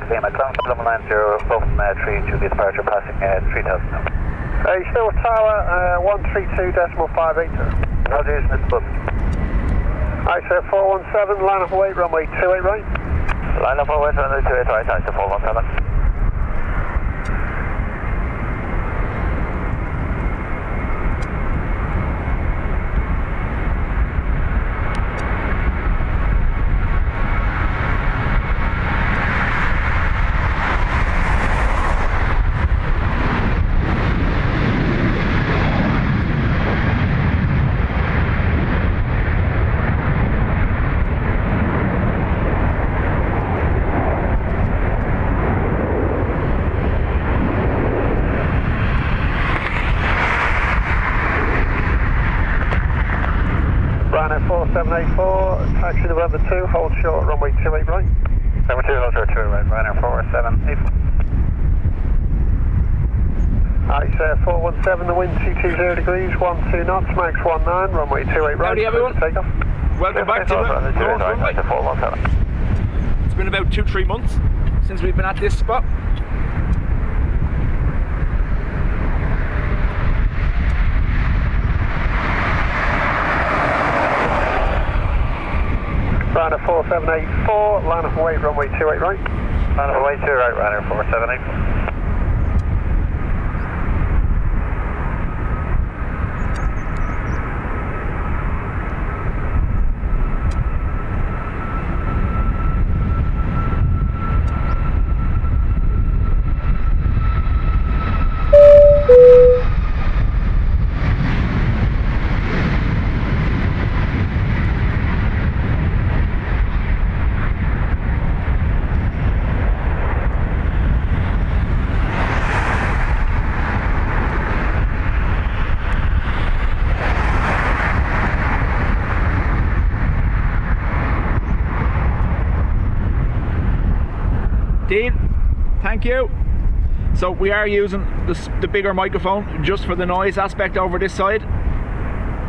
Lima, Clown 790, Bowman 3 to the departure passing 3000 now. Still Tower 132.58. Roger, Mr. Bus. Hi sir, 417, line up await, runway 28 right. Line up await, runway 28 right, hi sir, 417. Ryanair 4784, taxi November 2, hold short, runway 28 right. Number 2, hold short 2 right, Ryanair 4784. Hi sir, 417, the wind 220 degrees, 12 knots, max 19, runway 28 right. Howdy everyone. Takeoff. Welcome back to the North Runway. 417. It's been about 2-3 months since we've been at this spot. Ryanair 4784, line up await, runway 28 right. Line up await 2 right, Ryanair 4784. Dean, thank you. So we are using the bigger microphone just for the noise aspect over this side.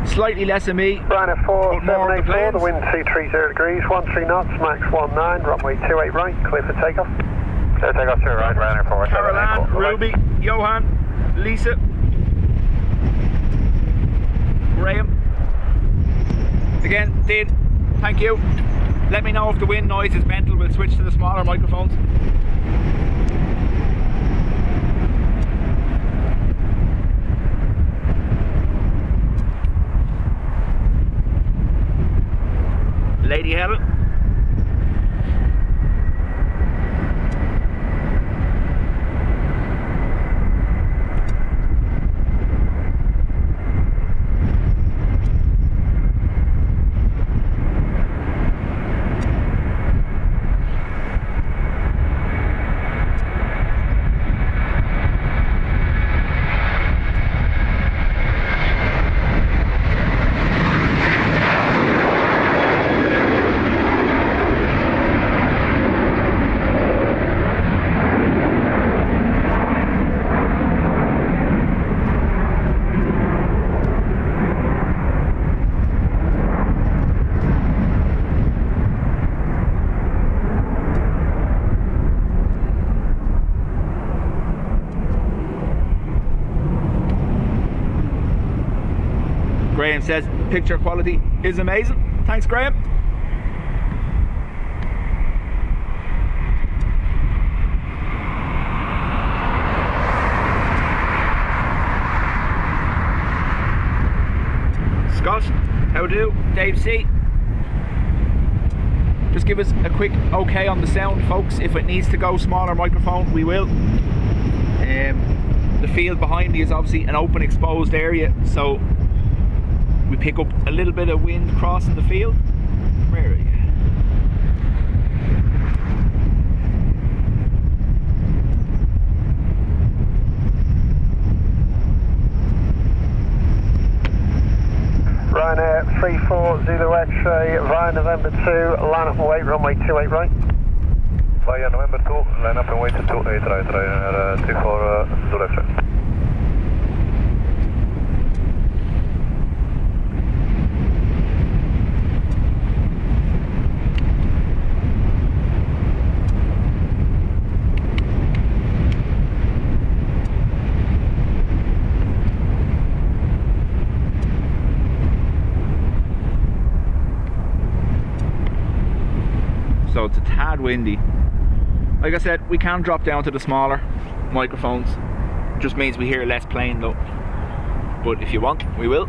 Slightly less of me, Ryanair but more of the 4784, planes. the wind 230 degrees, 13 knots, max 19, runway 28 right, clear for takeoff. Clear takeoff 2 right, Ryanair 4784. Caroline, Ruby, Johan, Lisa, Graham. Again, Dean, thank you. Let me know if the wind noise is mental. We'll switch to the smaller microphones. Lady Helen. Graham says picture quality is amazing. Thanks, Graham. Scott, how do? Dave C. Just give us a quick okay on the sound, folks. If it needs to go smaller microphone, we will. The field behind me is obviously an open exposed area, so we pick up a little bit of wind crossing the field. Where are you? Ryanair 340 X-ray via November 2, line up and wait, runway 28 right. Via November 2, line up and wait 28 right, Ryanair 34 X-ray. tad windy. Like I said, we can drop down to the smaller microphones. Just means we hear less plane though. But if you want, we will.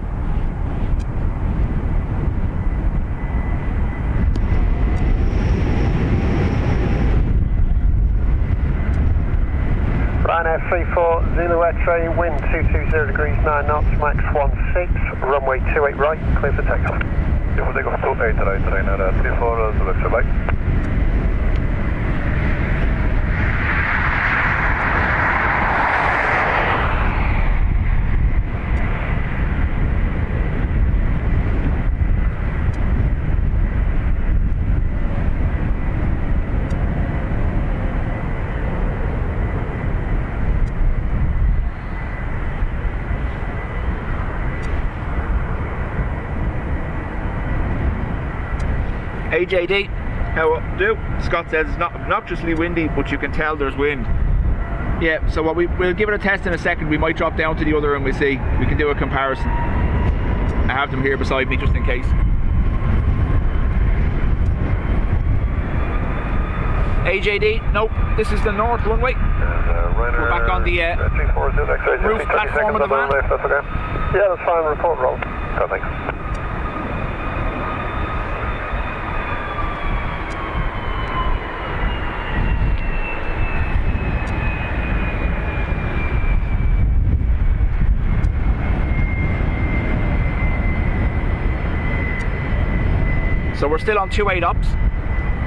Ryanair 34 Zulu X-ray, wind 220 degrees 9 knots, max 16, runway 28 right, clear for takeoff. Clear for takeoff 28 right, Ryanair 34 Zulu X-ray, bye. AJD, how do? Scott says it's not obnoxiously windy, but you can tell there's wind. Yeah, so what we'll give it a test in a second. We might drop down to the other and we see. We can do a comparison. I have them here beside me just in case. AJD, nope, this is the north runway. We're back on the roof platform of the van. Yeah, that's fine, report roll. Oh, thanks. So we're still on 28 ops.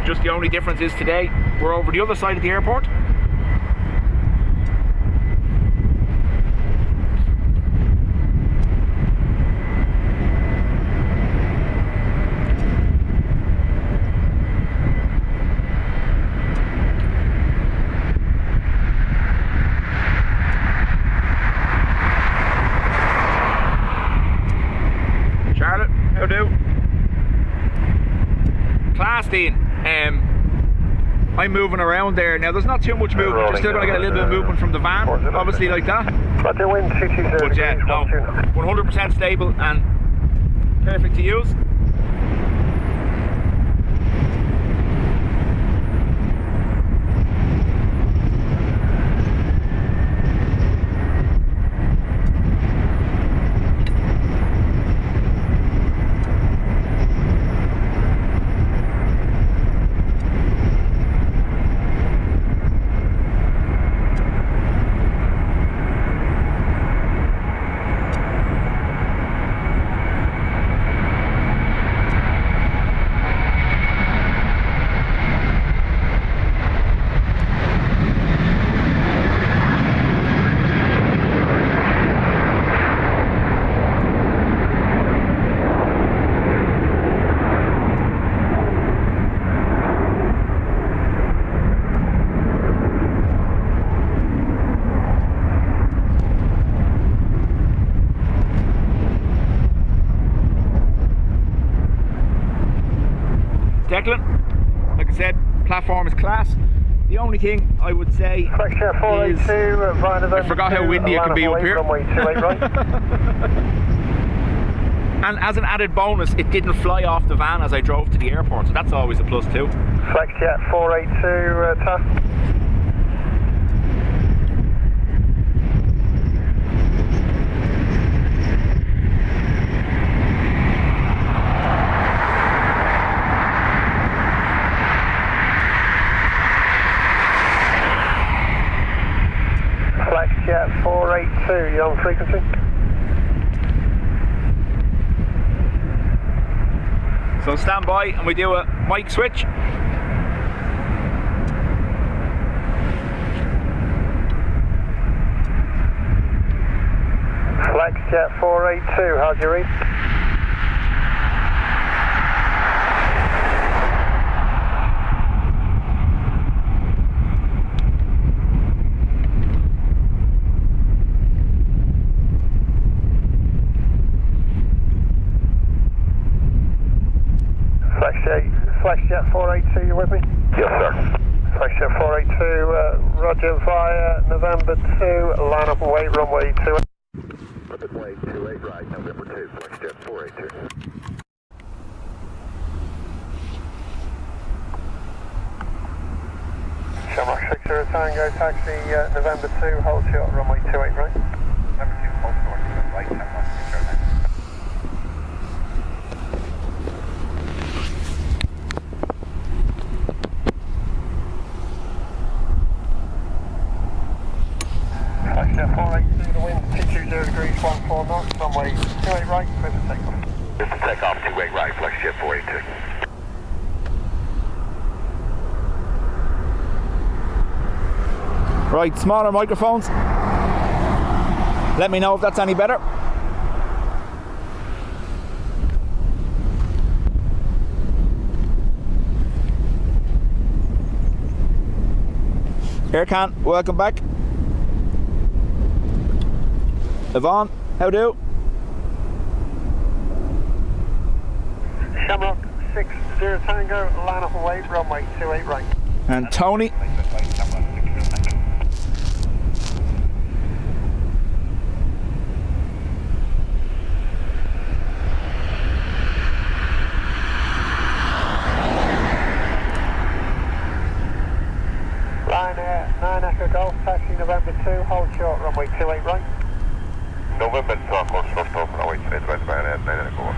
Just the only difference is today we're over the other side of the airport. Charlotte, how do? Class Dean, I'm moving around there. Now there's not too much movement, you're still going to get a little bit of movement from the van, obviously like that. But the wind 220 But yeah, no, 100% stable and perfect to use. Declan, like I said, platform is class. The only thing I would say is I forgot how windy it can be up here. And as an added bonus, it didn't fly off the van as I drove to the airport, so that's always a plus too. Flexjet 482 TAF. Flexjet 482, you're on frequency. So stand by and we do a mic switch. Flexjet 482, how'd you read? Flexjet 482, you with me? Yes, sir. Flexjet 482, roger via November 2, line up and wait, runway 28. Runway 28 right, November 2, Flexjet 482. Shamrock 60 Tango, taxi November 2, hold short, runway 28 right. November 2, hold short, right, Shamrock 60 Tango. Taxi 482, the wind 220 degrees, 14 knots, runway 28 right, clear for takeoff. This is takeoff 28 right, flex jet 482. Right, smaller microphones. Let me know if that's any better. Aircan, welcome back. Yvonne, how do? Shamrock 60 Tango, line up and wait, runway 28 right. And Tony. Ryanair 9 Echo Golf, taxi November 2, hold short, runway 28 right. November 2, hold short, runway 28 right, Ryanair 9 Echo Golf.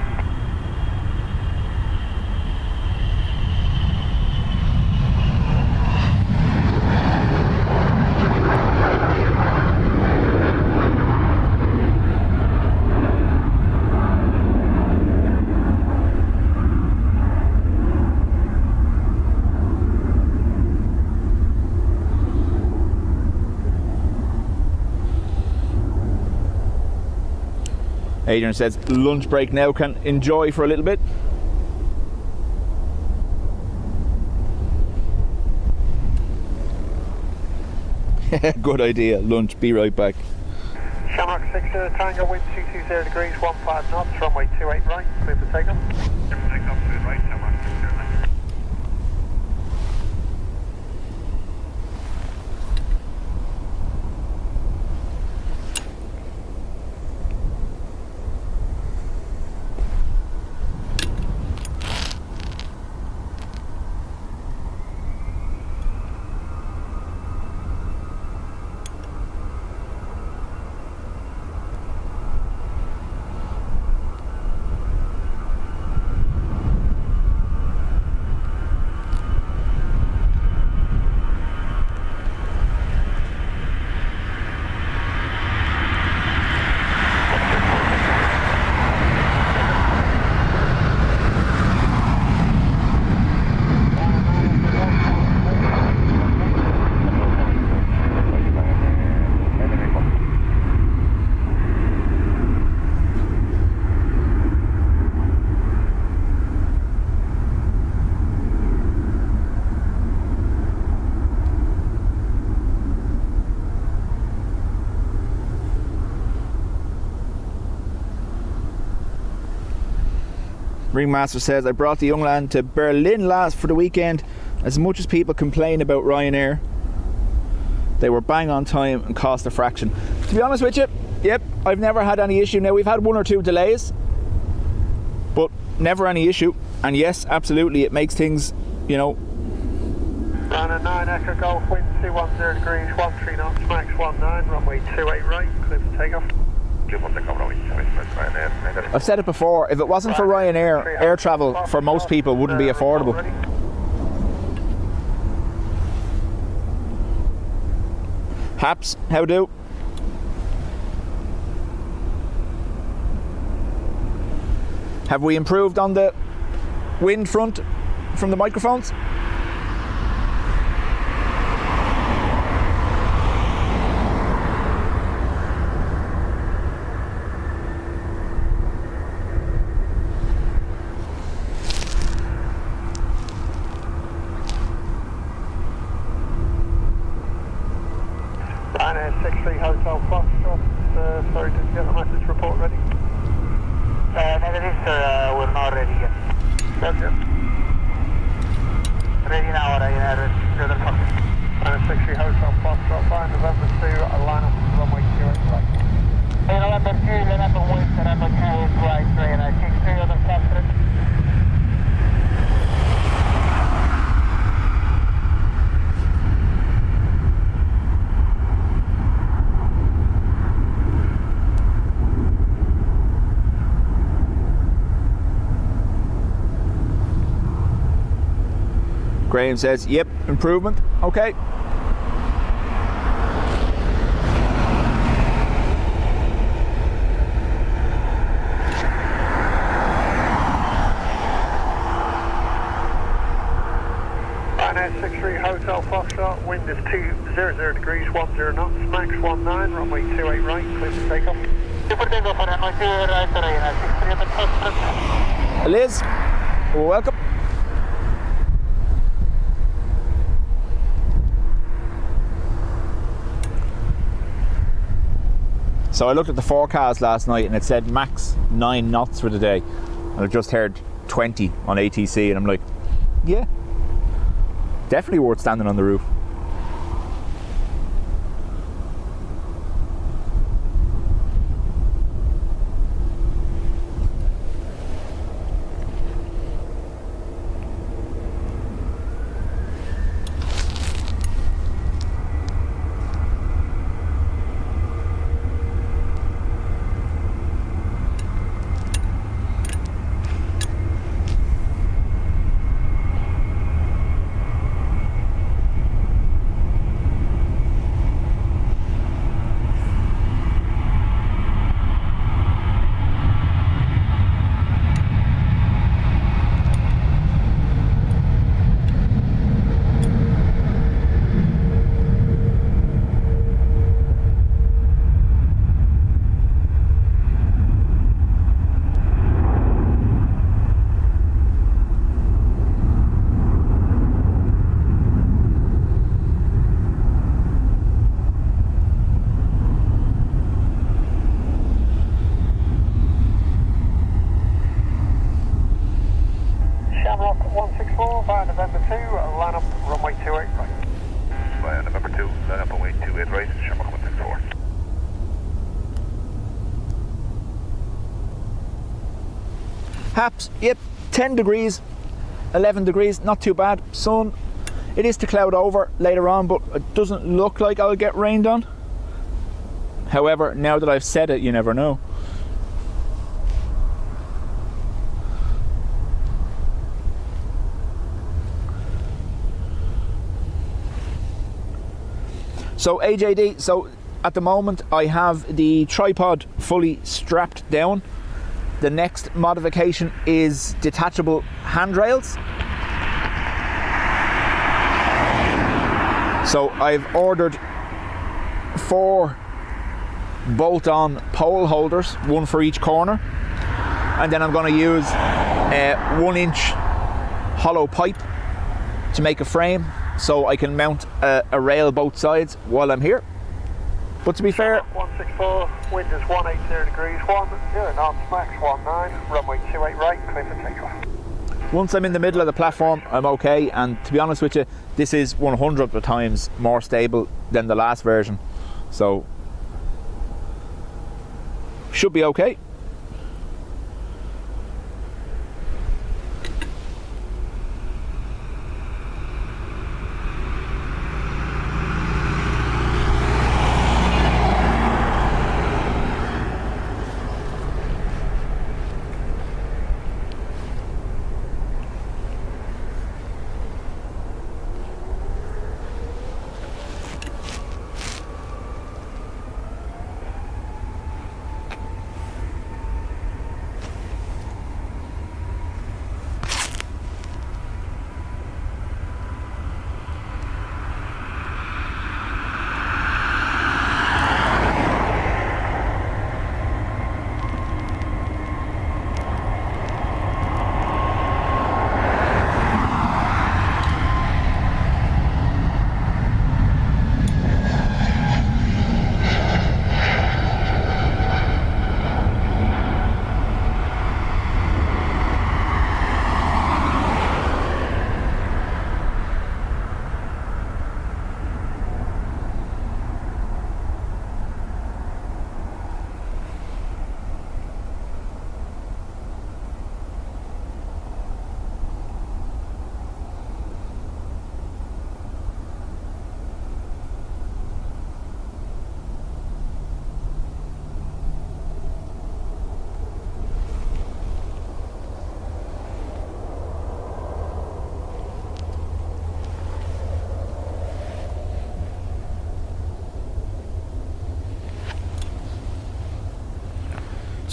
Adrian says lunch break now, can enjoy for a little bit. Good idea, lunch, be right back. Shamrock 60 Tango, wind 220 degrees, 15 knots, runway 28 right, clear for takeoff. Takeoff 28 right, Shamrock 60 right. Ringmaster says, I brought the young lad to Berlin last for the weekend. As much as people complain about Ryanair, they were bang on time and cost a fraction. To be honest with you, yep, I've never had any issue. Now, we've had 1 or 2 delays, but never any issue. And yes, absolutely, it makes things, you know. Ryanair 9 Echo Golf, wind 210 degrees, 13 knots, max 19, runway 28 right, clear for takeoff. I've said it before, if it wasn't for Ryanair, air travel for most people wouldn't be affordable. Haps, how do? Have we improved on the wind front from the microphones? Ryanair 63 Hotel Foxtrot, sorry, did you get the message report ready? Negative, sir, we're not ready yet. Gotcha. Ready now, Ryanair 63 Hotel Foxtrot, flying November 2, line up runway 28 right. Hey, November 2, line up and wait, November 2 right, Ryanair 63 Hotel Foxtrot. Graham says, yep, improvement. Okay. Ryanair 63 Hotel Foxtrot, wind is 200 degrees, 10 knots, max 19, runway 28 right, clear for takeoff. Super takeoff, runway 28 right, Ryanair 63 at the Foxtrot. Liz, welcome. So I looked at the forecast last night and it said max 9 knots for the day. And I just heard 20 on ATC and I'm like, yeah, definitely worth standing on the roof. Haps, yep, 10 degrees, 11 degrees, not too bad. Sun, it is to cloud over later on, but it doesn't look like I'll get rained on. However, now that I've said it, you never know. So AJD, so at the moment I have the tripod fully strapped down. The next modification is detachable handrails. So I've ordered 4 bolt-on pole holders, one for each corner, and then I'm going to use a 1-inch hollow pipe to make a frame so I can mount a rail both sides while I'm here. But to be fair, 164, wind is 180 degrees, 10 knots, max 19, runway 28 right, clear for takeoff. Once I'm in the middle of the platform, I'm okay, and to be honest with you, this is 100 times more stable than the last version, so should be okay.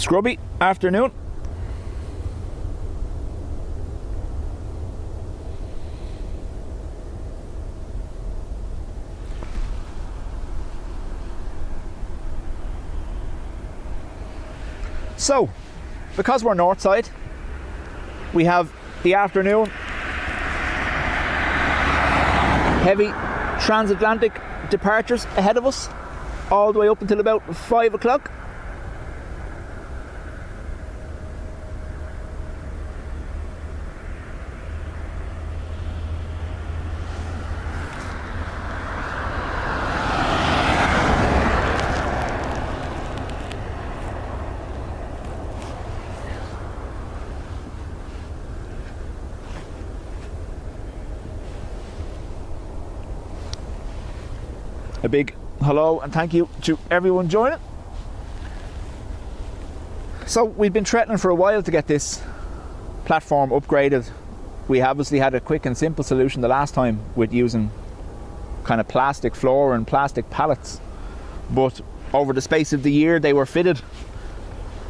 Scrubby afternoon. So, because we're north side, we have the afternoon heavy transatlantic departures ahead of us, all the way up until about 5 o'clock. A big hello and thank you to everyone joining. So we've been threatening for a while to get this platform upgraded. We obviously had a quick and simple solution the last time with using kind of plastic floor and plastic pallets, but over the space of the year they were fitted.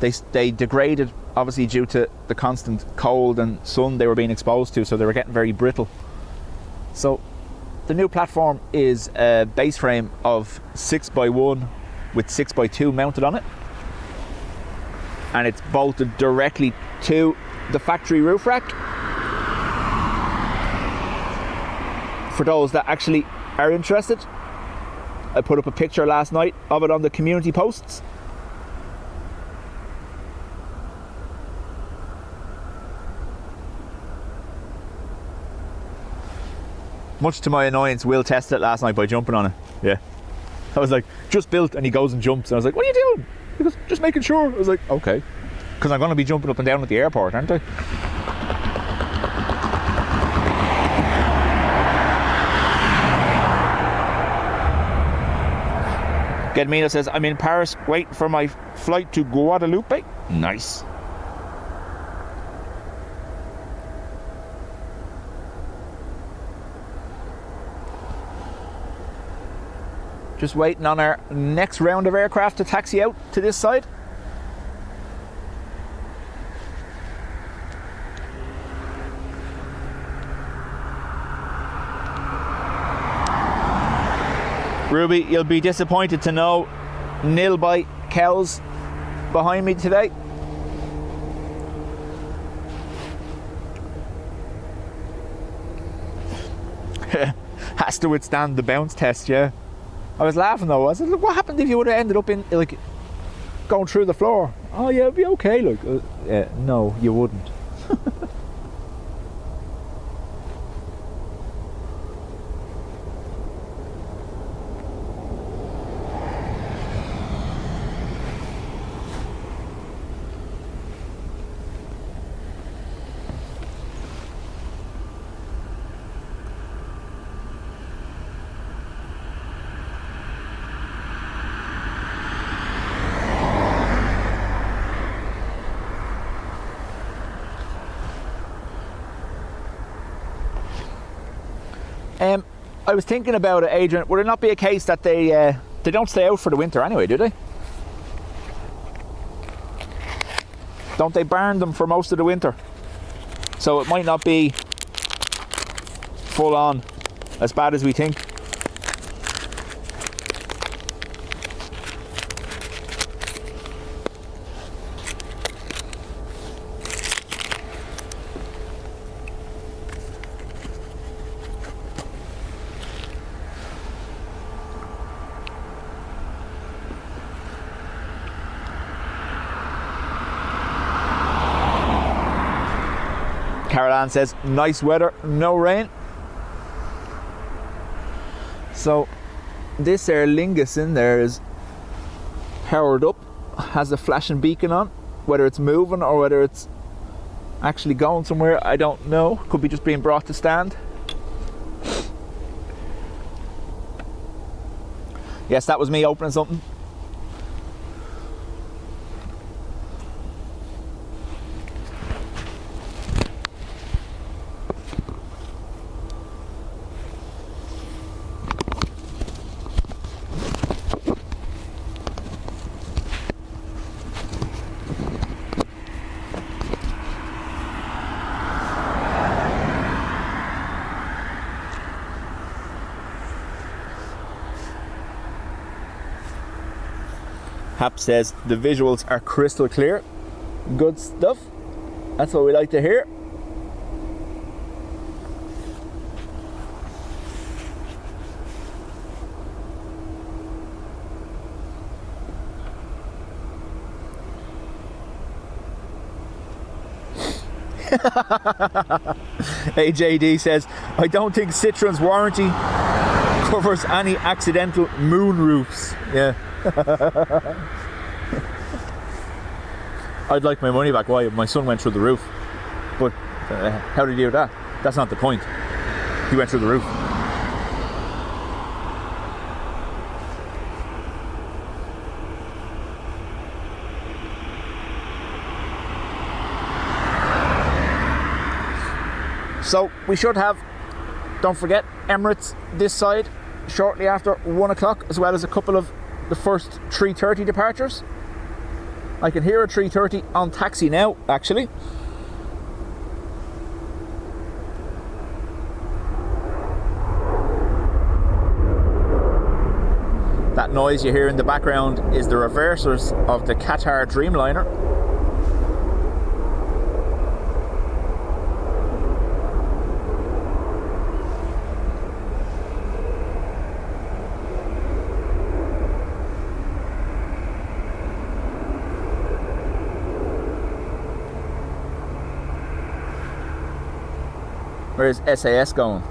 They degraded, obviously due to the constant cold and sun they were being exposed to, so they were getting very brittle. So the new platform is a base frame of 6x1 with 6x2 mounted on it, and it's bolted directly to the factory roof rack. For those that actually are interested, I put up a picture last night of it on the community posts. Much to my annoyance, Will tested it last night by jumping on it. Yeah. I was like, just built, and he goes and jumps. And I was like, what are you doing? He goes, just making sure. I was like, okay. Because I'm going to be jumping up and down at the airport, aren't I? Gedmina says, I'm in Paris waiting for my flight to Guadeloupe. Nice. Just waiting on our next round of aircraft to taxi out to this side. Ruby, you'll be disappointed to know nil by cows behind me today. Has to withstand the bounce test, yeah. I was laughing though. I said, look, what happened if you would have ended up in, like, going through the floor? Oh yeah, it'd be okay, like. No, you wouldn't. I was thinking about it, Adrian. Would it not be a case that they don't stay out for the winter anyway, do they? Don't they burn them for most of the winter? So it might not be full on as bad as we think. Caroline says, nice weather, no rain. So this Aer Lingus in there is powered up, has a flashing beacon on. Whether it's moving or whether it's actually going somewhere, I don't know. Could be just being brought to stand. Yes, that was me opening something. Hap says the visuals are crystal clear. Good stuff. That's what we like to hear. AJD says, I don't think Citroen's warranty covers any accidental moon roofs. Yeah. I'd like my money back. Why? My son went through the roof. But how did he do that? That's not the point. He went through the roof. So we should have, don't forget, Emirates this side shortly after 1 o'clock, as well as a couple of the first 3:30 departures. I can hear a 3:30 on taxi now, actually. That noise you hear in the background is the reversers of the Qatar Dreamliner. Where's SAS going?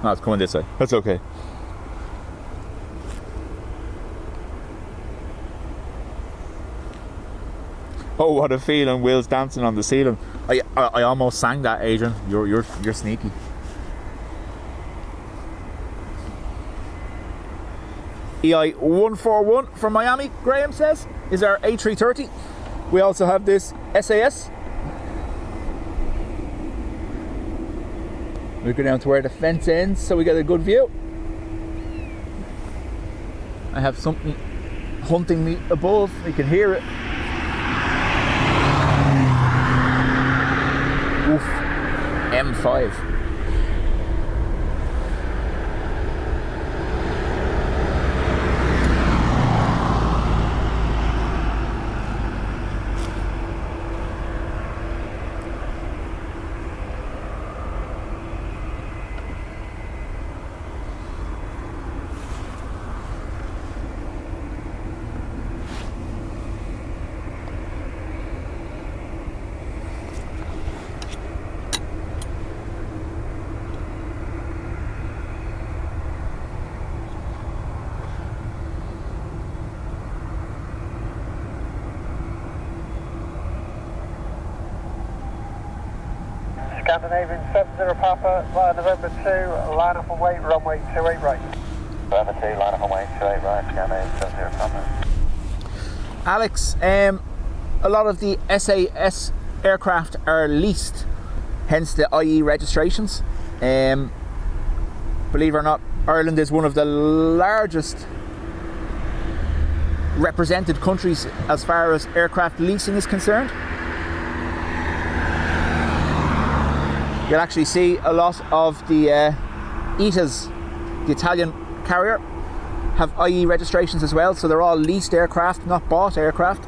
No, it's coming this way. That's okay. Oh, what a feeling! Wheels dancing on the ceiling. I almost sang that, Adrian. You're sneaky. EI141 from Miami, Graham says, is our A330. We also have this SAS. We go down to where the fence ends so we get a good view. I have something hunting me above. You can hear it. Oof. M5. Scandinavian 70 Papa, via November 2, line up and wait, runway 28 right. November 2, line up and wait, 28 right, Scandinavian 70 Papa. Alex, a lot of the SAS aircraft are leased, hence the IE registrations. Believe it or not, Ireland is one of the largest represented countries as far as aircraft leasing is concerned. You'll actually see a lot of the ETAs, the Italian carrier, have IE registrations as well, so they're all leased aircraft, not bought aircraft.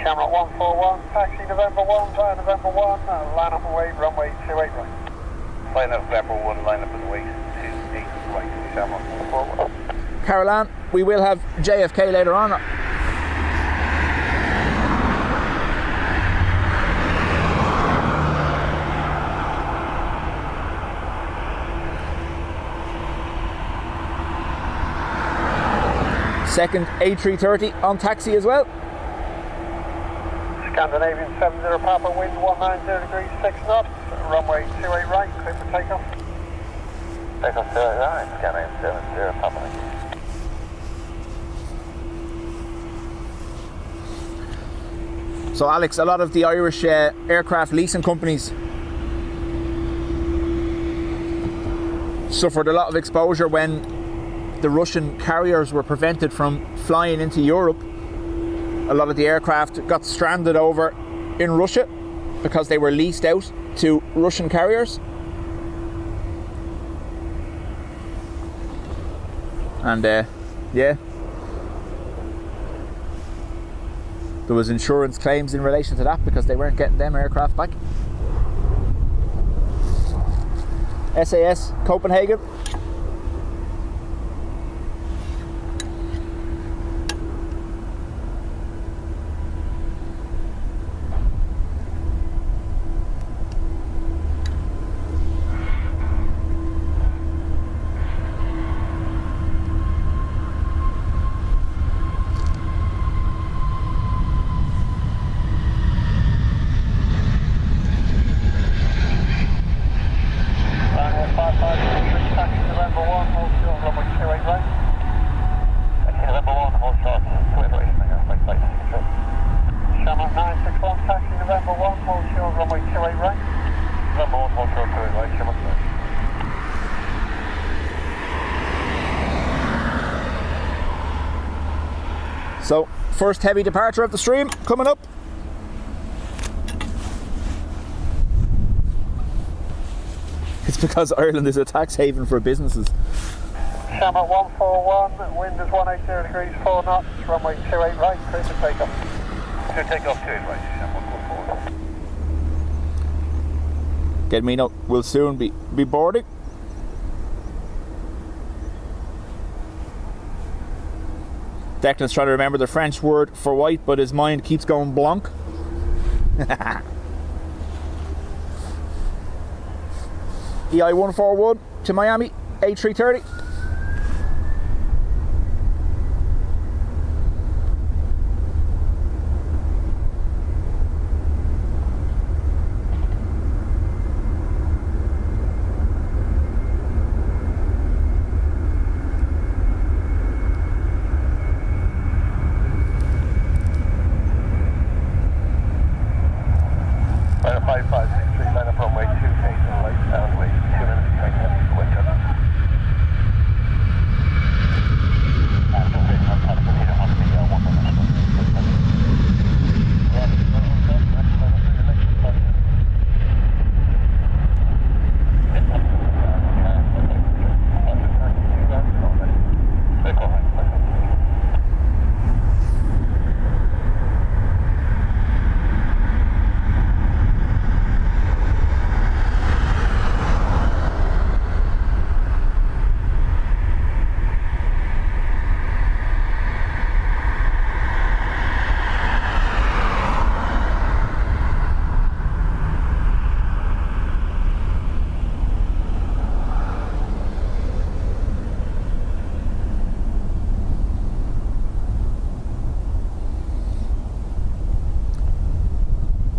Shamrock 141, taxi November 1, via November 1, line up and wait, runway 28 right. Line up November 1, line up and wait, 28 right, Shamrock 141. Caroline, we will have JFK later on. Second A330 on taxi as well. Scandinavian 70 Papa, wind 190 degrees, 6 knots, runway 28 right, clear for takeoff. Takeoff 28 right, Scandinavian 70 Papa. So Alex, a lot of the Irish aircraft leasing companies suffered a lot of exposure when the Russian carriers were prevented from flying into Europe. A lot of the aircraft got stranded over in Russia because they were leased out to Russian carriers. And yeah, there was insurance claims in relation to that because they weren't getting them aircraft back. SAS Copenhagen. So, first heavy departure of the stream coming up. It's because Ireland is a tax haven for businesses. Shamrock 141, wind is 180 degrees, 4 knots, runway 28 right, clear for takeoff. Clear takeoff 28 right, Shamrock 141. Get me note, we'll soon be boarding. Declan's trying to remember the French word for white, but his mind keeps going blanc. EI 141 to Miami, A330.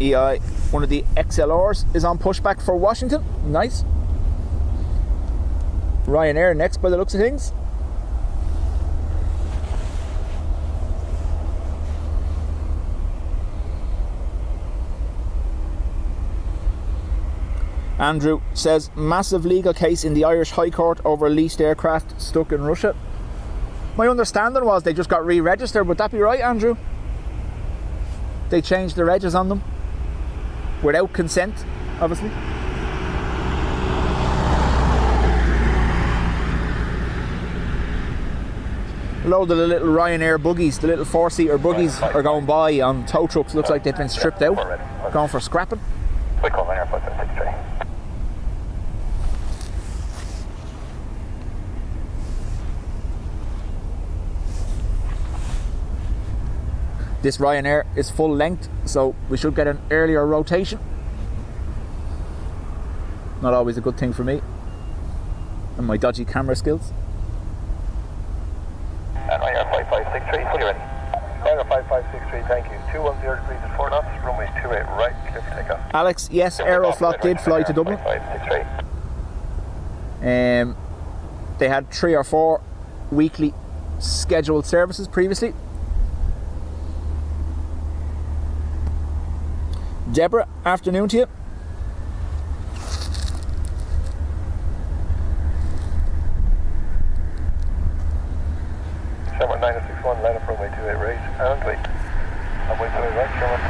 EI, one of the XLRs is on pushback for Washington. Nice. Ryanair next by the looks of things. Andrew says massive legal case in the Irish High Court over leased aircraft stuck in Russia. My understanding was they just got re-registered. Would that be right, Andrew? They changed the regs on them without consent, obviously. A load of the little Ryanair buggies, the little four-seater buggies are going by on tow trucks. Looks like they've been stripped out, going for scrapping. This Ryanair is full length, so we should get an earlier rotation. Not always a good thing for me and my dodgy camera skills. And Ryanair 5563, fully ready. Ryanair 5563, thank you. 210 degrees at 4 knots, runway 28 right, clear for takeoff. Alex, yes, Aeroflot did fly to Dublin. 5563. They had 3 or 4 weekly scheduled services previously. Deborah, afternoon to you. Runway. Runway 28 right, Shamrock.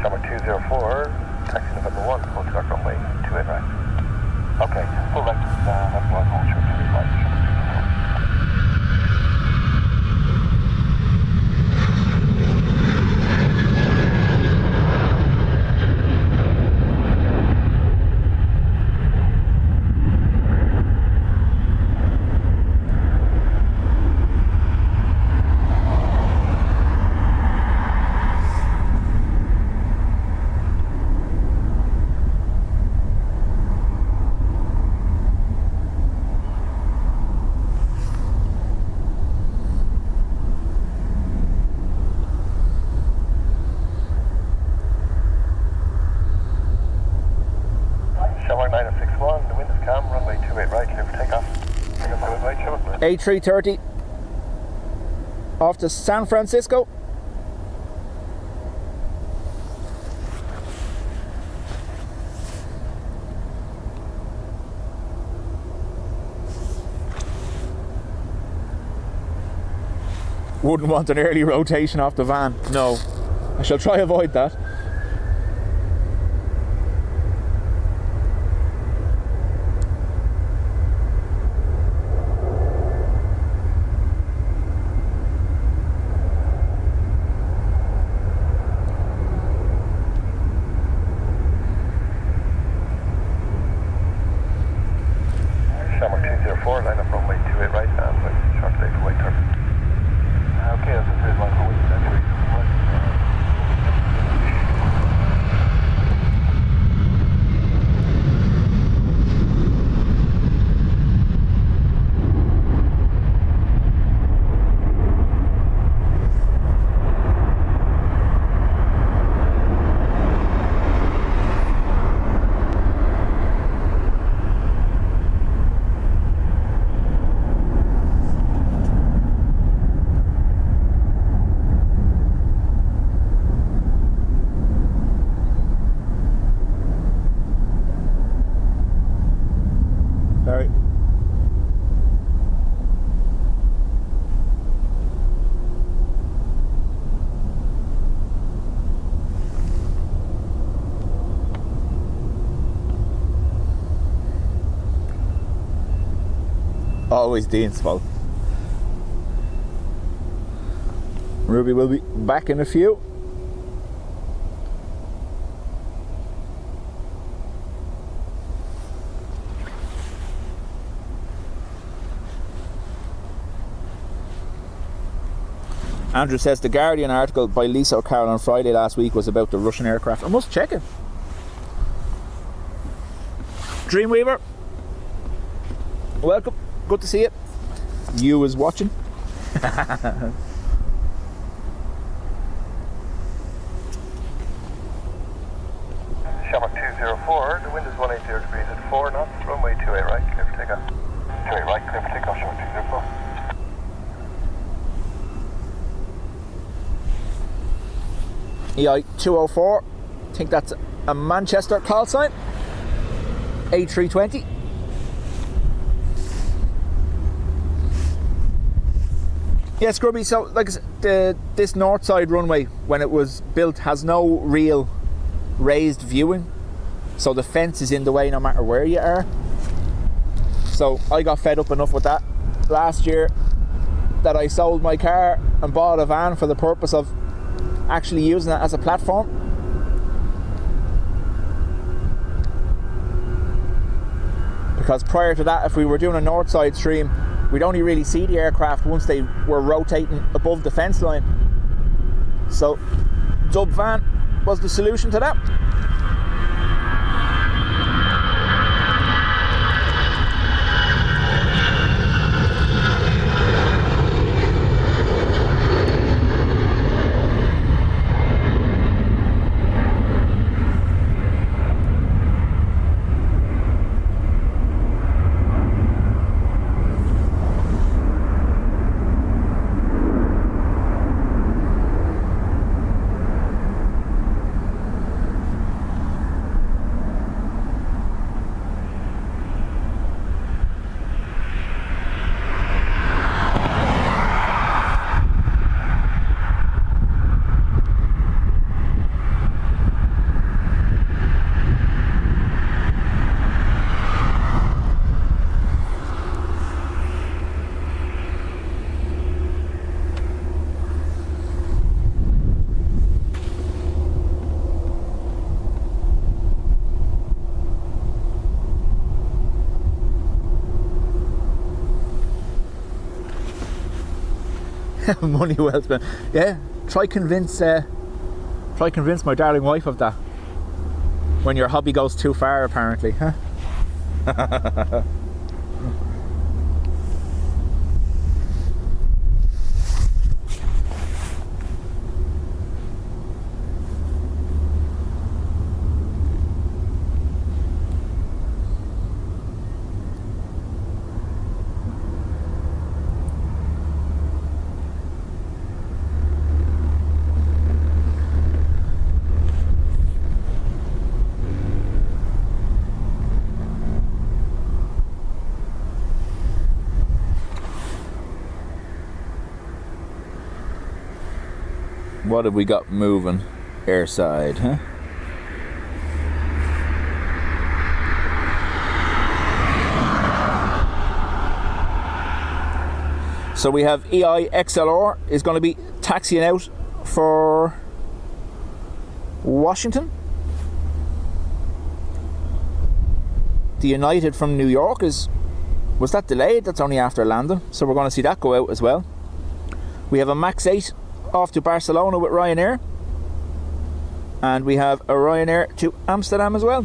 Shamrock 204, taxi November 1, hold to runway 28 right. Okay, full right, November 1, hold short 28 right. A330 off to San Francisco. Wouldn't want an early rotation off the van. No, I shall try avoid that. Always Dean's fault. Ruby will be back in a few. Andrew says the Guardian article by Lisa O'Carroll on Friday last week was about the Russian aircraft. I must check it. Dreamweaver, welcome. Good to see you. You was watching. Shamrock 204, the wind is 180 degrees at 4 knots, runway 28 right, clear for takeoff. 28 right, clear for takeoff, Shamrock 204. EI204, I think that's a Manchester call sign. A320. Yeah, Scrubby, so like this north side runway, when it was built, has no real raised viewing, so the fence is in the way no matter where you are. So I got fed up enough with that last year that I sold my car and bought a van for the purpose of actually using it as a platform. Because prior to that, if we were doing a north side stream, we'd only really see the aircraft once they were rotating above the fence line. So Dub van was the solution to that. Money well spent. Yeah, try convince my darling wife of that. When your hobby goes too far, apparently, huh? What have we got moving airside, huh? So we have EIXLR is going to be taxiing out for Washington. The United from New York was that delayed? That's only after landing, so we're going to see that go out as well. We have a MAX 8 off to Barcelona with Ryanair, and we have a Ryanair to Amsterdam as well.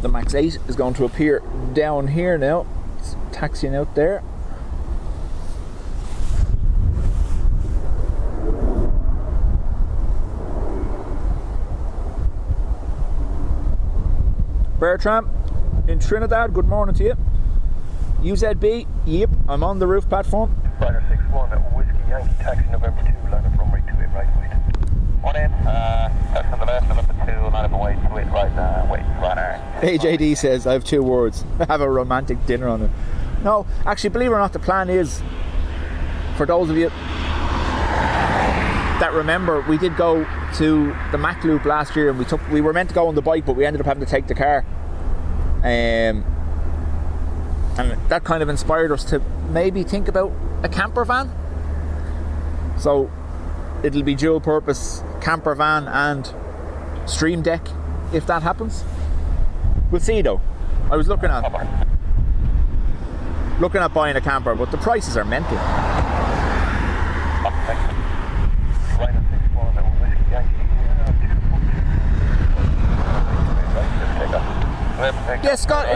The MAX 8 is going to appear down here now. It's taxiing out there. Bertram in Trinidad, good morning to you. UZB, yep, I'm on the roof platform. Ryder 61 Whiskey Yankee taxi November 2, line up runway 28 right wait. Morning, that's on the left, number 2, line up away 28 right, wait, runner. AJD says, I have 2 words. Have a romantic dinner on it. No, actually, believe it or not, the plan is, for those of you that remember, we did go to the Mac Loop last year, and we were meant to go on the bike, but we ended up having to take the car. And that kind of inspired us to maybe think about a camper van. So it'll be dual purpose camper van and stream deck if that happens. We'll see though. I was looking at buying a camper, but the prices are mental. Ryder 61 Whiskey Yankee Yeah, Scott,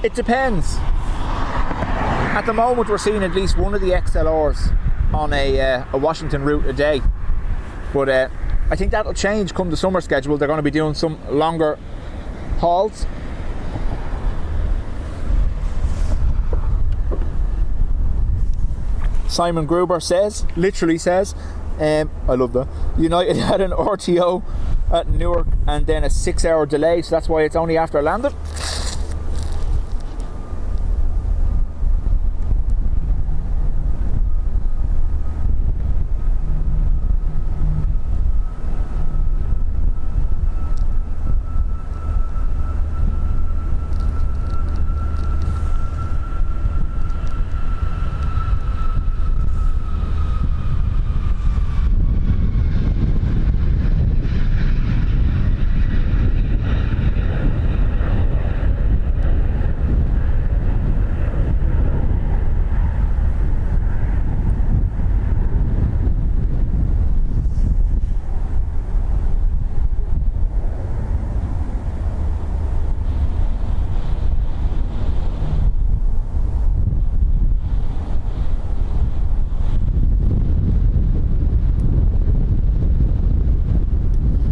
it depends. At the moment we're seeing at least one of the XLRs on a Washington route a day, but I think that'll change come the summer schedule. They're going to be doing some longer hauls. Simon Gruber literally says, I love that, United had an RTO at Newark and then a 6-hour delay, so that's why it's only after landing.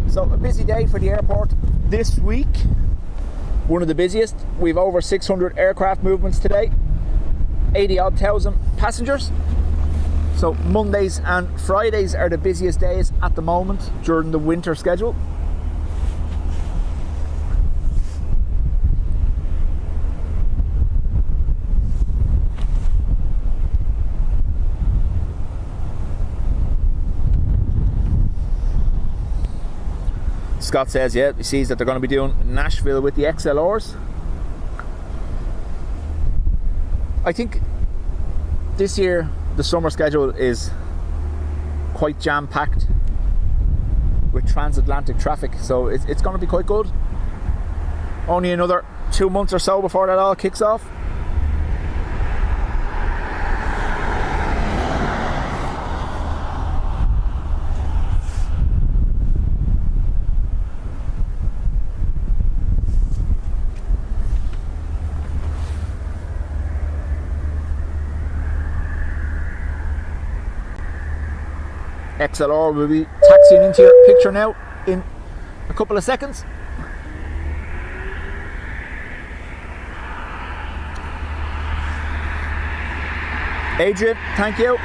So a busy day for the airport this week. One of the busiest. We've over 600 aircraft movements today. 80-odd thousand passengers. So Mondays and Fridays are the busiest days at the moment during the winter schedule. Scott says, yeah, he sees that they're going to be doing Nashville with the XLRs. I think this year the summer schedule is quite jam-packed with transatlantic traffic, so it's going to be quite good. Only another 2 months or so before that all kicks off. XLR will be taxiing into your picture now in a couple of seconds. Adrian, thank you.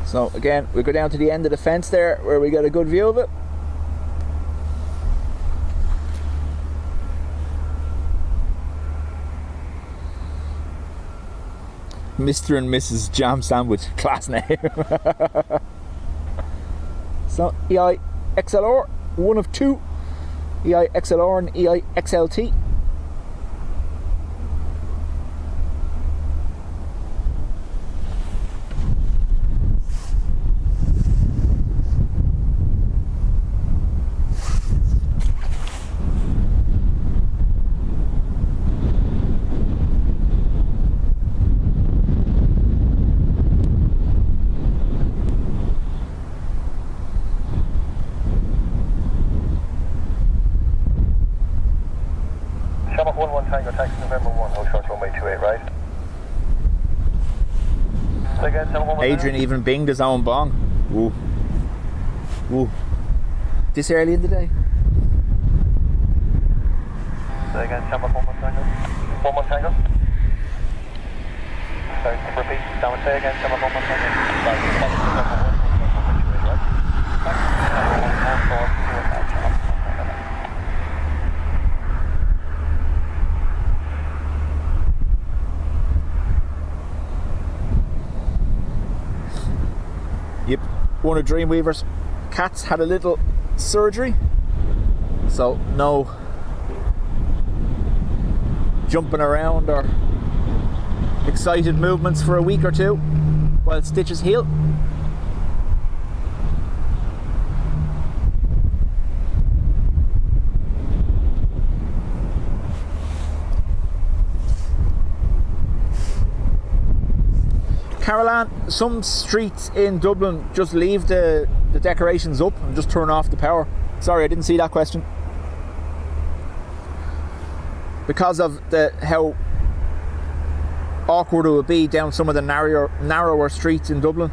So again, we go down to the end of the fence there where we get a good view of it. Mr. and Mrs. Jam Sandwich, class name. So EI XLR, one of two, EI XLR and EI XLT. Shamrock 11 Tango, taxi November 1, hold short runway 28 right. Say again, Shamrock 11 Adrian even binged his own bong. Ooh. Ooh. This early in the day. Say again, Shamrock 11 Tango. 11 Tango. Sorry, repeat, down say again, Shamrock 11 Tango. Yep, one of Dreamweaver's cats had a little surgery, so no jumping around or excited movements for a week or two while stitches heal. Caroline, some streets in Dublin just leave the decorations up and just turn off the power. Sorry, I didn't see that question. Because of how awkward it would be down some of the narrower streets in Dublin,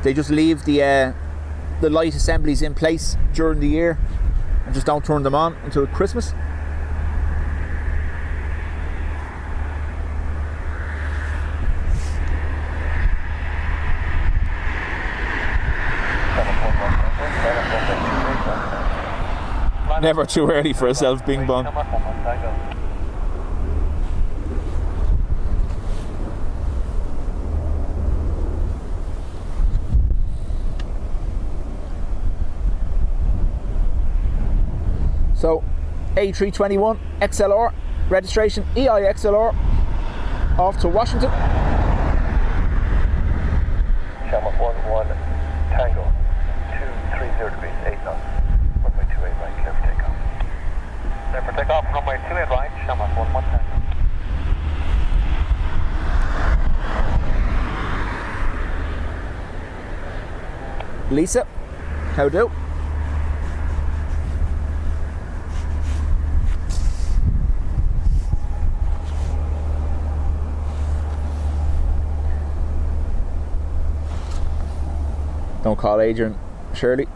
they just leave the light assemblies in place during the year and just don't turn them on until Christmas. Never too early for a self bing bong. So A321 XLR registration EI XLR off to Washington. Shamrock 11 Tango 230 degrees 8 knots. Runway 28 right, clear for takeoff. Clear for takeoff, runway 28 right, Shamrock 11 Tango. Lisa, how do? Don't call Adrian, Shirley.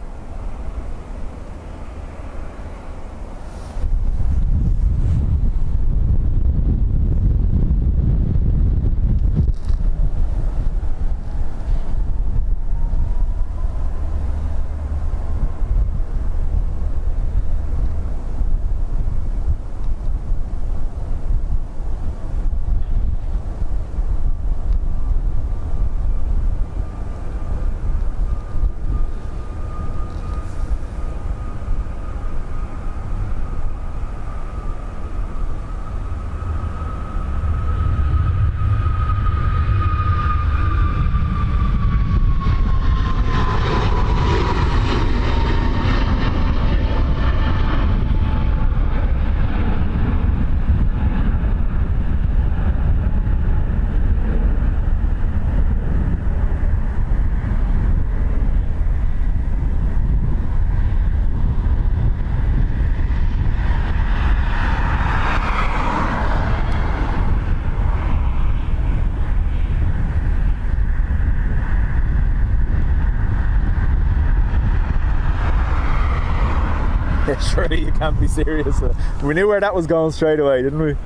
Surely you can't be serious. We knew where that was going straight away, didn't we?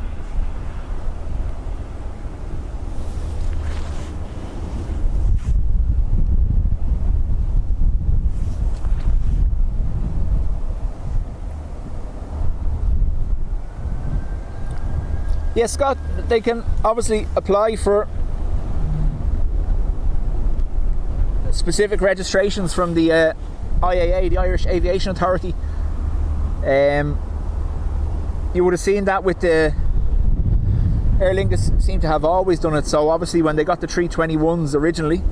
Yeah, Scott, they can obviously apply for specific registrations from the IAA, the Irish Aviation Authority. You would have seen that with the Aer Lingus seem to have always done it. So obviously when they got the 321s originally,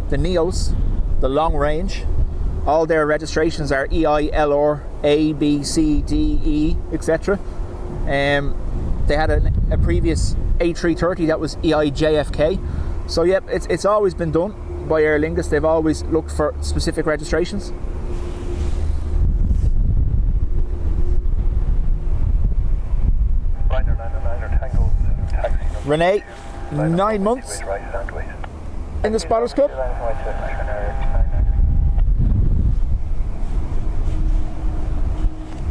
the Neos, the long range, all their registrations are EILR, A, B, C, D, E, etc. They had a previous A330 that was EIJFK. So yep, it's always been done by Aer Lingus. They've always looked for specific registrations. Renee, 9 months in the Spotters Club.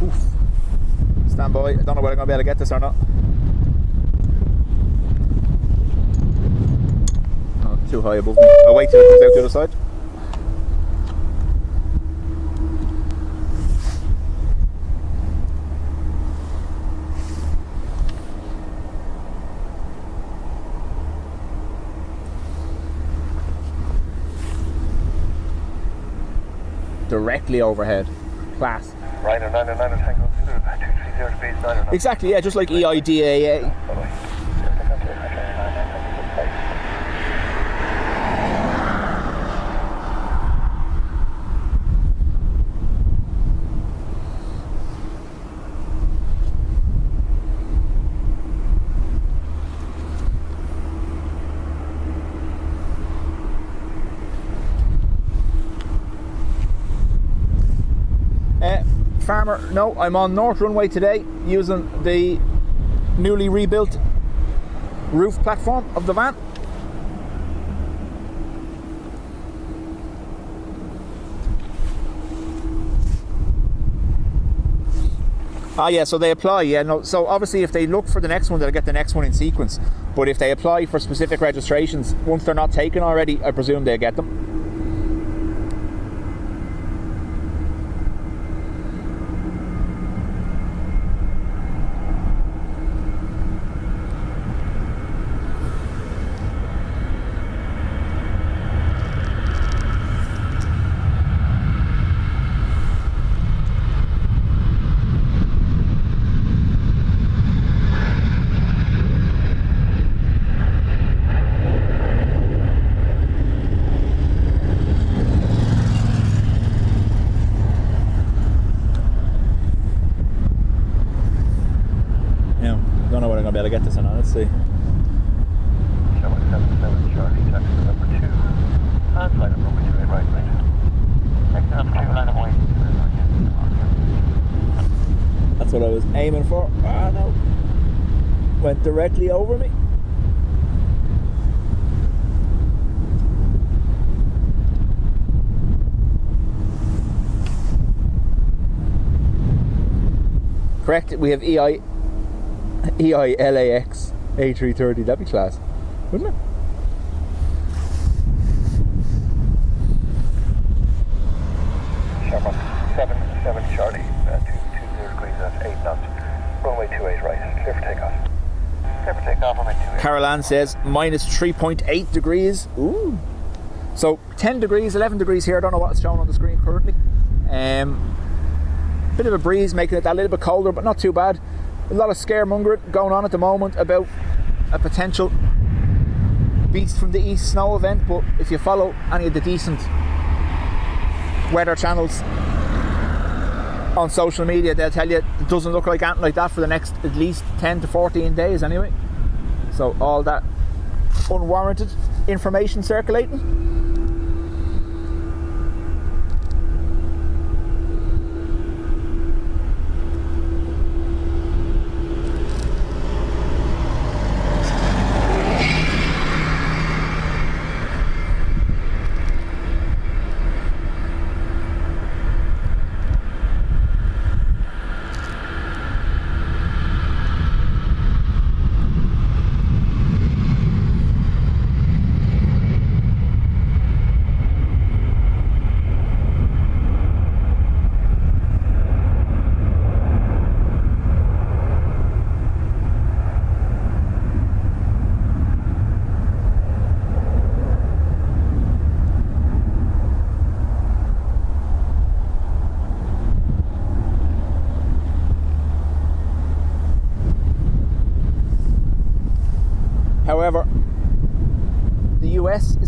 Oof. Stand by. I don't know whether I'm going to be able to get this or not. Oh, too high above me. I'll wait till it comes out the other side. Directly overhead. Class. Ryder 909 Tango 230 degrees 909. Exactly, yeah, just like EIDAA. Farmer, no, I'm on North Runway today using the newly rebuilt roof platform of the van. Ah yeah, so they apply, yeah, no, so obviously if they look for the next one, they'll get the next one in sequence. But if they apply for specific registrations, once they're not taken already, I presume they'll get them. Be able to get this in on, let's see. Show 77 Charlie, taxi number 2. And flight number 28 right, right. Taxi number 2, line of wing. That's what I was aiming for. Ah no. Went directly over me. Correct, we have EILAX A330, that'd be class, wouldn't it? Shamrock 77 Charlie, 220 degrees at 8 knots. Runway 28 right, clear for takeoff. Clear for takeoff, runway 28. Carol Ann says minus 3.8 degrees. Ooh. So 10 degrees, 11 degrees here, I don't know what's shown on the screen currently. Bit of a breeze making it a little bit colder, but not too bad. A lot of scaremongering going on at the moment about a potential beast from the east snow event, but if you follow any of the decent weather channels on social media, they'll tell you it doesn't look like anything like that for the next at least 10 to 14 days anyway. So all that unwarranted information circulating.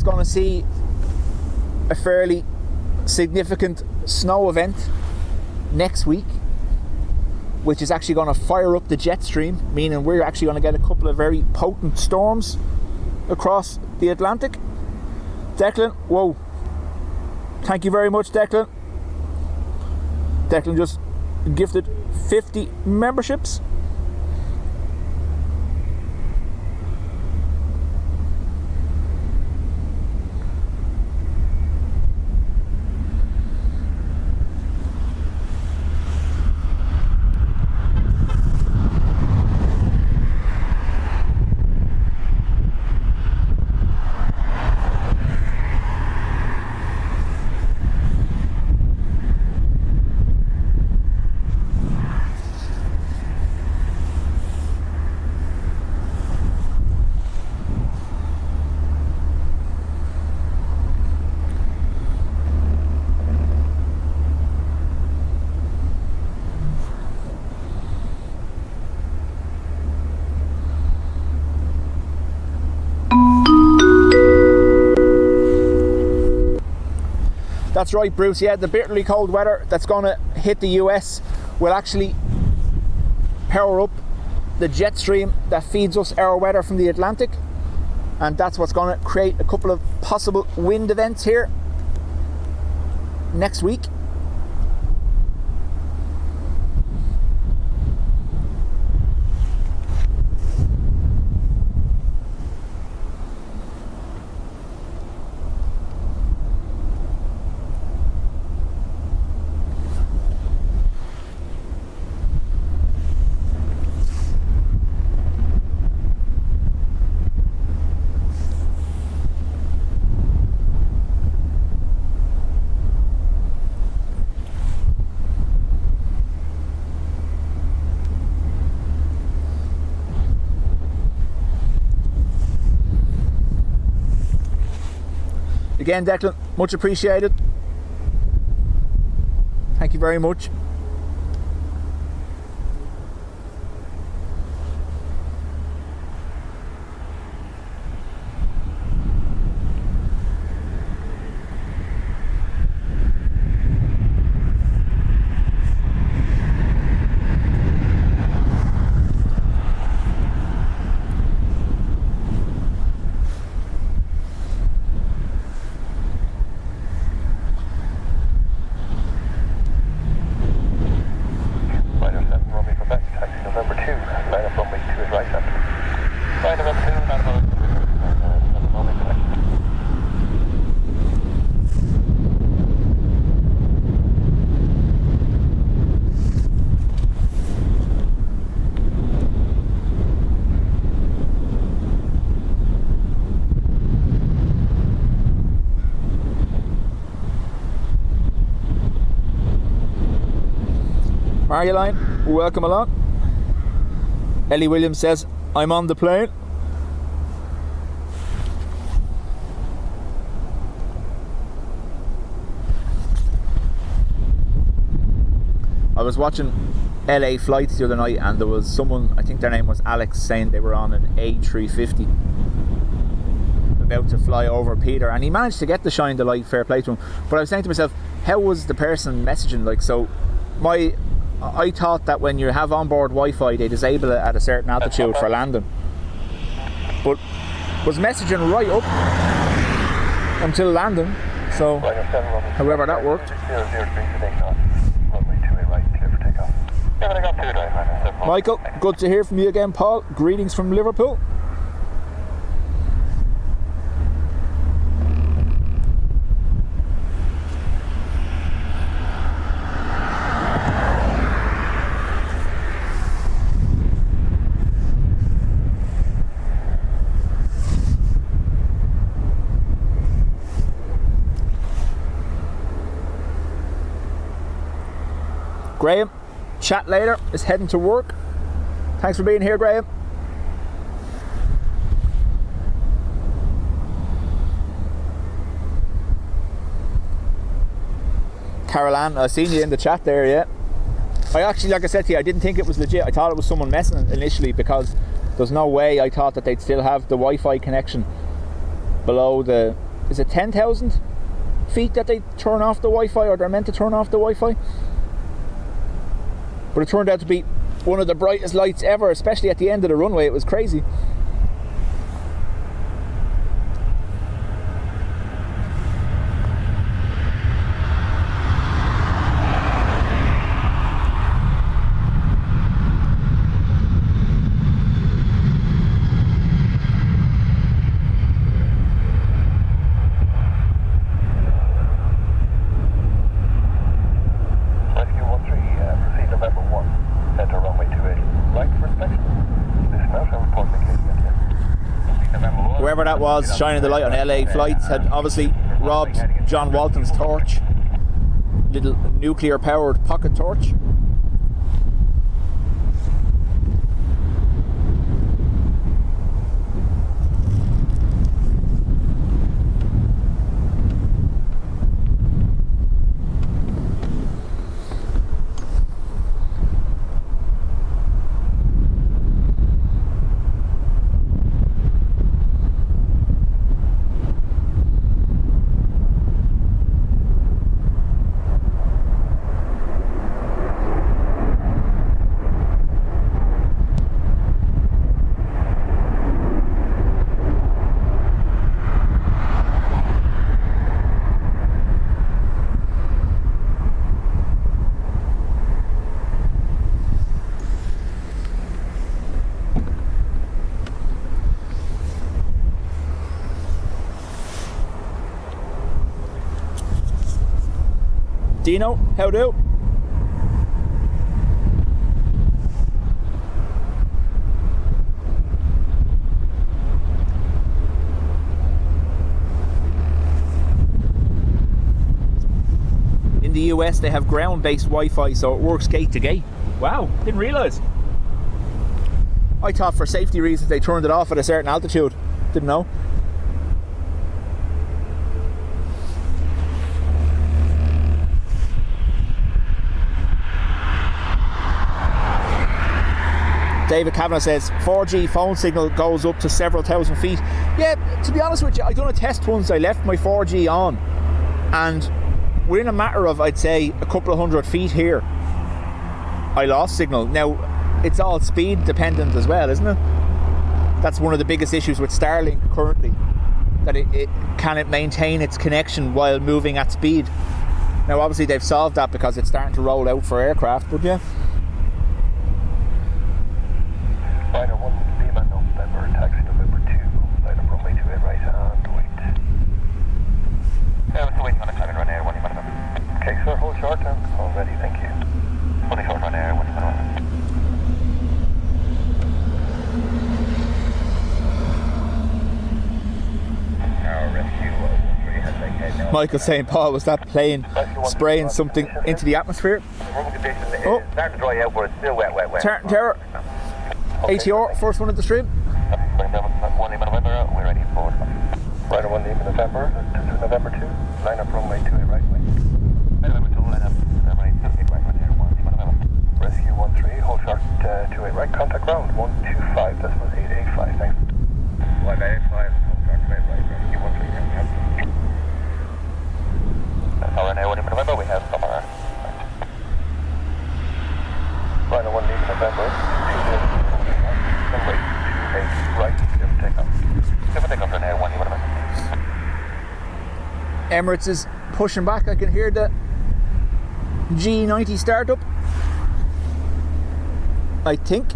going to see a fairly significant snow event next week, which is actually going to fire up the jet stream, meaning we're actually going to get a couple of very potent storms across the Atlantic. Declan, whoa. Thank you very much, Declan. Declan just gifted 50 memberships. That's right, Bruce. Yeah, the bitterly cold weather that's going to hit the US will actually power up the jet stream that feeds us our weather from the Atlantic, and that's what's going to create a couple of possible wind events here next week. Again, Declan, much appreciated. Thank you very much. Marioline, welcome along. Ellie Williams says, I'm on the plane. I was watching LA flights the other night and there was someone, I think their name was Alex, saying they were on an A350 about to fly over Peter, and he managed to get the shine the light, fair play to him. But I was saying to myself, how was the person messaging? Like, so I thought that when you have onboard Wi-Fi they disable it at a certain altitude for landing, but was messaging right up until landing, so however that worked. Michael, good to hear from you again. Paul, greetings from Liverpool. Graham, chat later, is heading to work. Thanks for being here, Graham. Carol Ann, I seen you in the chat there, yeah. I actually, like I said to you, I didn't think it was legit. I thought it was someone messing initially, because there's no way I thought that they'd still have the Wi-Fi connection below the is it 10,000 feet that they turn off the Wi-Fi, or they're meant to turn off the Wi-Fi. But it turned out to be one of the brightest lights ever, especially at the end of the runway. It was crazy. Whoever that was shining the light on LA flights had obviously robbed John Walton's torch, little nuclear powered pocket torch. Dino, how do? In the US they have ground-based Wi-Fi, so it works gate to gate. Wow, didn't realise. I thought for safety reasons they turned it off at a certain altitude. Didn't know. David Kavanagh says 4G phone signal goes up to several thousand feet. Yeah, to be honest with you, I done a test once. I left my 4G on, and within a matter of, I'd say, a couple of 100 feet here, I lost signal. Now, it's all speed dependent as well, isn't it? That's one of the biggest issues with Starlink currently, that it can maintain its connection while moving at speed. Now, obviously, they've solved that because it's starting to roll out for aircraft, but yeah. Liner 1, Lima, November, taxi November 2, line up runway 28 right and wait. Yeah, we're still waiting on a cabin run air, 1 November. Okay, sir, hold short and all ready, thank you. 1 short run air, 1 November. Our rescue 3 has like head now. Michael St. Paul, was that plane spraying something into the atmosphere? Room condition is starting to dry out, but it's still wet. Tartan Terror. ATR, first one at the stream. 1 November, we're ready for Rider 1 November, November 2, line up runway 28 right wing. November 2, line up runway 28 right wing, 1 November. Rescue 13, hold short 28 right, contact ground 125, that's was 885, thanks. 185, hold short 28 right, rescue 13, yep. That's all right now, 1 November, we have summer. Rider 1 November, 2 runway 28 right, give takeoff. Give takeoff for now, 1 November. Emirates is pushing back. I can hear the G90 startup, I think.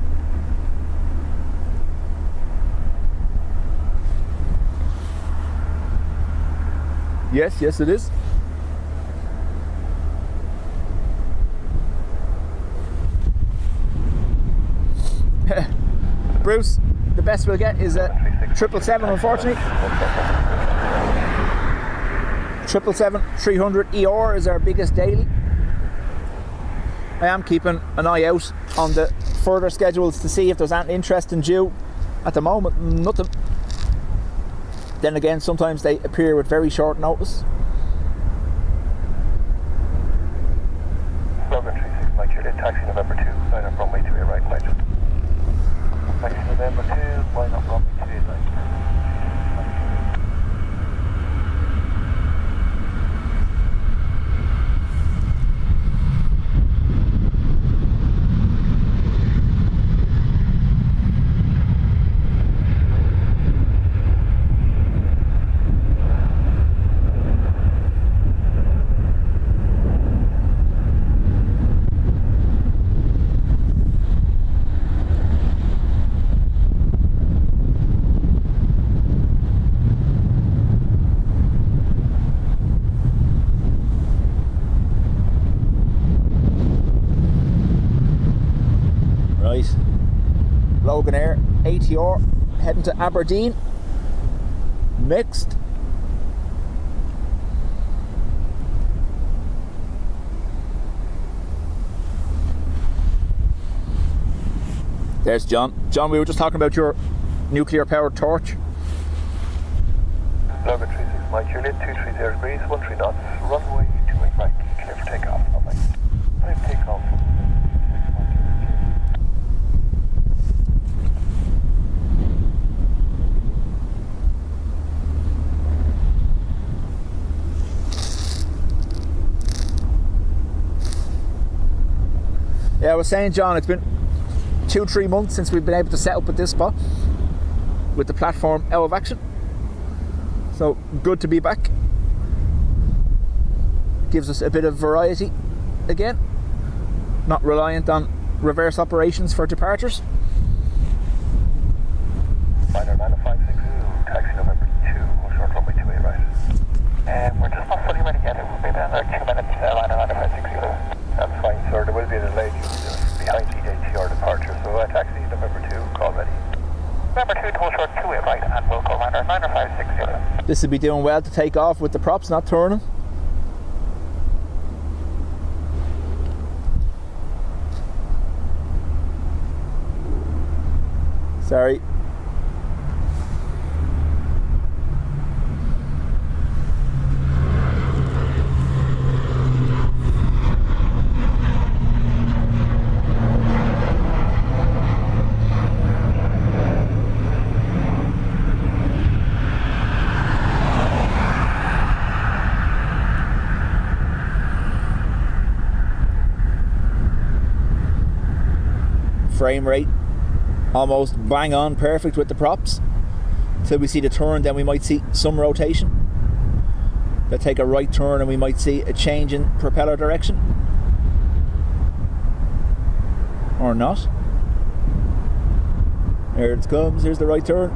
Yes, it is. Bruce, the best we'll get is a 777, unfortunately. 777-300 ER is our biggest daily. I am keeping an eye out on the further schedules to see if there's anything interesting due. At the moment, nothing. Then again, sometimes they appear with very short notice. Logan 36, Mike Juliet, taxi November 2, line up runway 28 right, Mike. Taxi November 2, line up runway 28 right. Logan Air ATR heading to Aberdeen. Mixed. There's John. John, we were just talking about your nuclear powered torch. Logan 36 Mike Juliet, 230 degrees, 13 knots, runway 28 right, clear for takeoff. Bye-bye. Time takeoff. Yeah, I was saying, John, it's been 2-3 months since we've been able to set up at this spot with the platform out of action. So good to be back. Gives us a bit of variety again. Not reliant on reverse operations for departures. Liner 9560, taxi November 2, short runway 28 right. We're just not fully ready yet. It will be down there 2 minutes, liner 9560. That's fine, sir. There will be a delay behind EIDW departure. So taxi November 2, call ready. November 2, toll short 28 right, and we'll call liner 9560. This would be doing well to take off with the props not turning. Sorry. Frame rate almost bang on perfect with the props. Till we see the turn, then we might see some rotation. They'll take a right turn and we might see a change in propeller direction. Or not. Here it comes, here's the right turn.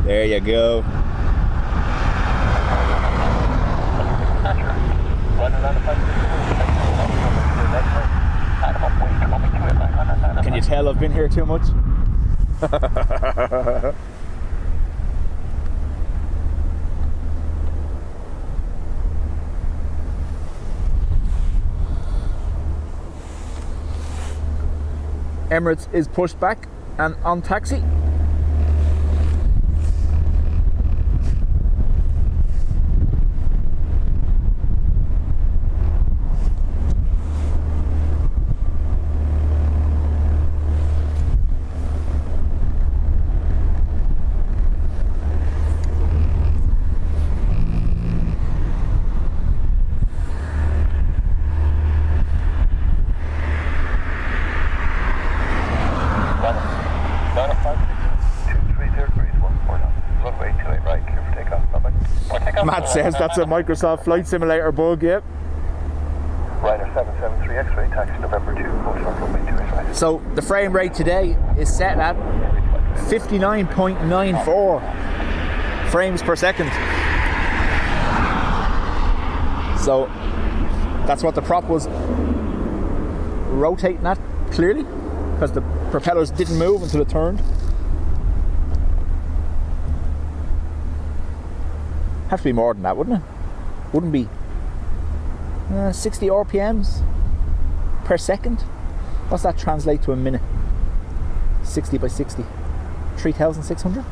There you go. Can you tell I've been here too much? Emirates is pushed back and on taxi. Matt says that's a Microsoft Flight Simulator bug, yep. Ryder 773 X-ray, taxi November 2, short runway 28 right. So the frame rate today is set at 59.94 frames per second. So that's what the prop was rotating at, clearly, because the propellers didn't move until it turned. Have to be more than that, wouldn't it? Wouldn't be 60 RPMs per second. What's that translate to a minute? 60 by 60. 3,600?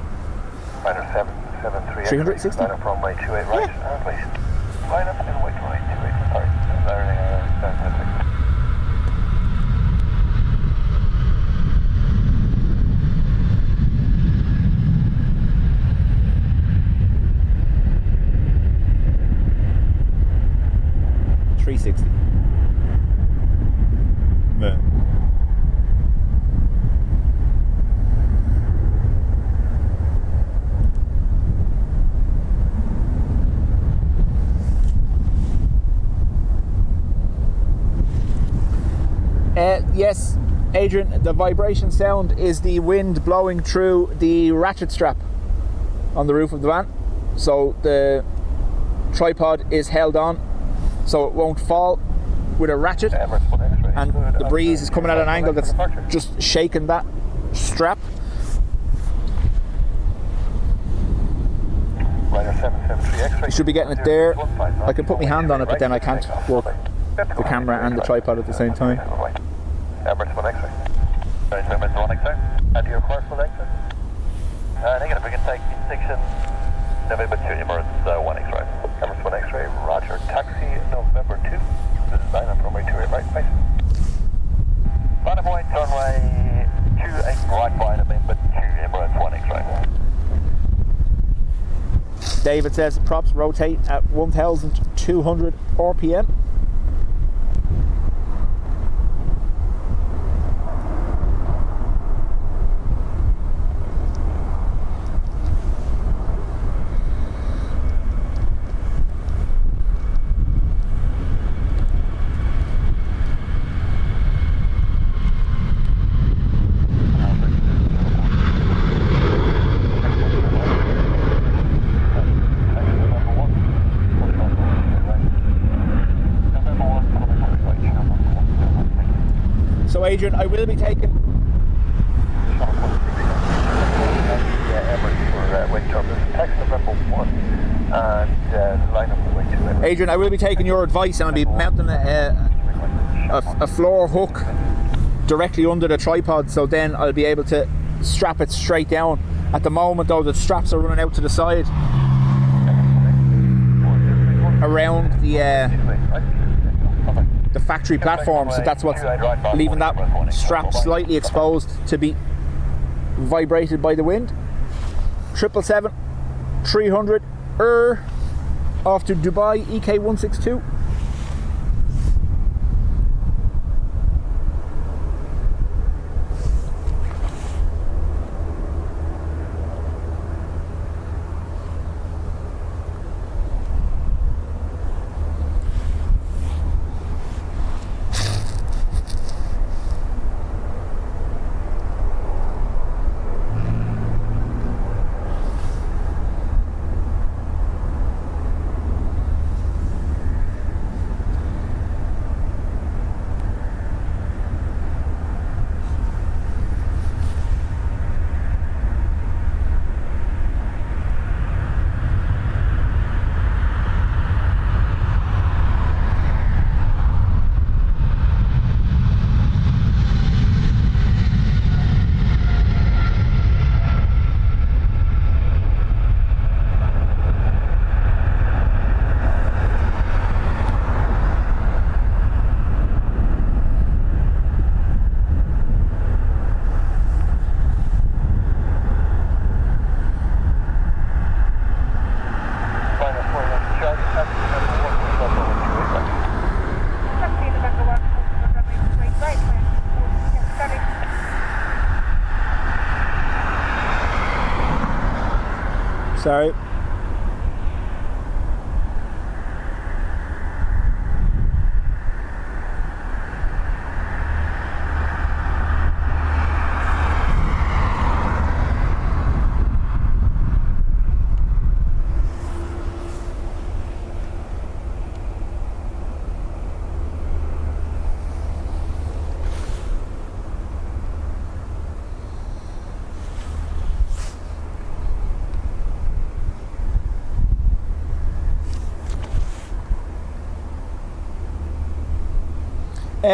Ryder 773 360? Line up runway 28 right, please. Line up and wait right, 28, sorry. Transatlantic. 360. Man. Yes, Adrian, the vibration sound is the wind blowing through the ratchet strap on the roof of the van. So the tripod is held on so it won't fall with a ratchet, and the breeze is coming at an angle that's just shaking that strap. You should be getting it there. I can put my hand on it, but then I can't work the camera and the tripod at the same time. Emirates 1 X-ray. Right, so Emirates 1 X-ray. And your course 1 X-ray. Negative, we can take distinction November 2, Emirates 1 X-ray. Emirates 1 X-ray, roger. Taxi November 2. This is 9 on runway 28 right, face. Final point, runway 28 right by November 2, Emirates 1 X-ray. David says props rotate at 1,200 RPM. So Adrian, I will be taking Adrian, I will be taking your advice, and I'll be mounting a floor hook directly under the tripod, so then I'll be able to strap it straight down. At the moment though, the straps are running out to the side around the factory platform, so that's what's leaving that strap slightly exposed to be vibrated by the wind. 777 300 off to Dubai EK162. Sorry.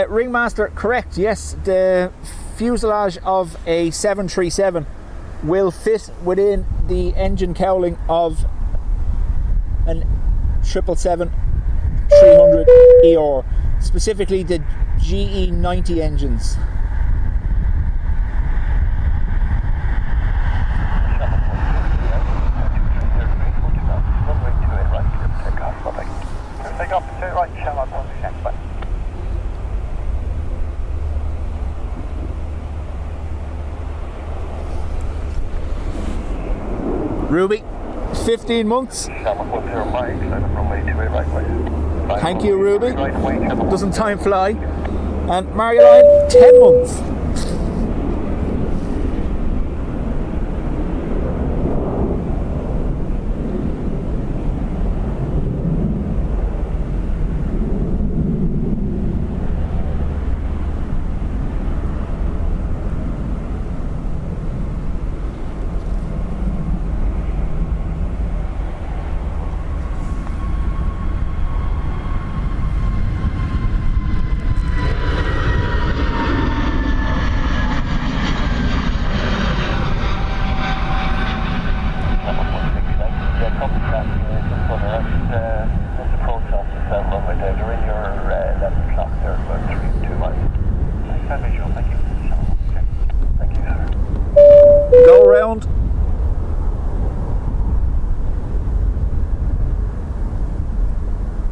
Ringmaster, correct, yes, the fuselage of a 737 will fit within the engine cowling of an 777-300 ER, specifically the GE90 engines. Takeoff to right, shallow, next button. Ruby, 15 months. Thank you, Ruby. Doesn't time fly? And Marioline, 10 months.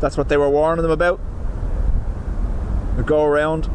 That's what they were warning them about. The go around.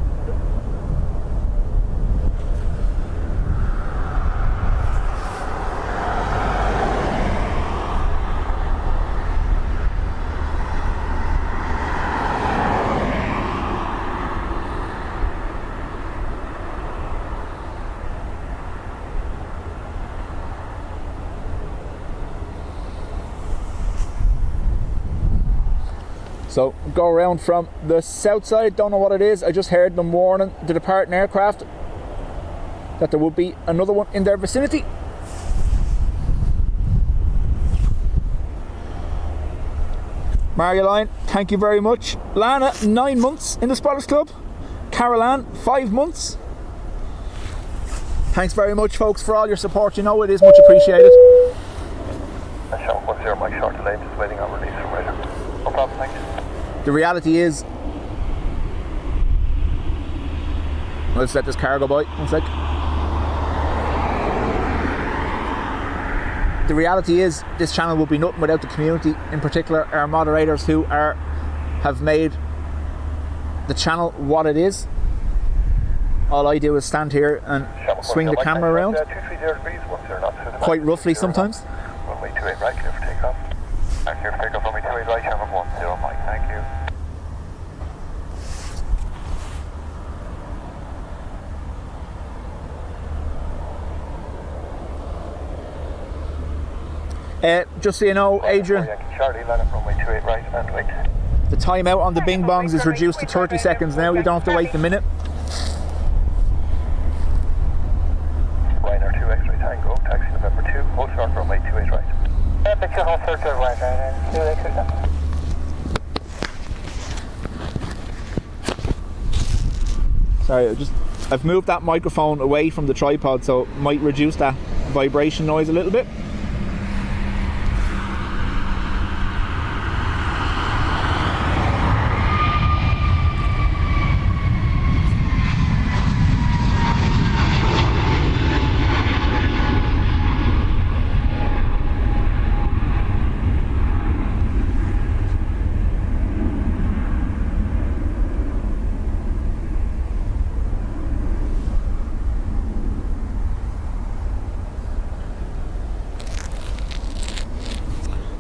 So go around from the south side, don't know what it is. I just heard them warning the departing aircraft that there would be another one in their vicinity. Marjolein, thank you very much. Lana, 9 months in the Spotters Club. Caroline, 5 months. Thanks very much, folks, for all your support. You know it is much appreciated. Sean 10, Mike short delay, just waiting on release from radar. No problem, thanks. The reality is, let's let this car go by, 1 sec. The reality is, this channel would be nothing without the community, in particular our moderators who have made the channel what it is. All I do is stand here and swing the camera around, quite roughly sometimes. Runway 28 right, clear for takeoff. Clear for takeoff, runway 28 right, Shamrock 10, Mike, thank you. Just so you know, Adrian, Charlie, line up runway 28 right and wait. the timeout on the bing bongs is reduced to 30 seconds now. You don't have to wait the minute. Ryanair 2 X-ray Tango, taxi November 2, hold short runway 28 right. Picture hold 30 right, Ryanair 2 X-ray. Sorry, I've moved that microphone away from the tripod, so it might reduce that vibration noise a little bit.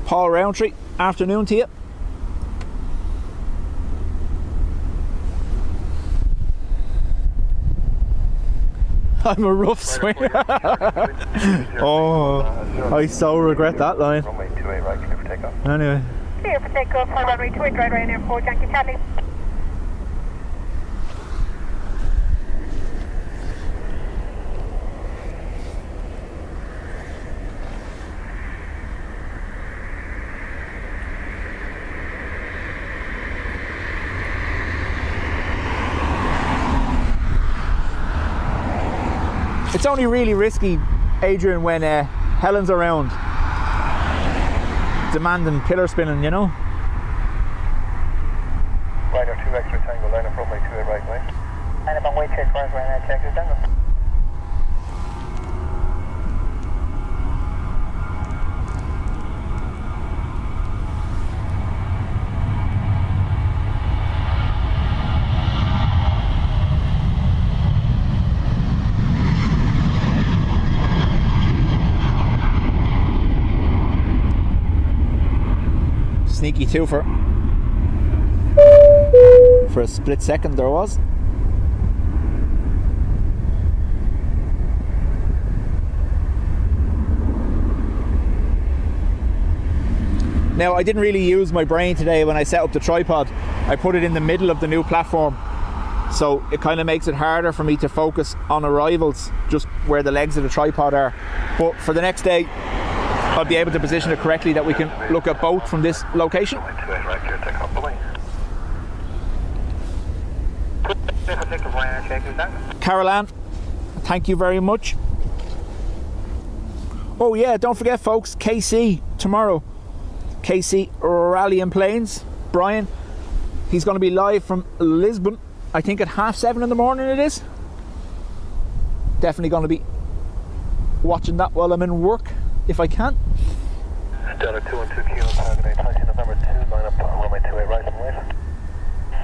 Paul Roundtree, afternoon to you. I'm a rough swinger. Oh, I so regret that line. Runway 28 right, clear for takeoff. Anyway. Clear for takeoff, runway 28 right, Ryanair 4, Yankee Charlie. It's only really risky, Adrian, when Helen's around demanding pillar spinning, you know? Ryanair 2 X-ray Tango, line up runway 28 right, mate. Line up on way 28 right, Ryanair, check your tango. Sneaky twofer. For a split second there was. Now, I didn't really use my brain today when I set up the tripod. I put it in the middle of the new platform, so it kind of makes it harder for me to focus on arrivals, just where the legs of the tripod are. But for the next day, I'll be able to position it correctly that we can look at both from this location. Runway 28 right, clear takeoff, Boeing. Clear for takeoff, Ryanair, check your tango. Caroline, thank you very much. Oh yeah, don't forget folks, KC tomorrow. KC Rallying Planes. Brian, he's going to be live from Lisbon, I think at 7:30 in the morning it is. Definitely going to be watching that while I'm in work, if I can. Delta 212 Kilo, target 20 November 2, line up on runway 28 right and wait.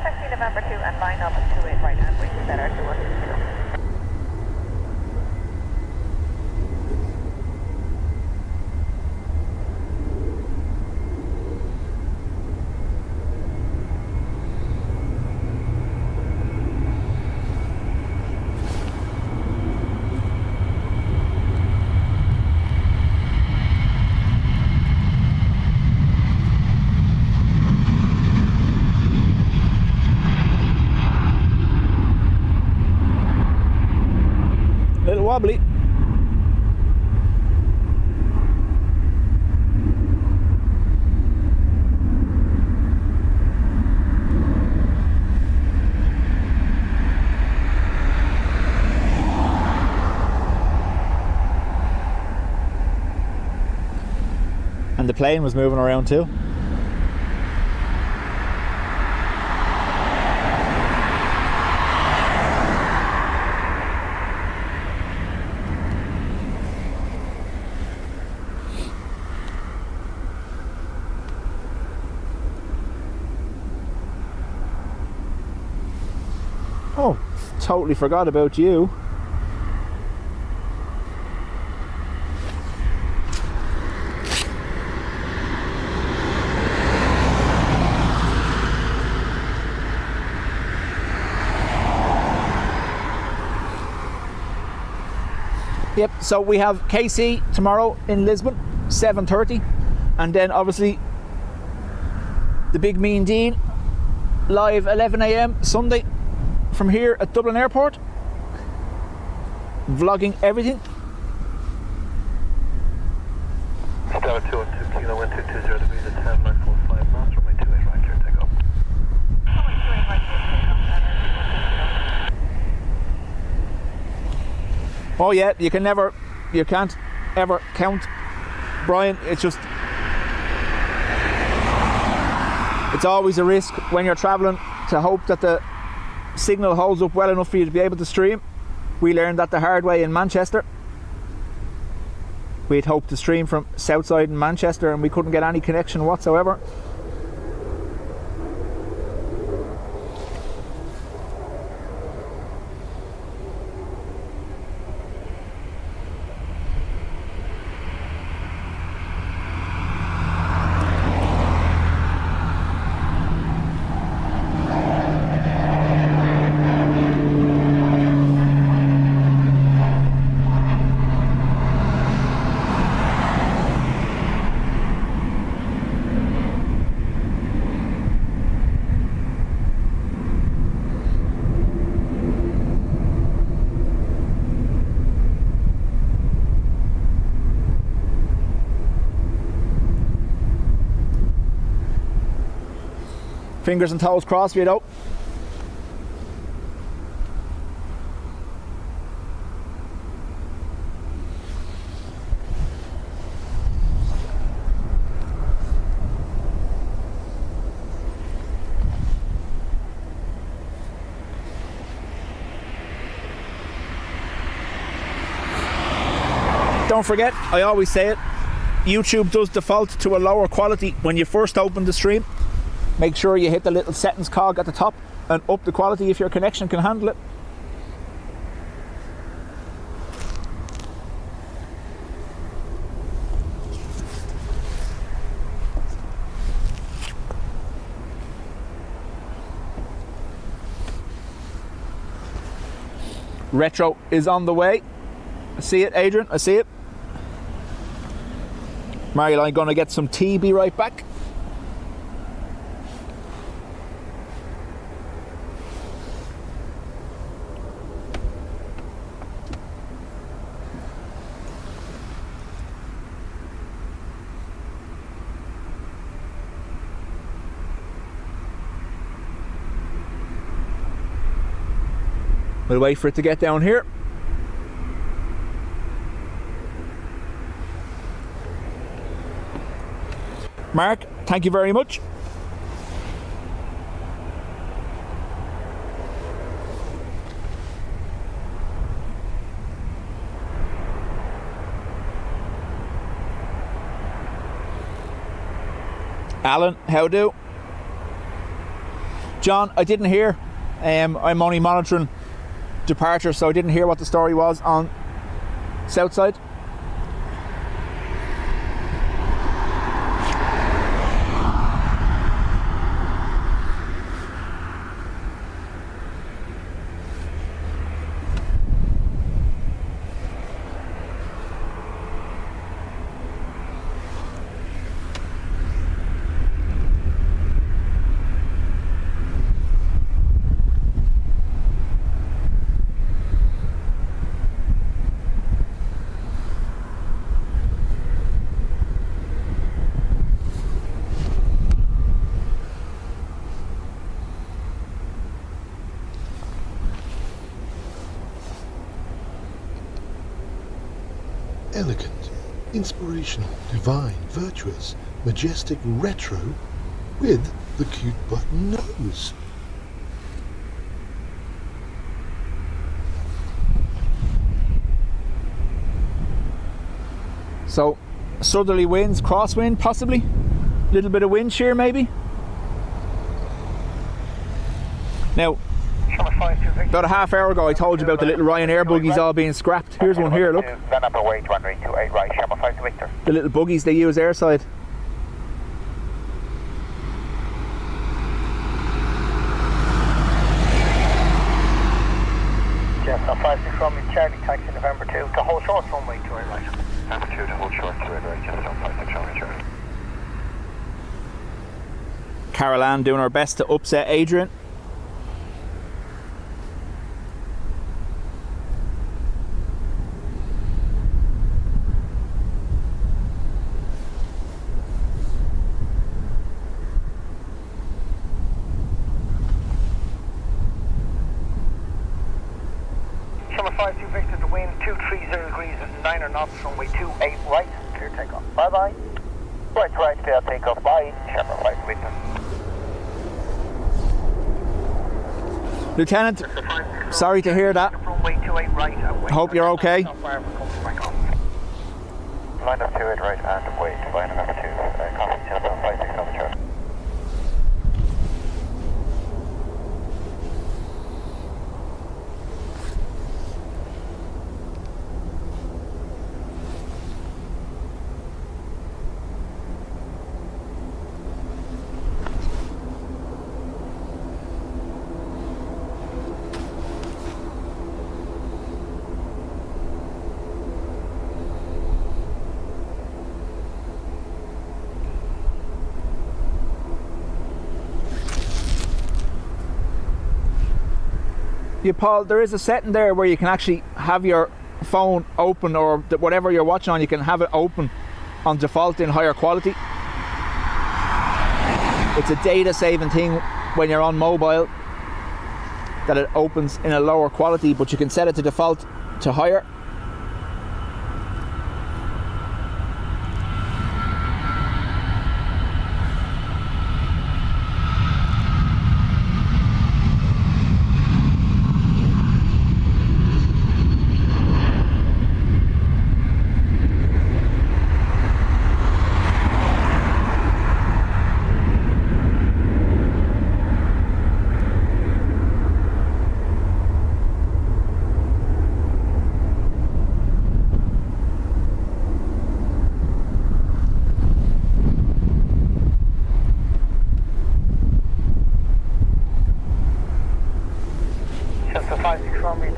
20 November 2 and line up 28 right and wait. That are 212. Little wobbly. And the plane was moving around too. Oh, totally forgot about you. Yep, so we have KC tomorrow in Lisbon, 7:30, and then obviously the big mean Dean live 11 AM Sunday from here at Dublin Airport, vlogging everything. Delta 212 Kilo, wind 220 degrees at 10, line 45 knots, runway 28 right, clear takeoff. Runway 28 right, clear takeoff. Oh yeah, you can't ever count, Brian. It's always a risk when you're traveling to hope that the signal holds up well enough for you to be able to stream. We learned that the hard way in Manchester. We'd hoped to stream from Southside in Manchester and we couldn't get any connection whatsoever. Fingers and toes crossed for you though. Don't forget, I always say it, YouTube does default to a lower quality when you first open the stream. Make sure you hit the little settings cog at the top and up the quality if your connection can handle it. Retro is on the way. I see it, Adrian, I see it. Mariel, I'm going to get some tea, be right back. We'll wait for it to get down here. Mark, thank you very much. Alan, how do? John, I didn't hear. I'm only monitoring departure, so I didn't hear what the story was on Southside. Elegant, inspirational, divine, virtuous, majestic, retro, with the cute button nose. So, southerly winds, crosswind possibly? A little bit of wind shear maybe? Now, about a half hour ago I told you about the little Ryanair buggies all being scrapped. Here's one here, look. Land up away, 128 right, Shamrock 5 to Victor. The little buggies they use airside. Yes, 56 from Charlie, taxi November 2 to hold short runway 28 right. November 2 to hold short, 28 right, just 56 from Charlie. Carol Ann doing her best to upset Adrian. Summer 52 Victor, the wind 230 degrees at 9 knots, runway 28 right, clear takeoff. Bye bye. Right, clear takeoff, bye. Shamrock 5 to Victor. Lieutenant, sorry to hear that. Runway 28 right, away. Hope you're okay. Line up 28 right and wait, by November 2, contact just 56 from Charlie. Yeah, Paul, there is a setting there where you can actually have your phone open, or whatever you're watching on, you can have it open on default in higher quality. It's a data saving thing when you're on mobile, that it opens in a lower quality, but you can set it to default to higher.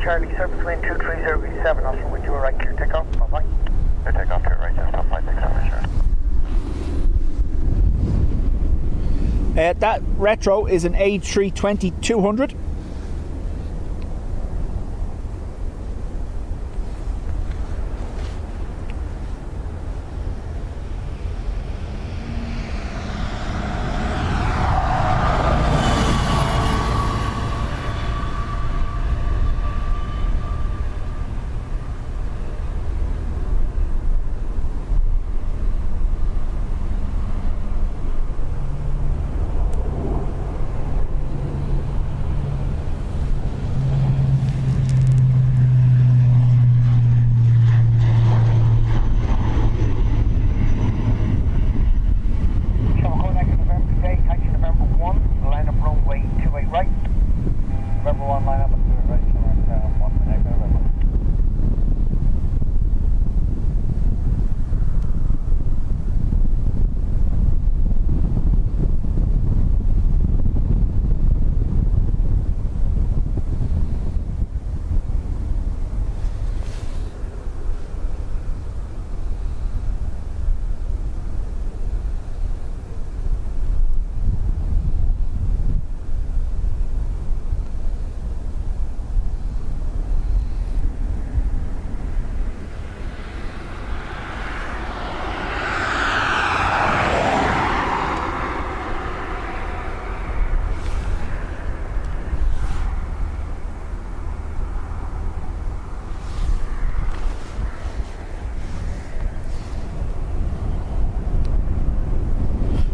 Charlie, service wind 230.7, also with you right, clear takeoff, bye bye. Clear takeoff, clear right, just 56 from Charlie. That retro is an A320-200.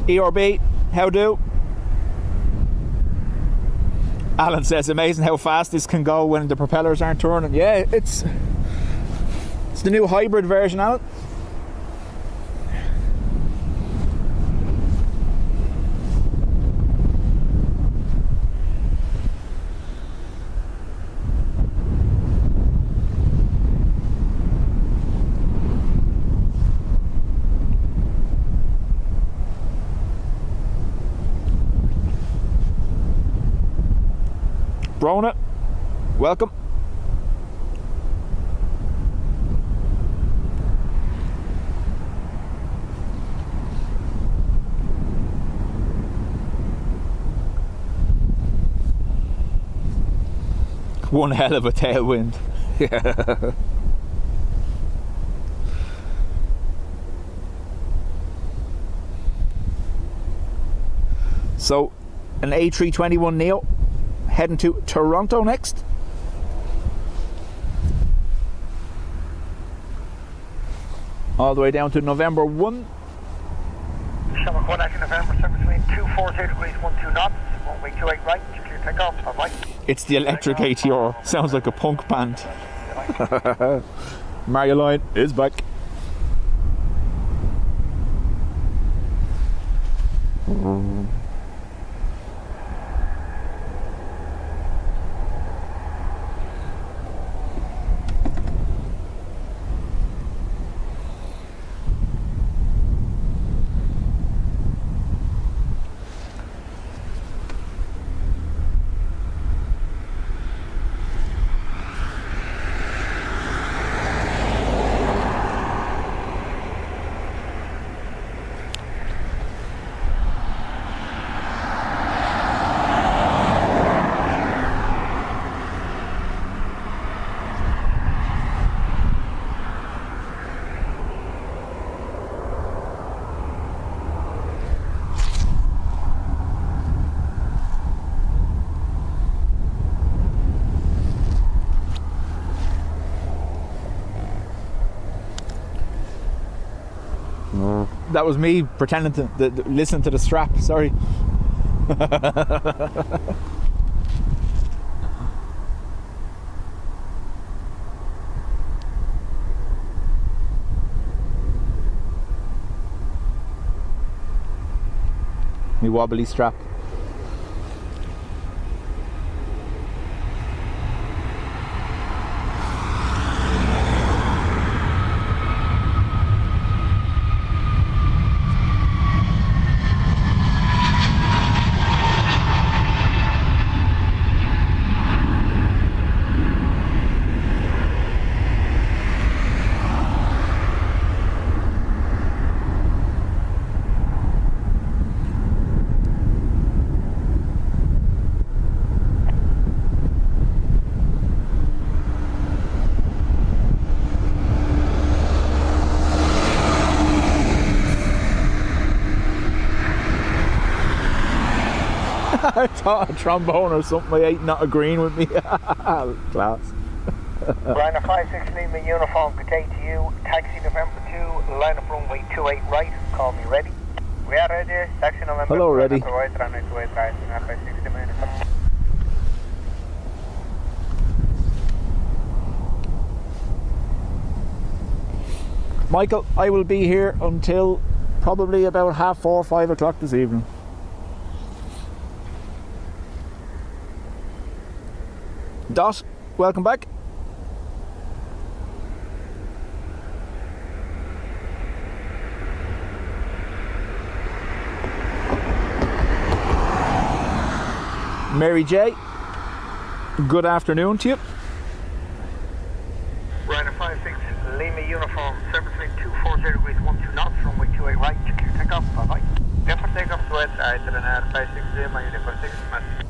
ERB, how do? Alan says, amazing how fast this can go when the propellers aren't turning. Yeah, it's the new hybrid version, Alan. Brona, welcome. One hell of a tailwind. So, an A321neo. Heading to Toronto next. All the way down to November 1. Shamrock 1 Action November, service between 240 degrees 12 knots, runway 28 right, clear takeoff, bye bye. It's the electric ATR. Sounds like a punk band. Mario Line is back. That was me pretending to listen to the strap, sorry. Me wobbly strap. I thought a trombone or something. I ain't not agreeing with me. Class. Ryanair 56 Lima uniform, good day to you. Taxi November 2, line up runway 28 right. Call me ready. We are ready. Taxi November. Hello, ready. Right, runway 28 right. 60 minutes. Michael, I will be here until probably about 4:30, 5 o'clock this evening. Dot, welcome back. Mary J, good afternoon to you. Ryanair 56 Lima uniform, service between 240 degrees 12 knots, runway 28 right, clear takeoff, bye bye. Defer takeoff to west side, Ryanair 56 Lima uniform 6 minutes.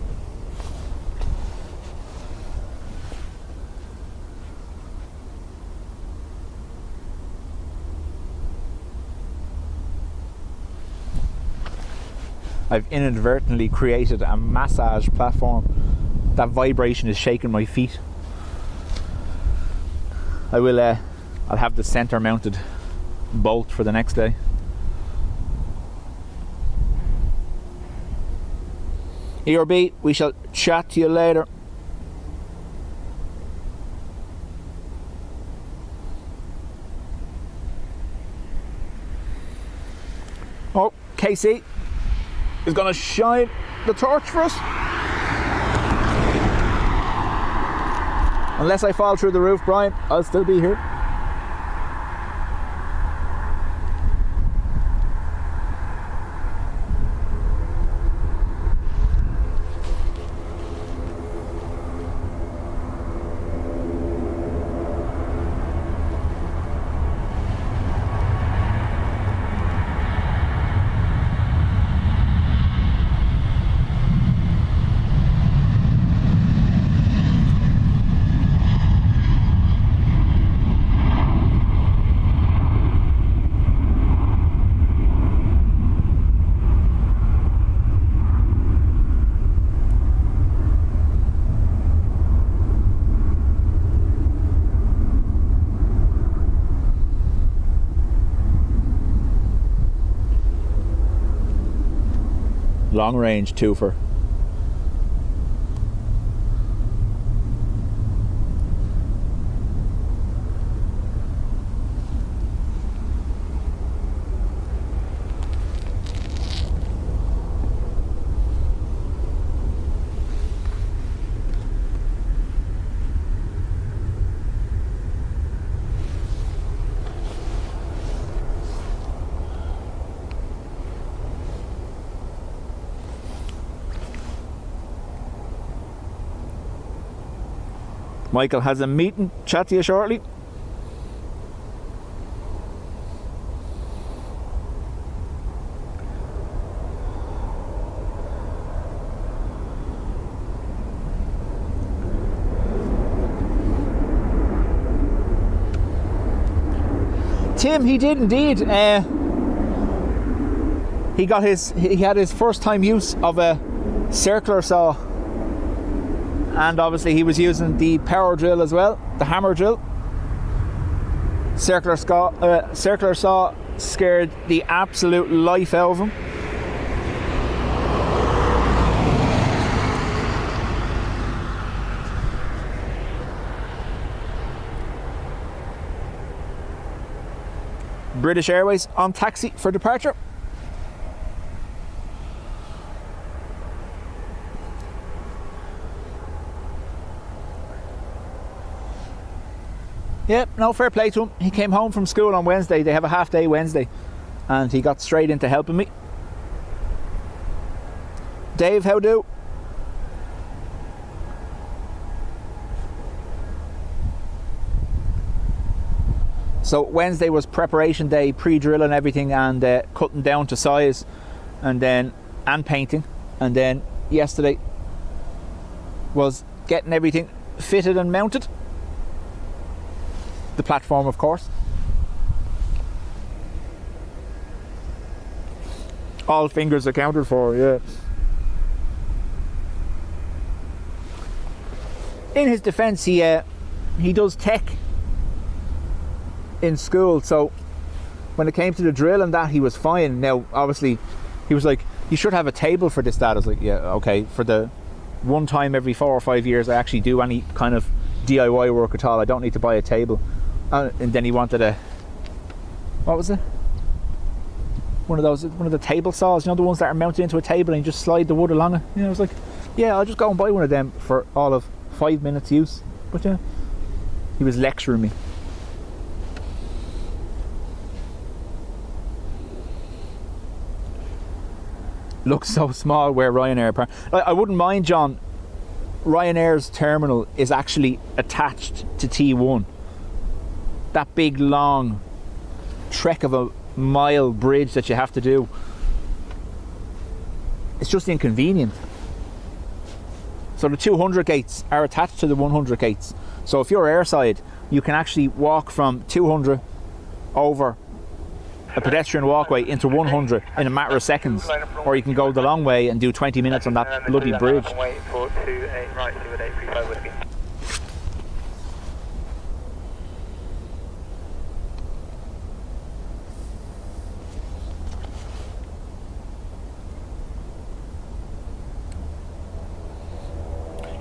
I've inadvertently created a massage platform. That vibration is shaking my feet. I will I'll have the center mounted bolt for the next day. ERB, we shall chat to you later. Oh, KC is going to shine the torch for us. Unless I fall through the roof, Brian, I'll still be here. Long range twofer. Michael has a meeting. Chat to you shortly. Tim, he did indeed. He had his first time use of a circular saw. And obviously he was using the power drill as well, the hammer drill. Circular saw scared the absolute life out of him. British Airways on taxi for departure. Yep, no, fair play to him. He came home from school on Wednesday. They have a half day Wednesday. And he got straight into helping me. Dave, how do? So Wednesday was preparation day, pre-drilling everything and cutting down to size and painting. And then yesterday was getting everything fitted and mounted. The platform, of course. All fingers accounted for, yeah. In his defence, he does tech in school, so when it came to the drill and that, he was fine. Now, obviously, he was like, "You should have a table for this." That I was like, "Yeah, okay." For the one time every 4 or 5 years, I actually do any kind of DIY work at all. I don't need to buy a table. And then he wanted what was it? One of the table saws, you know, the ones that are mounted into a table and you just slide the wood along it. You know, I was like, yeah, I'll just go and buy one of them for all of 5 minutes use. But yeah, he was lecturing me. Looks so small where Ryanair park. I wouldn't mind, John. Ryanair's terminal is actually attached to T1. That big long trek of a mile bridge that you have to do, it's just inconvenient. So the 200 gates are attached to the 100 gates. So if you're airside, you can actually walk from 200 over a pedestrian walkway into 100 in a matter of seconds, or you can go the long way and do 20 minutes on that bloody bridge.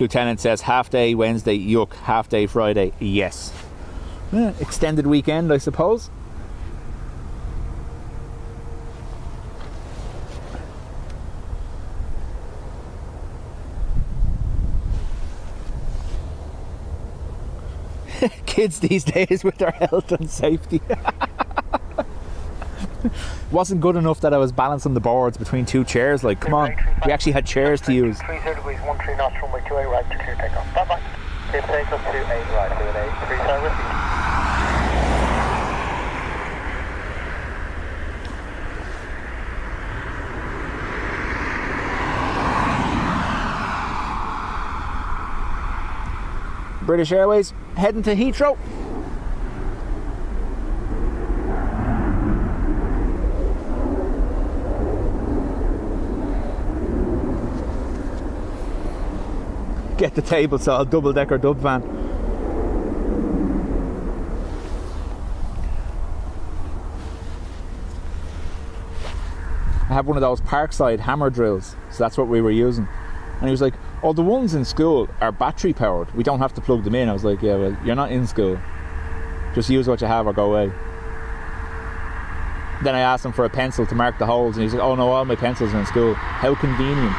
Lieutenant says half day Wednesday, yuck. Half day Friday, yes. Extended weekend, I suppose. Kids these days with their health and safety. Wasn't good enough that I was balancing the boards between two chairs. Like, come on, we actually had chairs to use. 30 degrees, 13 knots, runway 28 right to clear takeoff. Bye bye. Clear takeoff 28 right, doing 3 star with you. British Airways heading to Heathrow. Get the table saw, double-decker dub van. I have one of those parkside hammer drills, so that's what we were using. And he was like, oh, the ones in school are battery powered, we don't have to plug them in. I was like, yeah, well, you're not in school, just use what you have or go away. Then I asked him for a pencil to mark the holes, and he's like, oh no, all my pencils are in school. How convenient.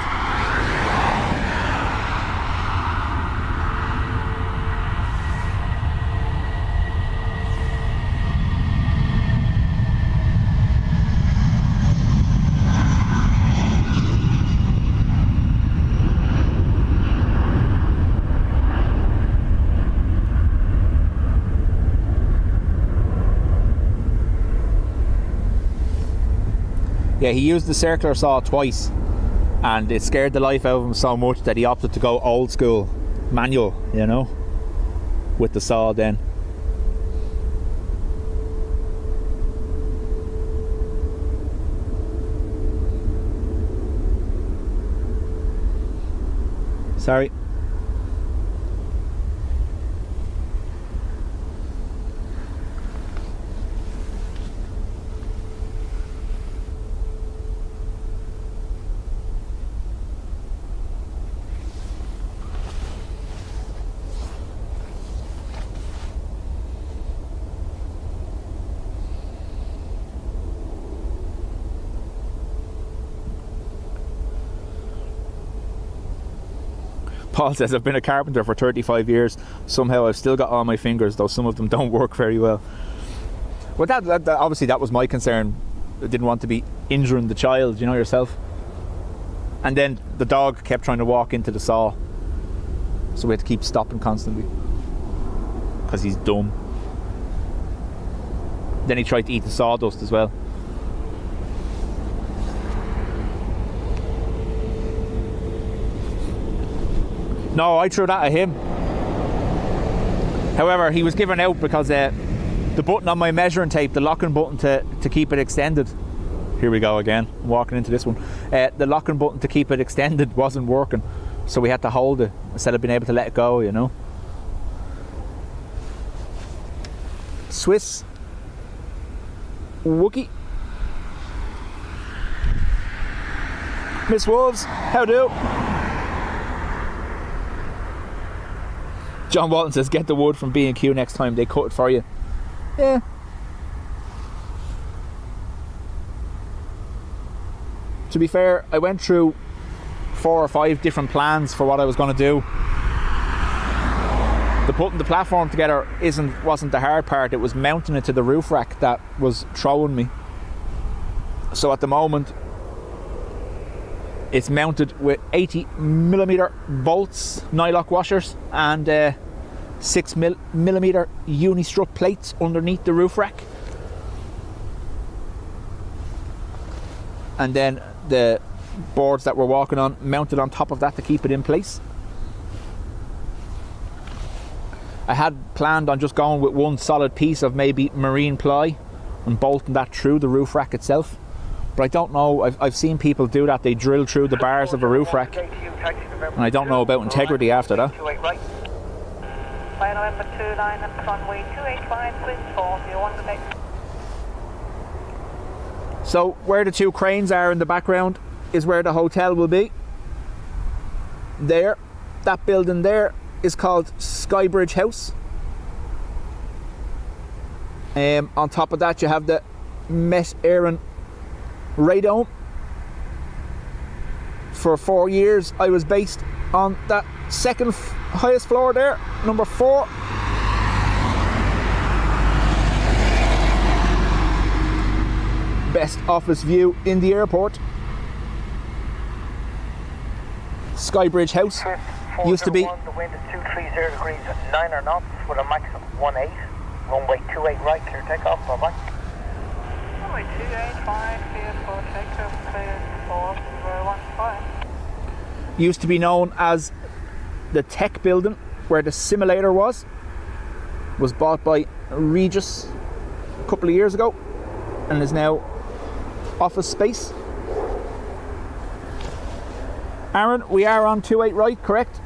Yeah, he used the circular saw twice and it scared the life out of him so much that he opted to go old school, manual, you know, with the saw then. Sorry. Paul says, I've been a carpenter for 35 years. Somehow I've still got all my fingers, though some of them don't work very well. Well, that obviously that was my concern. I didn't want to be injuring the child, you know yourself. And then the dog kept trying to walk into the saw, so we had to keep stopping constantly because he's dumb. Then he tried to eat the sawdust as well. No, I threw that at him. However, he was given out because the button on my measuring tape, the locking button to keep it extended. Here we go again, I'm walking into this one. The locking button to keep it extended wasn't working, so we had to hold it instead of being able to let it go, you know. Swiss Wookie. Miss Wolves, how do? John Walton says, get the wood from B&Q next time, they cut it for you. Yeah. To be fair, I went through 4 or 5 different plans for what I was going to do. The putting the platform together wasn't the hard part, it was mounting it to the roof rack that was throwing me. So at the moment, it's mounted with 80mm bolts, nylock washers, and 6mm uni-strut plates underneath the roof rack. And then the boards that we're walking on mounted on top of that to keep it in place. I had planned on just going with one solid piece of maybe marine ply and bolting that through the roof rack itself. But I don't know, I've seen people do that, they drill through the bars of a roof rack, and I don't know about integrity after that. Flight November 2, line up runway 285, switch 401 So where the 2 cranes are in the background is where the hotel will be. There. That building there is called Skybridge House. On top of that you have the Met Éireann radome. For 4 years I was based on that second highest floor there, number 4. Best office view in the airport. Skybridge House used to be. The wind is 230 degrees at 9 knots with a max of 18. Runway 28 right, clear takeoff, bye bye. Runway 285, clear for takeoff, clear for 015. Used to be known as the Tech Building, where the simulator was bought by Regis a couple of years ago and is now office space. Aaron, we are on 28 right, correct?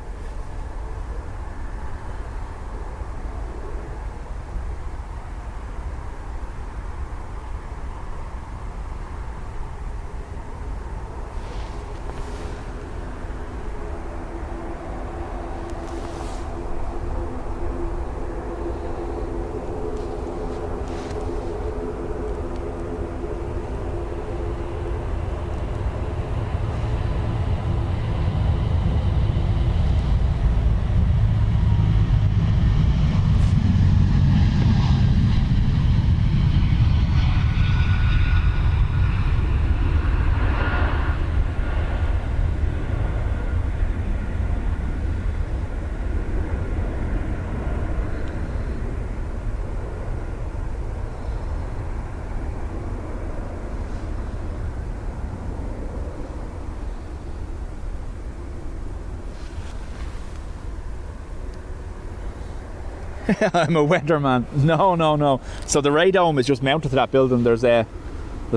I'm a weatherman. No. So the radome is just mounted to that building. There's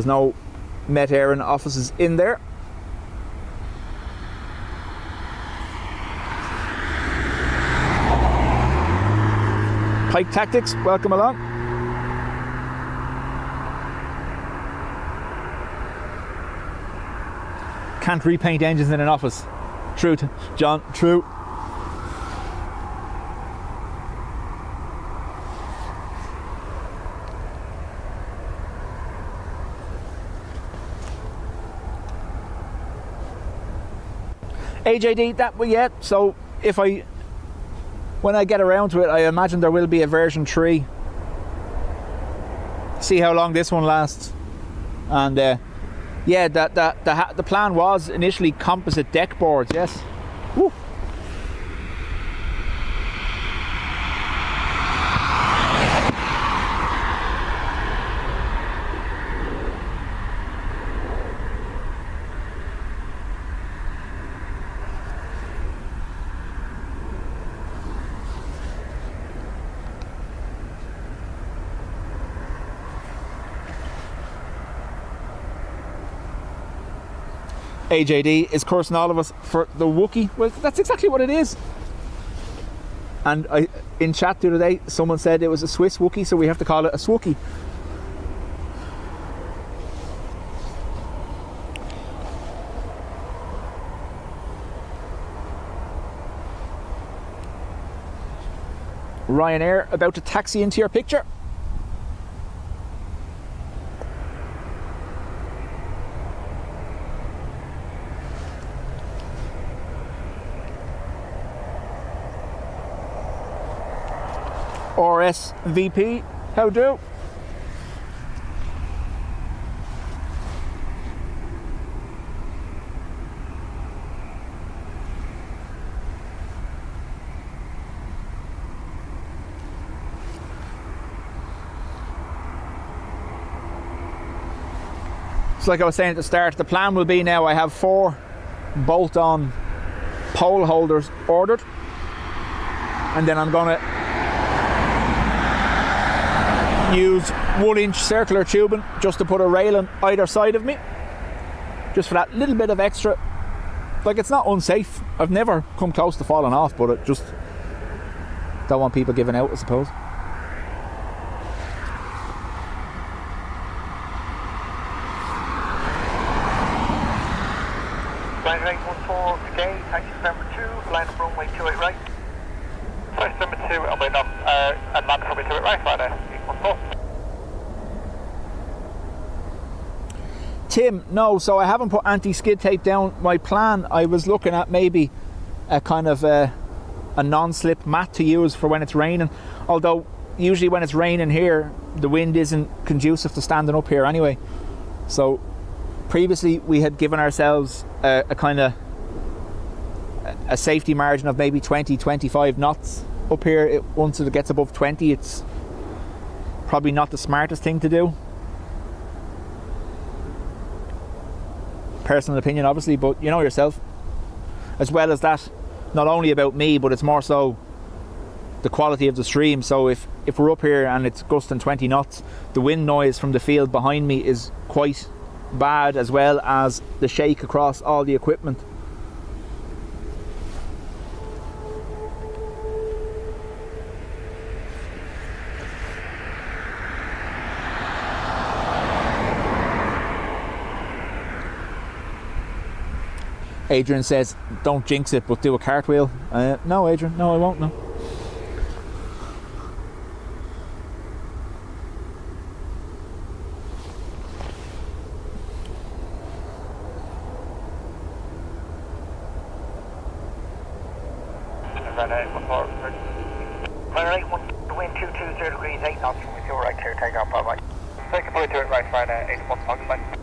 no Met Éireann offices in there. Pike Tactics, welcome along. Can't repaint engines in an office. True, John, true. AJD, so when I get around to it, I imagine there will be a version 3. See how long this one lasts. And the plan was initially composite deck boards, yes. Woo. AJD is cursing all of us for the Wookiee. Well, that's exactly what it is. And in chat the other day, someone said it was a Swiss Wookiee, so we have to call it a Swookie. Ryanair about to taxi into your picture. RSVP, how do? So like I was saying at the start, the plan will be now I have 4 bolt-on pole holders ordered, and then I'm going to use 1-inch circular tubing just to put a rail on either side of me, just for that little bit of extra. Like, it's not unsafe. I've never come close to falling off, but it just don't want people giving out, I suppose. Line 814 today, taxi number 2, line up runway land from 28 right, Friday, 814. Tim, no, so I haven't put anti-skid tape down. My plan, I was looking at maybe a kind of a non-slip mat to use for when it's raining. Although, usually when it's raining here, the wind isn't conducive to standing up here anyway. So, previously we had given ourselves a kind of a safety margin of maybe 20-25 knots up here. Once it gets above 20, it's probably not the smartest thing to do. Personal opinion, obviously, but you know yourself. As well as that, not only about me, but it's more so the quality of the stream. So if we're up here and it's gusting 20 knots, the wind noise from the field behind me is quite bad, as well as the shake across all the equipment. Adrian says, don't jinx it, but do a cartwheel. No, Adrian, no, I won't, no. Wind 220 degrees, 8 knots from your right, clear takeoff, bye bye. Take a 28 right, Friday, 814, bye.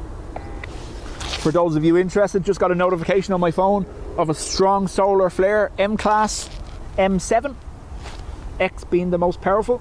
For those of you interested, just got a notification on my phone of a strong solar flare, M-class M7, X being the most powerful.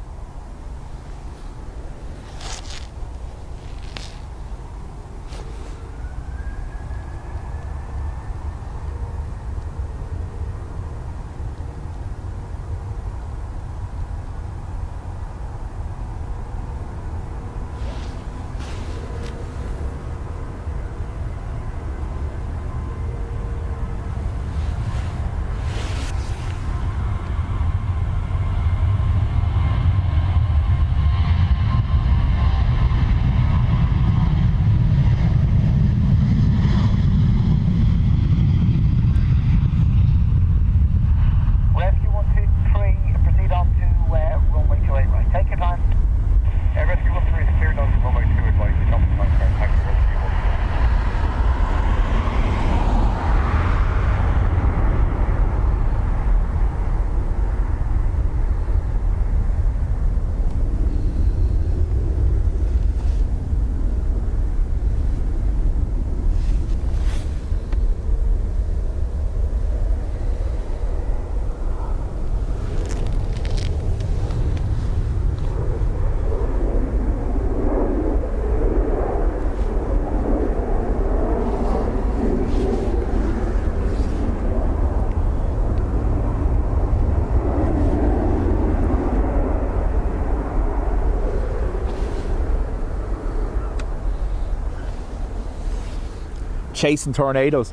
Chasing tornadoes.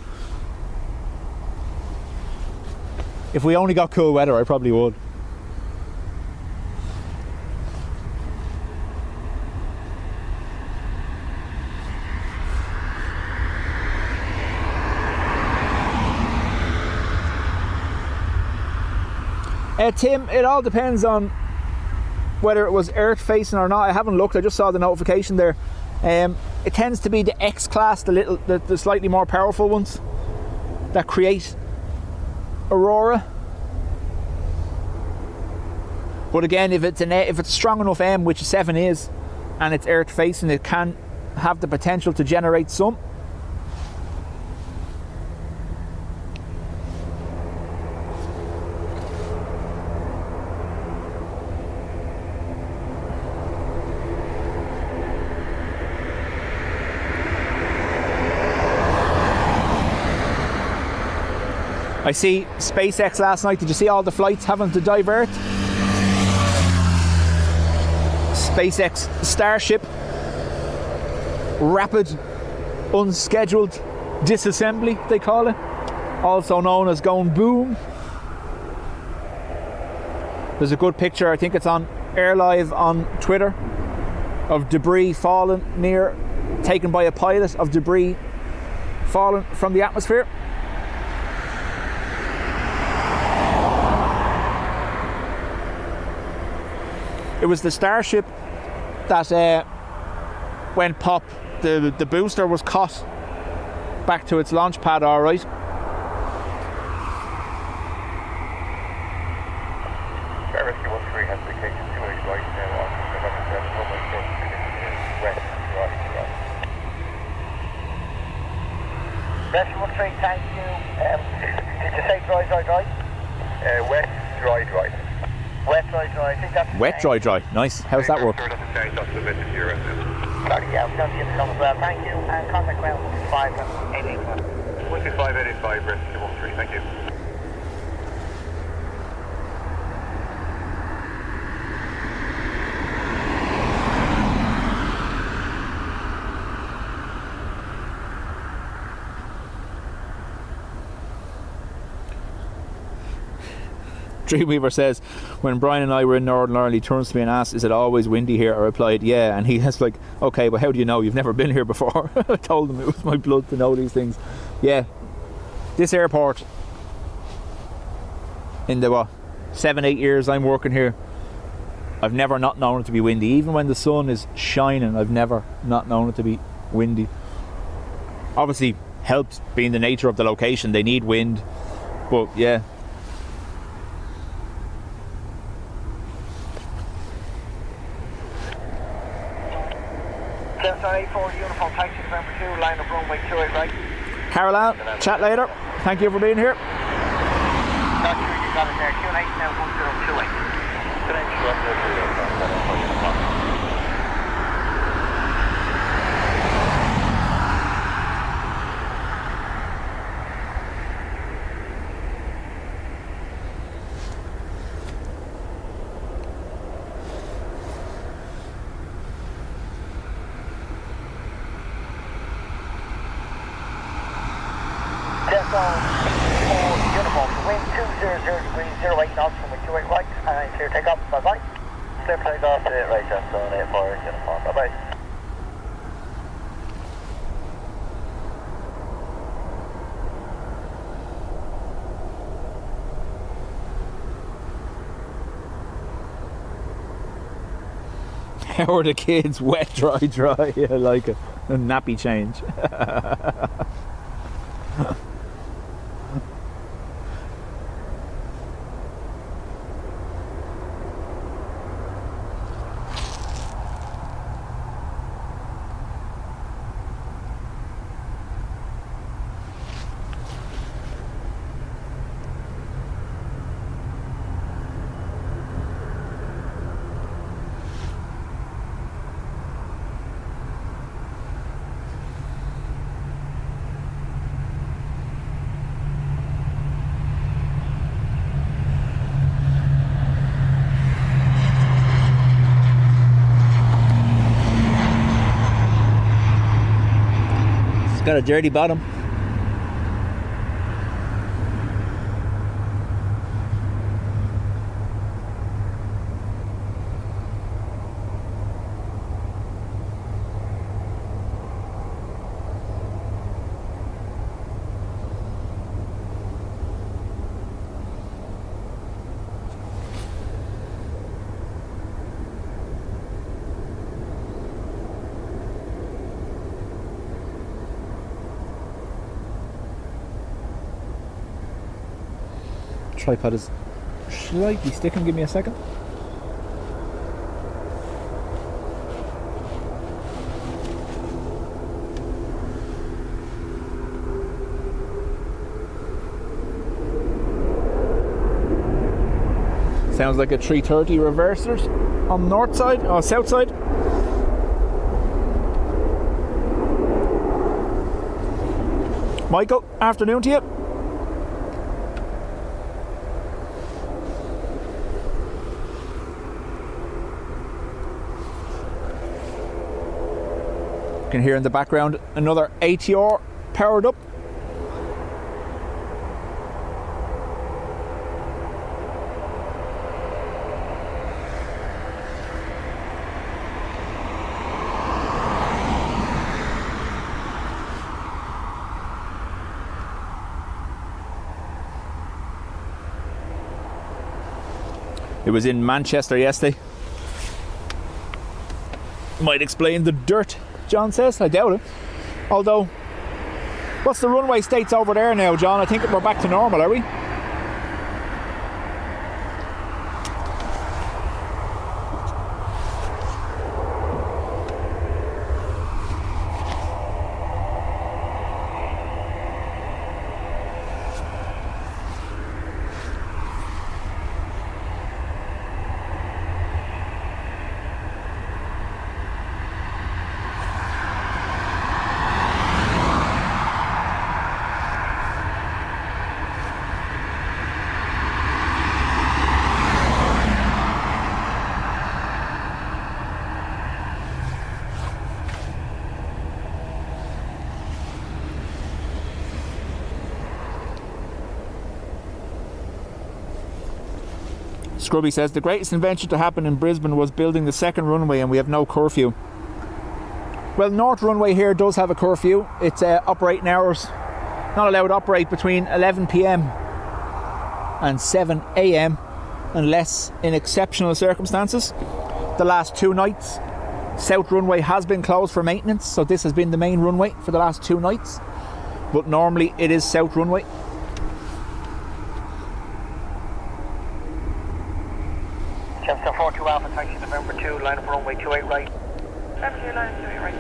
If we only got cool weather, I probably would. Tim, it all depends on whether it was earth facing or not. I haven't looked, I just saw the notification there. It tends to be the X class, the slightly more powerful ones that create aurora. But again, if it's a strong enough M, which a 7 is, and it's earth facing, it can have the potential to generate some. I see SpaceX last night. Did you see all the flights having to divert? SpaceX Starship rapid unscheduled disassembly, they call it, also known as going boom. There's a good picture, I think it's on AirLive on Twitter, of debris falling taken by a pilot, of debris falling from the atmosphere. It was the Starship that went pop. The booster was caught back to its launch pad, all right. Rescue 13 has vacation 28 right now on November 7th, runway 6 west, right. Rescue 13, thank you. Did you say dry? West, dry. Wet, dry. I think that's Wet, dry. Nice. How's that work? Sure, that's a change, that's the message here right now. Sorry, yeah, we're going to get the number as well. Thank you. And contact ground 5885. 12585, Rescue 13, thank you. Dreamweaver says, when Brian and I were in Northern Ireland, he turns to me and asks, is it always windy here? I replied, yeah. And he has like, okay, but how do you know? You've never been here before. I told him it was my blood to know these things. Yeah, this airport, in the 7-8 years I'm working here, I've never not known it to be windy. Even when the sun is shining, I've never not known it to be windy. Obviously helps being the nature of the location. They need wind, but yeah. Delta A4 uniform taxi November 2, line of runway 28 right. Caroline, chat later. Thank you for being here. Not sure you got it there. Q8 now 1028. Uniform, wind 200 degrees, 08 knots from 28 right, and clear takeoff, bye-bye. Clear takeoff, right, just on 84 uniform, bye-bye. How are the kids? Wet, dry. I like it. A nappy change. Got a dirty bottom. Tripod is slightly sticking. Give me a second. Sounds like a 330 reversers on the north side, or south side. Michael, afternoon to you. You can hear in the background another ATR powered up. It was in Manchester yesterday. Might explain the dirt, John says. I doubt it. Although, what's the runway states over there now, John? I think we're back to normal, are we? Scrubby says, the greatest invention to happen in Brisbane was building the second runway and we have no curfew. Well, North Runway here does have a curfew. It's operating hours. Not allowed to operate between 11 p.m. and 7 a.m. unless in exceptional circumstances. The last 2 nights, South Runway has been closed for maintenance, so this has been the main runway for the last 2 nights. But normally it is South Runway. Chester 42 Alpha, taxi November 2, line up runway 28 right. November 2, line up 28 right,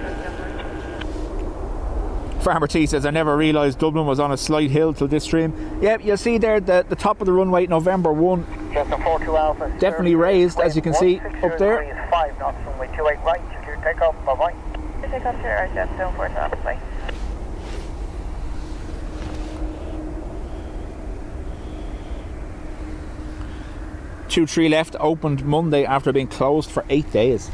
Farmer T says, I never realised Dublin was on a slight hill till this stream. Yeah, you'll see there the top of the runway, November 1. Chester 42 Alpha. Definitely raised, as you can see up there. 5 knots, runway 28 right, secure takeoff, bye-bye. Takeoff to our jet 74 Alpha, bye. Two 3 left, opened Monday after being closed for 8 days.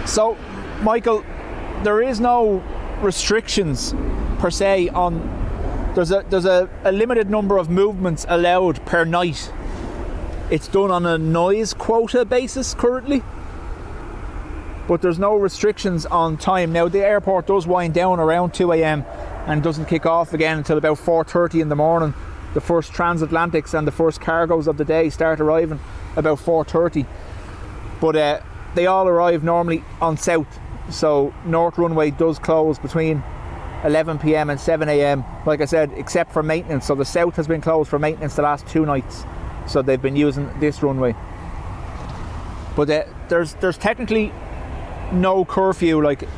So, Michael, there is no restrictions per se on. There's a limited number of movements allowed per night. It's done on a noise quota basis currently, but there's no restrictions on time. Now, the airport does wind down around 2 a.m. and doesn't kick off again until about 4:30 in the morning. The first Transatlantics and the first cargoes of the day start arriving about 4:30. But they all arrive normally on South. So North Runway does close between 11 p.m. and 7 a.m. like I said, except for maintenance. So the South has been closed for maintenance the last 2 nights. So they've been using this runway. But there's technically no curfew. Like,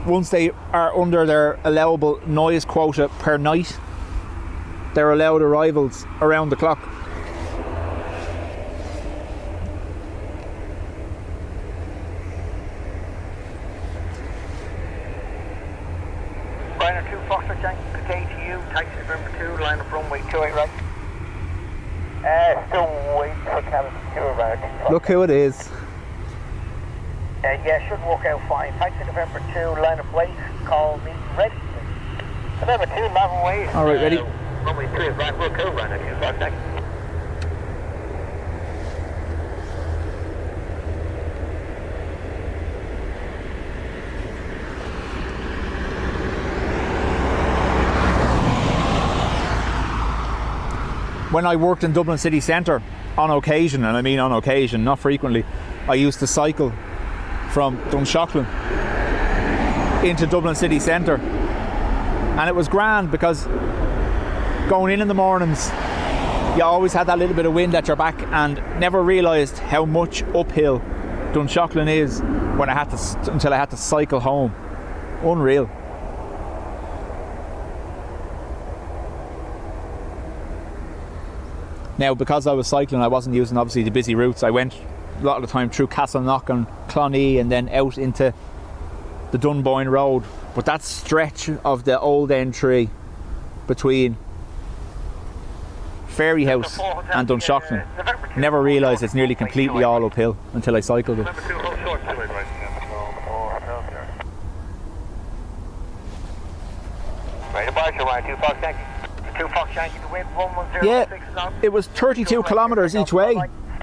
once they are under their allowable noise quota per night, they're allowed arrivals around the clock. Liner 2 Foxtrot Yankee KTU, taxi November 2, line up runway 28 right. Still waiting for cabin secure. Look who it is. Yeah, should work out fine. Taxi November 2, line up late, call me ready. November 2, runway. All right, ready? Runway 2 is right, we'll go run at 25 seconds. When I worked in Dublin city centre, on occasion, and I mean on occasion, not frequently, I used to cycle from Dunshaughlin into Dublin city centre, and it was grand because going in the mornings you always had that little bit of wind at your back, and never realised how much uphill Dunshaughlin is when I had to until I had to cycle home. Unreal. Now, because I was cycling, I wasn't using obviously the busy routes. I went a lot of the time through Castleknock and Clonee and then out into the Dunboyne Road. But that stretch of the old N3 between Fairyhouse and Dunshaughlin, never realised it's nearly completely all uphill until I cycled it. Right, departure, line 2 Fox Yankee. 2 Fox Yankee, the wind 110. Yeah, it was 32 kilometres each way.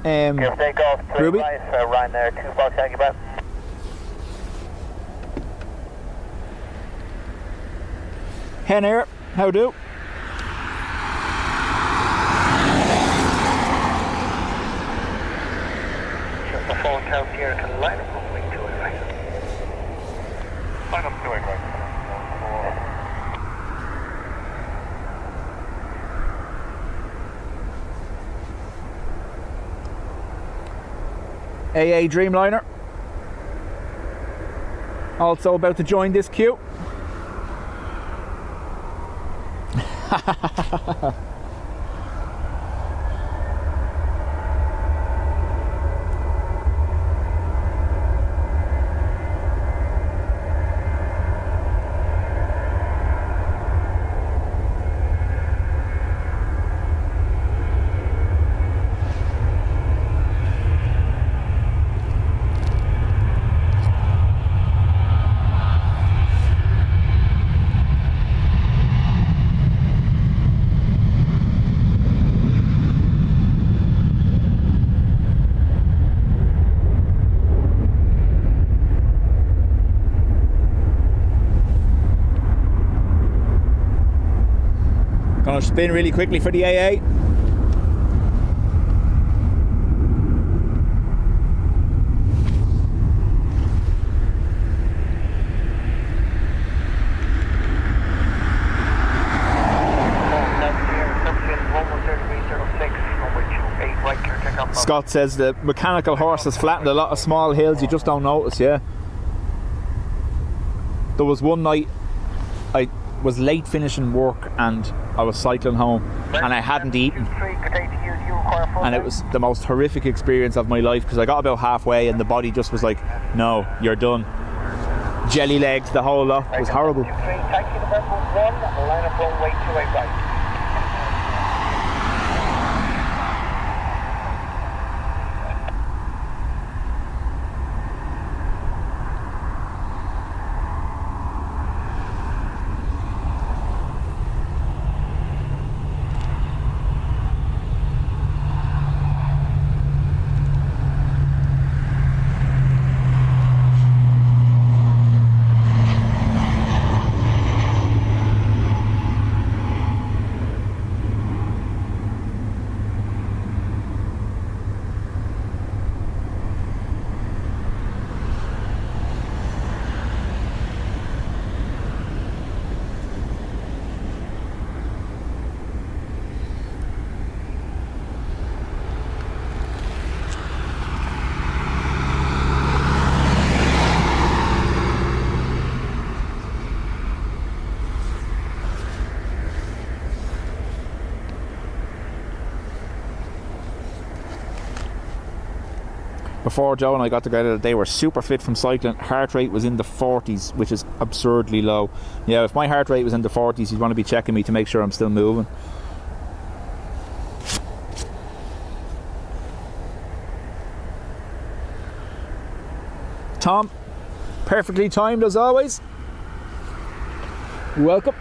Takeoff, Ruby? Ryan there, 2 Fox Yankee back. Hen Air, how do? Just the phone count here to line up runway 2 right. Line up 2 right. AA Dreamliner, also about to join this queue. Gonna spin really quickly for the AA. Scott says the mechanical horse has flattened a lot of small hills, you just don't notice, yeah. There was one night I was late finishing work and I was cycling home and I hadn't eaten, and it was the most horrific experience of my life because I got about halfway and the body just was like, no, you're done. Jelly legs, the whole lot. It was horrible. Before Joe and I got together, they were super fit from cycling. Heart rate was in the 40s, which is absurdly low. Yeah, if my heart rate was in the 40s, you'd want to be checking me to make sure I'm still moving. Tom, perfectly timed as always. Welcome.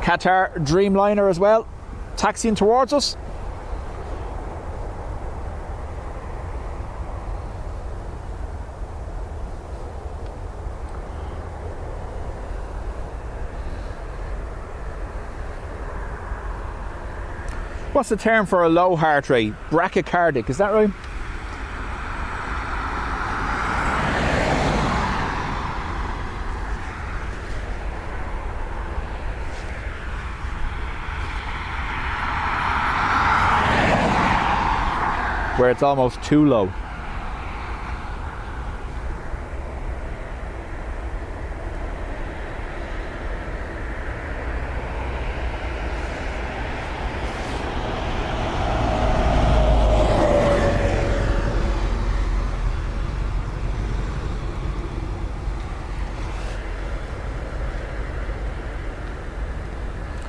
Qatar Dreamliner as well, taxiing towards us. What's the term for a low heart rate? Brachycardic, is that right? Where it's almost too low.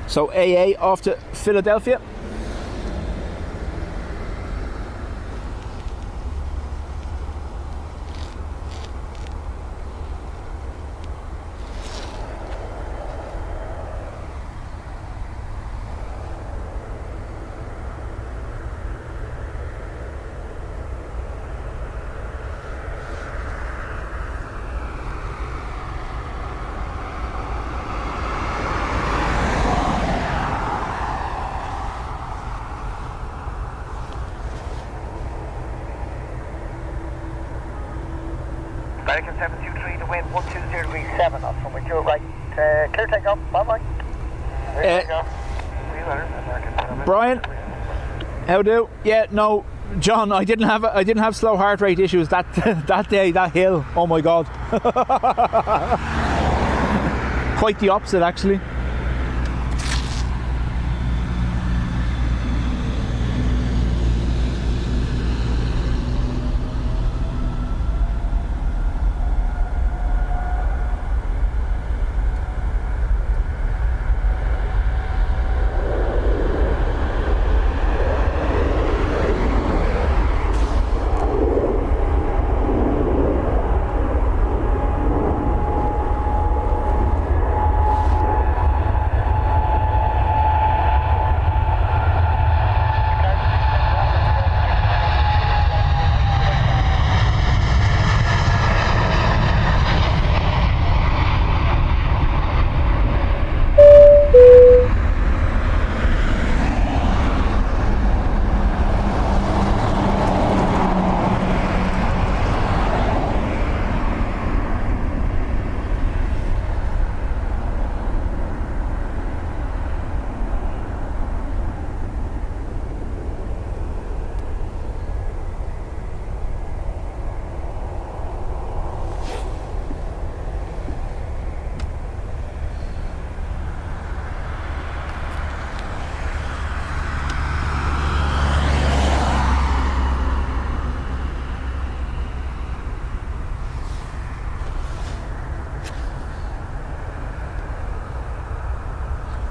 So AA off to Philadelphia. American 723 to wind 120.7 knots from which you're right. Clear takeoff. Bye-bye. Clear takeoff. Brian, how do? Yeah, no, John, I didn't have slow heart rate issues that that day, that hill. Oh my God. Quite the opposite, actually.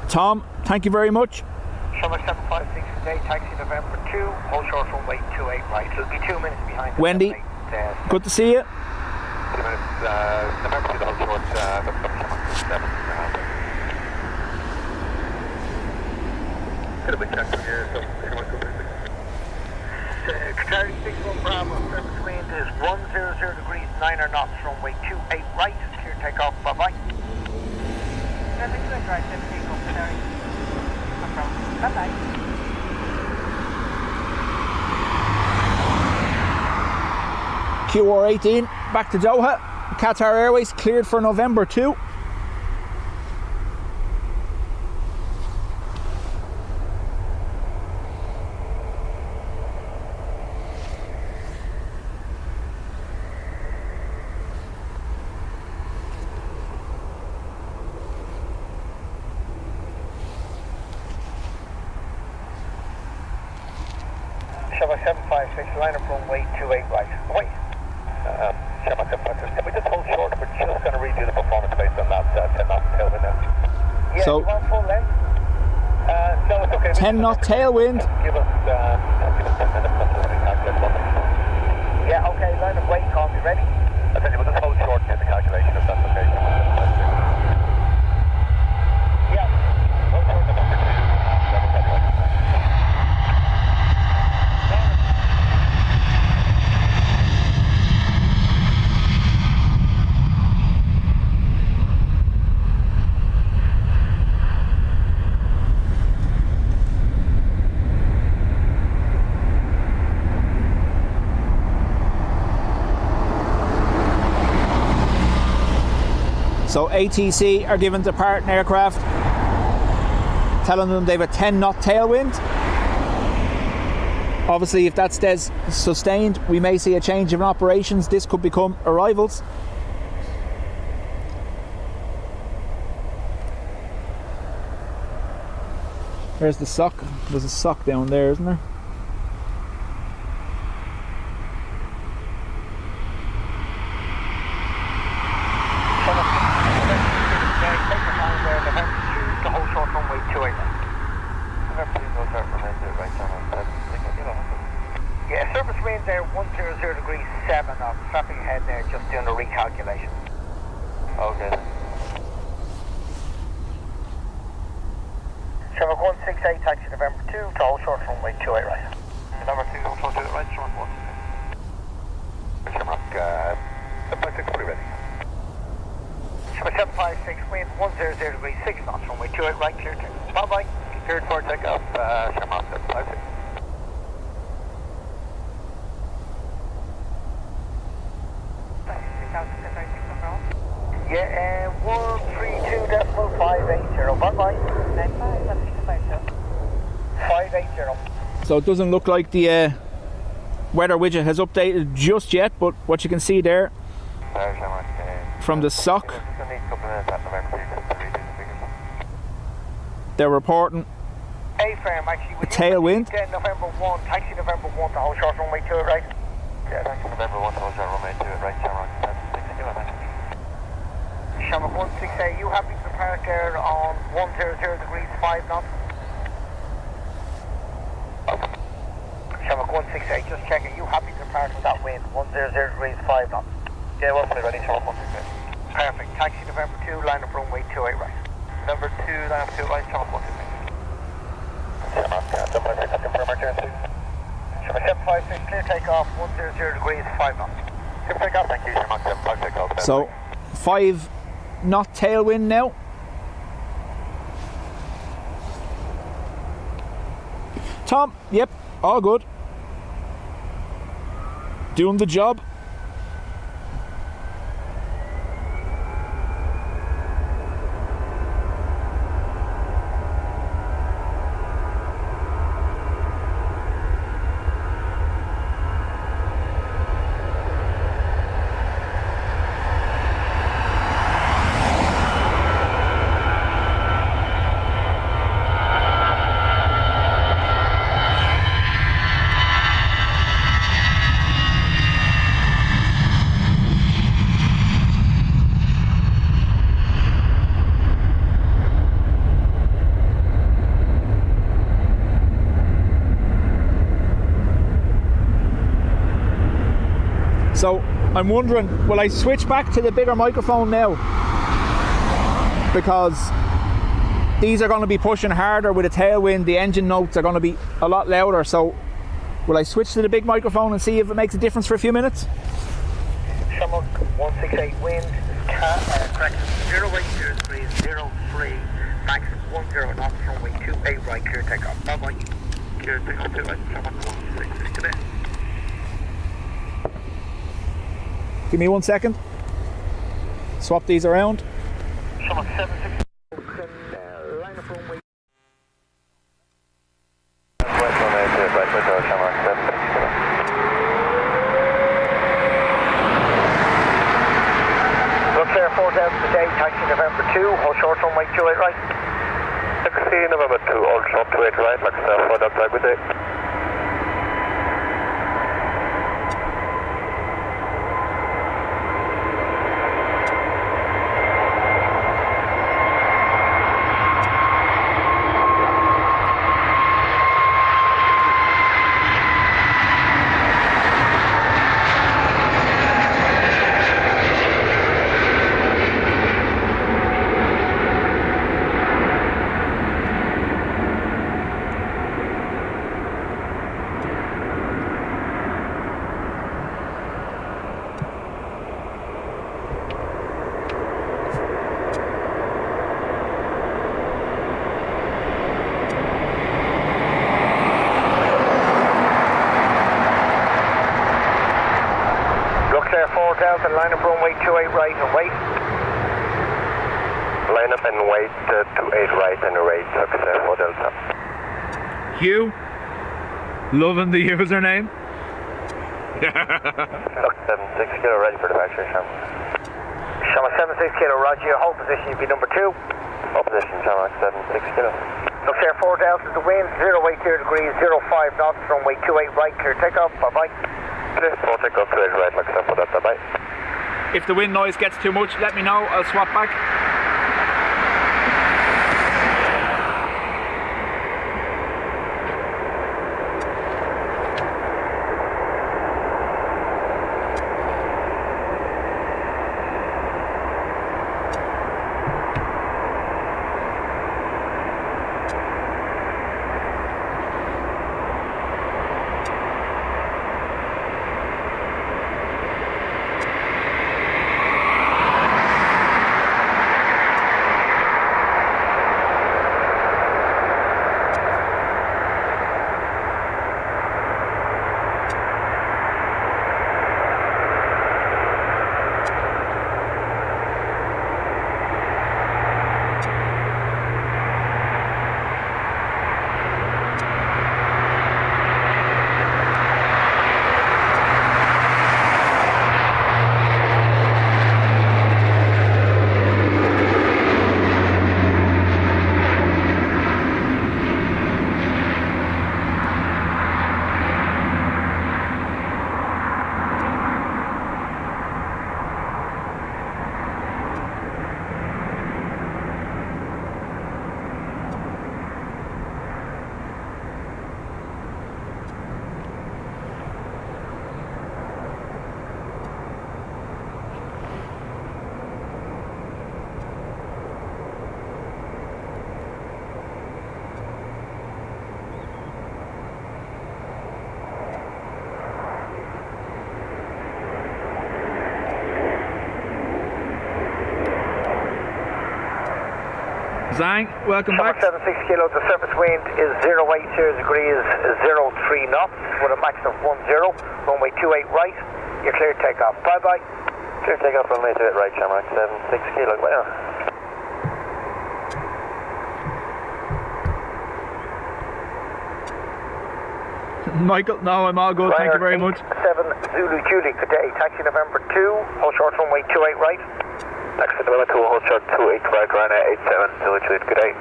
Tom, thank you very much. Summer 756 today, taxi November 2, hold short runway 28 right. It'll be 2 minutes behind. Wendy, good to see you. 2 minutes, November 2, the hold short, the 7. Could have been checked from here, so come on, go Qatar 61 Bravo, surface wind is 100 degrees 9 knots, runway 28 right, clear takeoff, bye-bye. Traffic to right, takeoff, Qatar. No problem. Bye-bye. QR18 back to Doha. Qatar Airways cleared for November 2. Summer 756, line up runway 28 right. Wait. Summer 756, can we just hold short? We're just going to redo the performance based on that 10 knot tailwind now. Yeah, So- you want full length? No, it's okay. 10 knot tailwind. Give us 10 minutes until we calculate something. Yeah, okay, line up wait, call me ready. I tell you, we'll just hold short to the calculation if that's okay. Yeah. So ATC are given to partner aircraft, telling them they have a 10 knot tailwind. Obviously, if that stays sustained, we may see a change in operations. This could become arrivals. There's the sock. There's a sock down there, isn't there? Yeah, surface wind there 100 degrees 7 knots. Traffic ahead there, just doing a recalculation. Okay then. Shamrock 168, taxi November 2, to hold short runway 28 right. November 2, hold short to the right, Shamrock 1. Shamrock, 756, fully ready. Shamrock 756, wind 100 degrees 6 knots, runway 28 right, clear to. Bye bye. Cleared for takeoff, Shamrock 756. Yeah, 132.580, bye bye. 580. So it doesn't look like the weather widget has updated just yet, but what you can see there from the SOC, they're reporting A-frame actually. a tailwind. November 1, taxi November 1 to hold short runway 2 right. Yeah, taxi November 1 to hold short runway 2 right, Shamrock 756. Shamrock 168, you happy to park there on 100 degrees 5 knots? Shamrock 168, just checking, you happy to park with that wind, 100 degrees 5 knots? Yeah, we're fully ready, Shamrock 168. Perfect, taxi November 2, line up runway 28 right. November 2, line up 2 right, Shamrock 168. Shamrock 756, confirm our clearance, please. Shamrock 756, clear takeoff, 100 degrees 5 knots. Clear takeoff, thank you, Shamrock 756, all the best. So 5 knot tailwind now. Tom, yep, all good. Doing the job. So I'm wondering, will I switch back to the bigger microphone now? Because these are going to be pushing harder with a tailwind. The engine notes are going to be a lot louder. So will I switch to the big microphone and see if it makes a difference for a few minutes? Shamrock 168, wind, correct, 080 degrees 03, max 10 knots, runway 28 right, clear takeoff. Bye bye. Clear takeoff, 2 right, Shamrock 166, today. Give me 1 second. Swap these around. Shamrock 76, line up runway. West runway 2 right, Shamrock 756. Look there, 4000 today, taxi November 2, hold short runway 28 right. Taxi November 2, hold short 28 right, like for that type of day. Delta, line up runway 28 right and wait. Line up and wait 28 right and rate success for Delta. Hugh, loving the username. Look, 76 kilo ready for departure, Shamrock. Shamrock 76 kilo, roger. Your hold position will be number 2. Hold position, Shamrock 76 kilo. Look, Air 4 Delta, the wind, 080 degrees, 05 knots, runway 28 right, clear takeoff, bye-bye. Clear for takeoff, 28 right, success for Delta, bye. If the wind noise gets too much, let me know. I'll swap back. Zhang, welcome back. 76 kilo, the surface wind is 080 degrees, 03 knots, with a max of 10, runway 28 right, you're clear takeoff, bye-bye. Clear takeoff, runway 28 right, Shamrock 76 kilo, well. Michael, no, I'm all good, thank you very much. 7 Zulu Julie, good day, taxi November 2, hold short runway 28 right. Next to November 2, hold short 28 right, Ryanair 87, Zulu Julie, good day.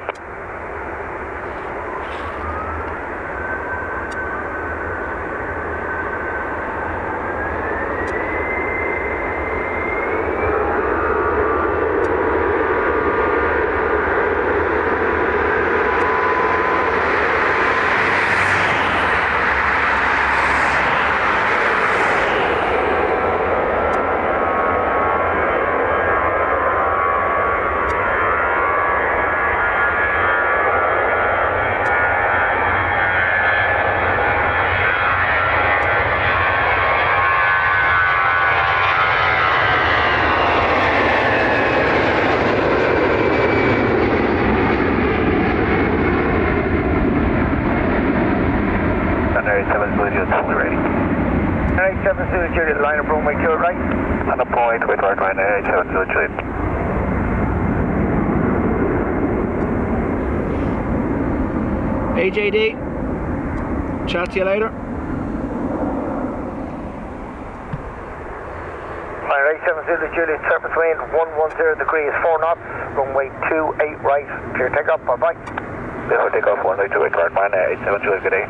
AJD, chat to you later. Fire 87 Zulu Juliet, surface wind 110 degrees, 4 knots, runway 28 right, clear takeoff, bye-bye. Clear takeoff, runway 28 right, Ryanair 87 Juliet, good day.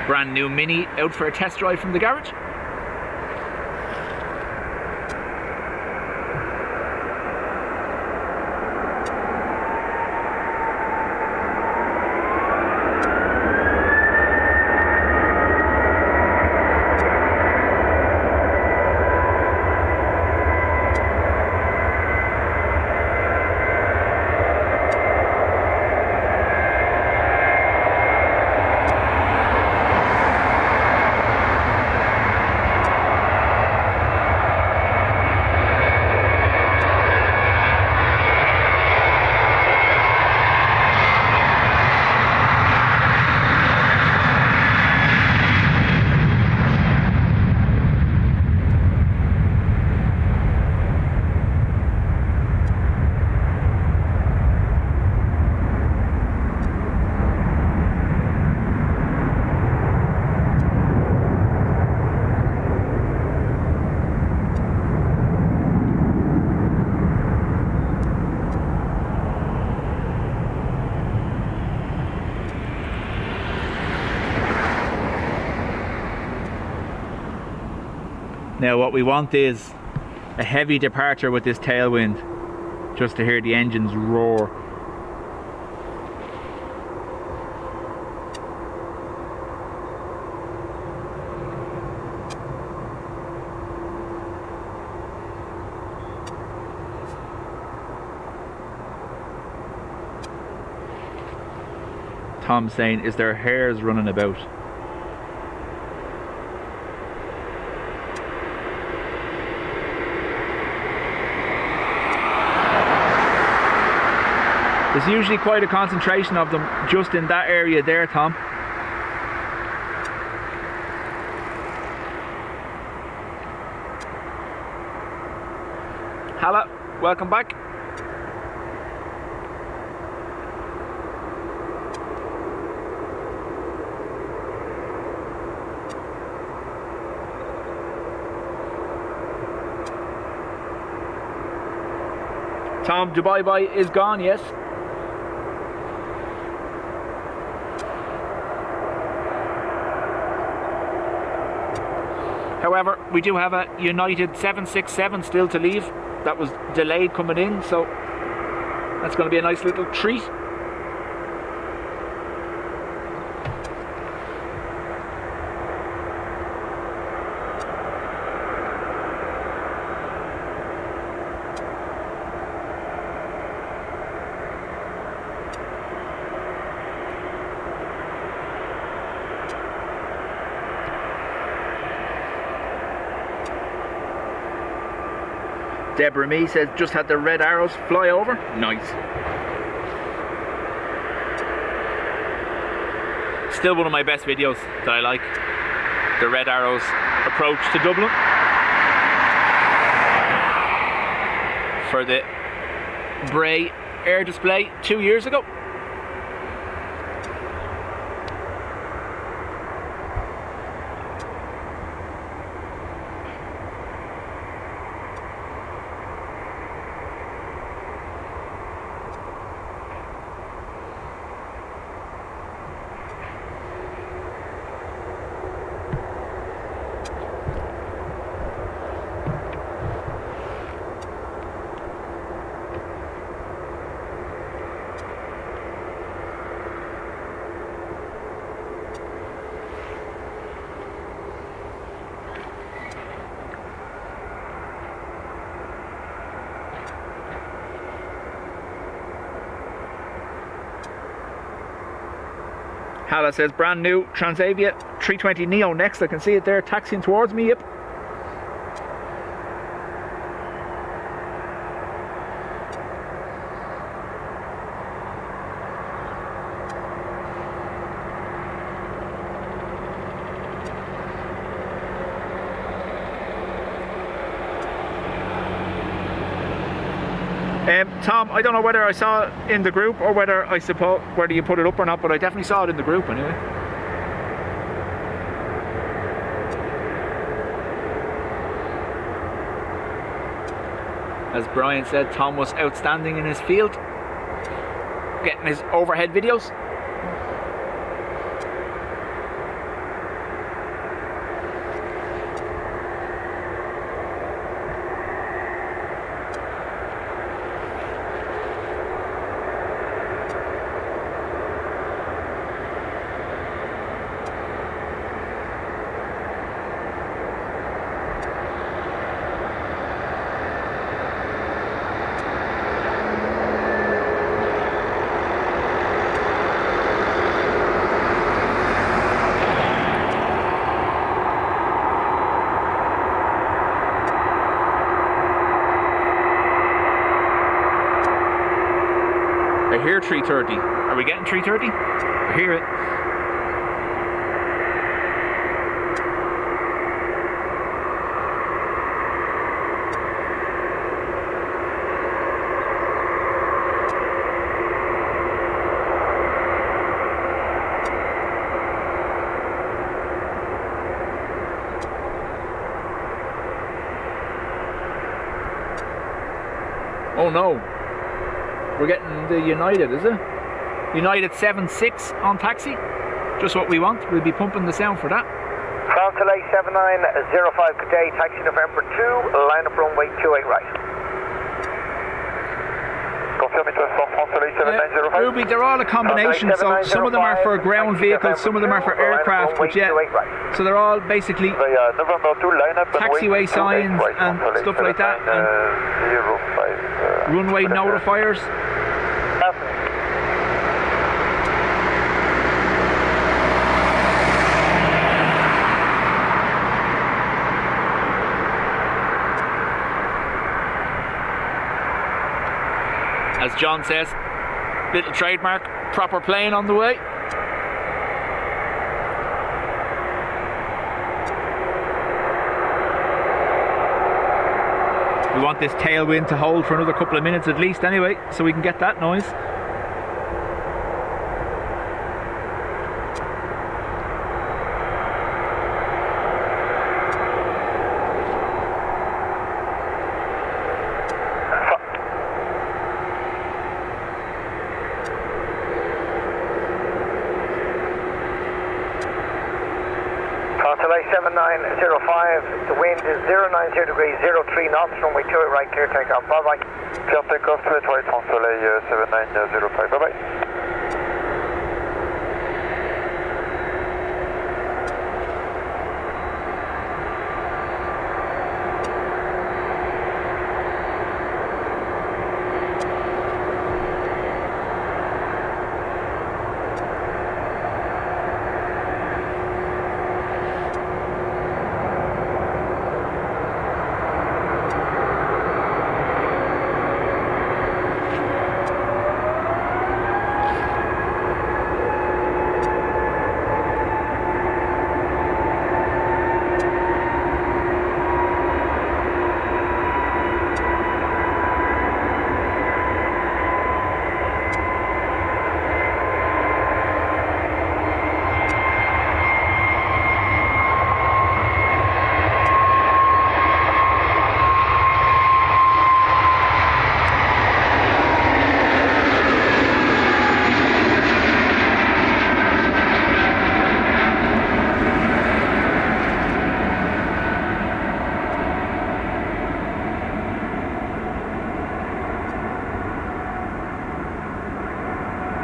Brand new Mini out for a test drive from the garage. Now what we want is a heavy departure with this tailwind, just to hear the engines roar. Tom saying, is there hares running about? There's usually quite a concentration of them just in that area there, Tom. Hello, welcome back. Tom, Dubai is gone, yes. However, we do have a United 767 still to leave. That was delayed coming in, so that's going to be a nice little treat. Deborah Me says, just had the red arrows fly over. Nice. Still one of my best videos that I like. The red arrows approach to Dublin. For the Bray air display 2 years ago. Hala says, brand new Transavia 320 Neo next. I can see it there taxiing towards me. Yep. Tom, I don't know whether I saw it in the group or whether you put it up or not, but I definitely saw it in the group anyway. As Brian said, Tom was outstanding in his field, getting his overhead videos. I hear 330. Are we getting 330? I hear it. Oh no. We're getting the United, is it? United 7.6 on taxi. Just what we want. We'll be pumping the sound for that. Falcon Constellation 7905, good day, taxi November 2, line up runway 28 right. Confirm it was from Constellation 7905. Ruby, they're all a combination, so some of them are for ground vehicles, some of them are for aircraft, but yeah, so they're all basically November 2, line up taxiway signs and stuff like that, and runway notifiers. As John says, little trademark, proper plane on the way. We want this tailwind to hold for another couple of minutes at least anyway, so we can get that noise. Constellation 7905, the wind is 090 degrees, 03 knots, runway 28 right, clear takeoff, bye bye. Clear takeoff, 28 right, Constellation 7905, bye bye.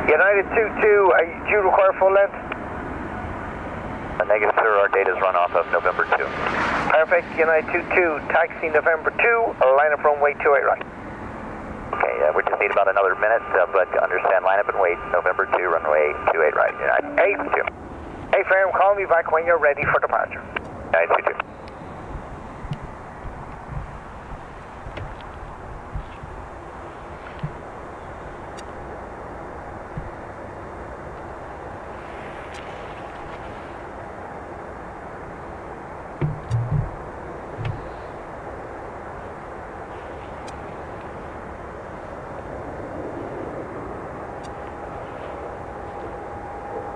United 22, do you require full length? Negative, sir, our data's run off of November 2. Perfect, United 22, taxi November 2, line up runway 28 right. Okay, we just need about another minute, but understand line up and wait, November 2, runway 28 right, United 22. Hey, Farron, call me back when you're ready for departure. United 22.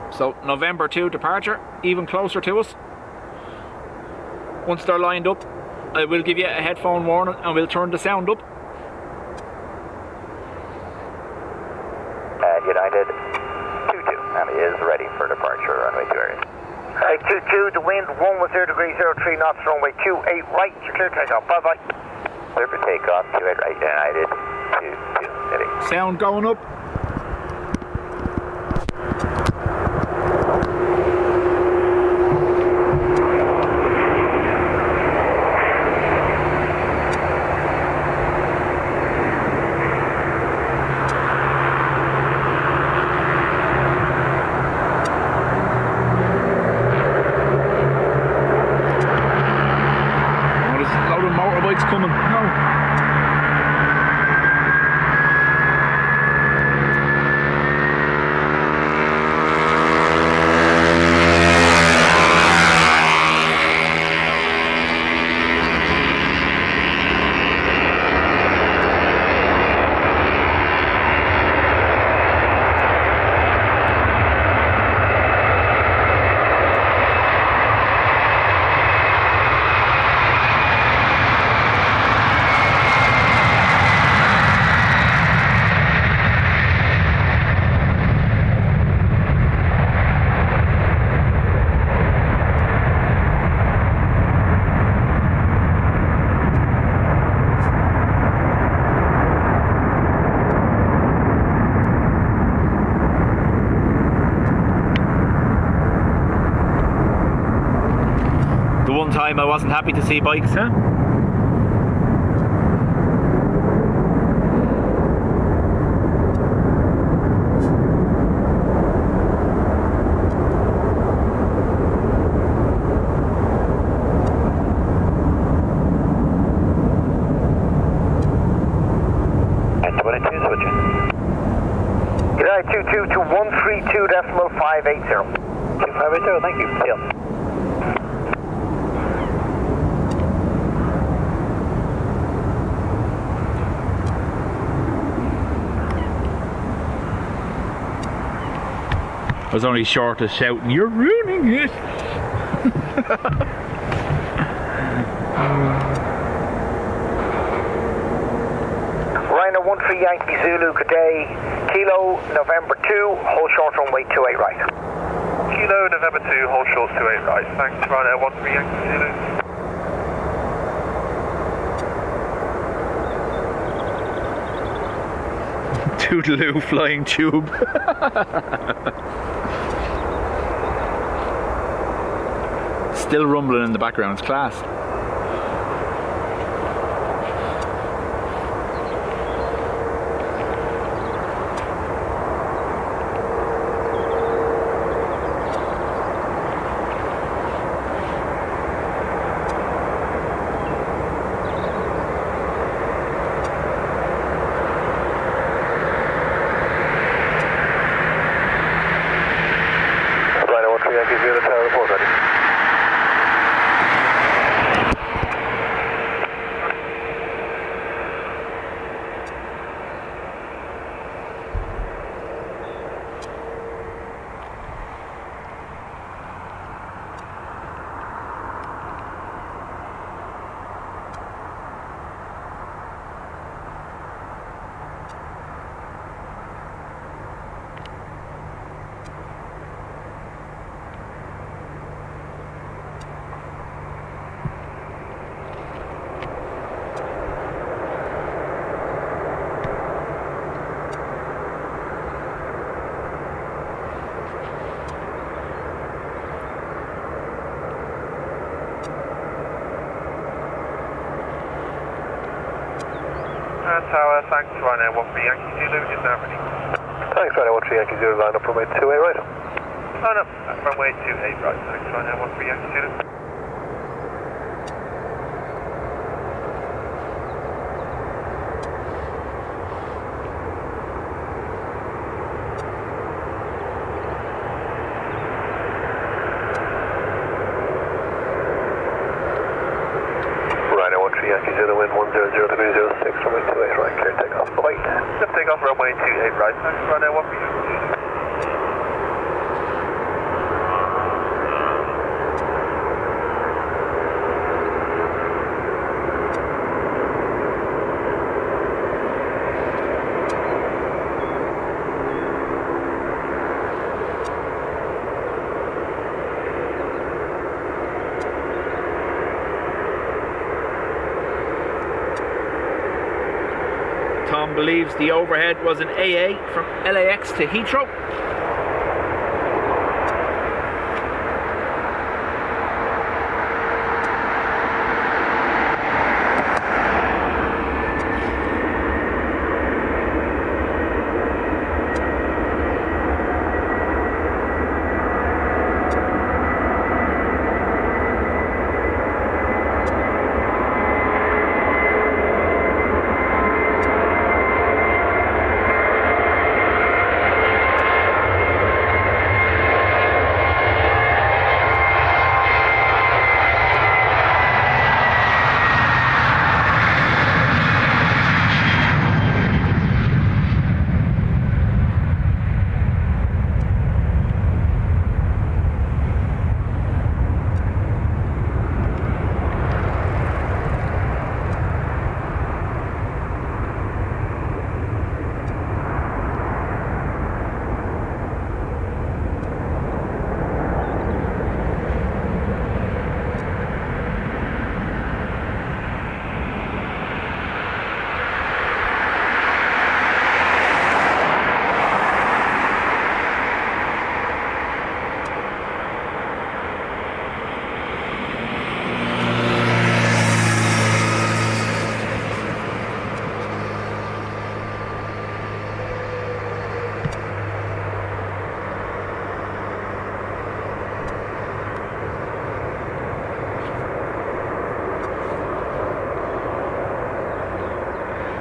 So November 2 departure, even closer to us. Once they're lined up, I will give you a headphone warning and we'll turn the sound up. United 22, and is ready for departure, runway 2 area. Hey, 22, the wind 110 degrees, 03 knots, runway 28 right, clear takeoff, bye bye. Clear for takeoff, 28 right, United 22, steady. Sound going up. Motorbikes coming. No. time I wasn't happy to see bikes, huh? G'day, 22 to 132.580. 580, thank you. Yeah. I was only short of shouting, "You're ruining it!" Rhino 13 Yankee Zulu, good day. Kilo November 2, hold short runway 28 right. Kilo November 2, hold short 28 right. Thanks, Rhino 13 Yankee Zulu. Toodaloo flying tube. Still rumbling in the background, it's class. Rhino 13 Yankee Zulu, tower report ready. Tower, thanks, Rhino 13 Yankee Zulu, is now ready. Thanks, Rhino 13 Yankee Zulu, line up runway 28 right. Line up at runway 28 right, thanks, Rhino 13 Yankee Zulu. Rhino 13 Yankee Zulu, wind 100 degrees 06, runway 28 right, clear takeoff. Wait, lift takeoff, runway 28 right, thanks, Rhino 13 Yankee Zulu. Tom believes the overhead was an AA from LAX to Heathrow.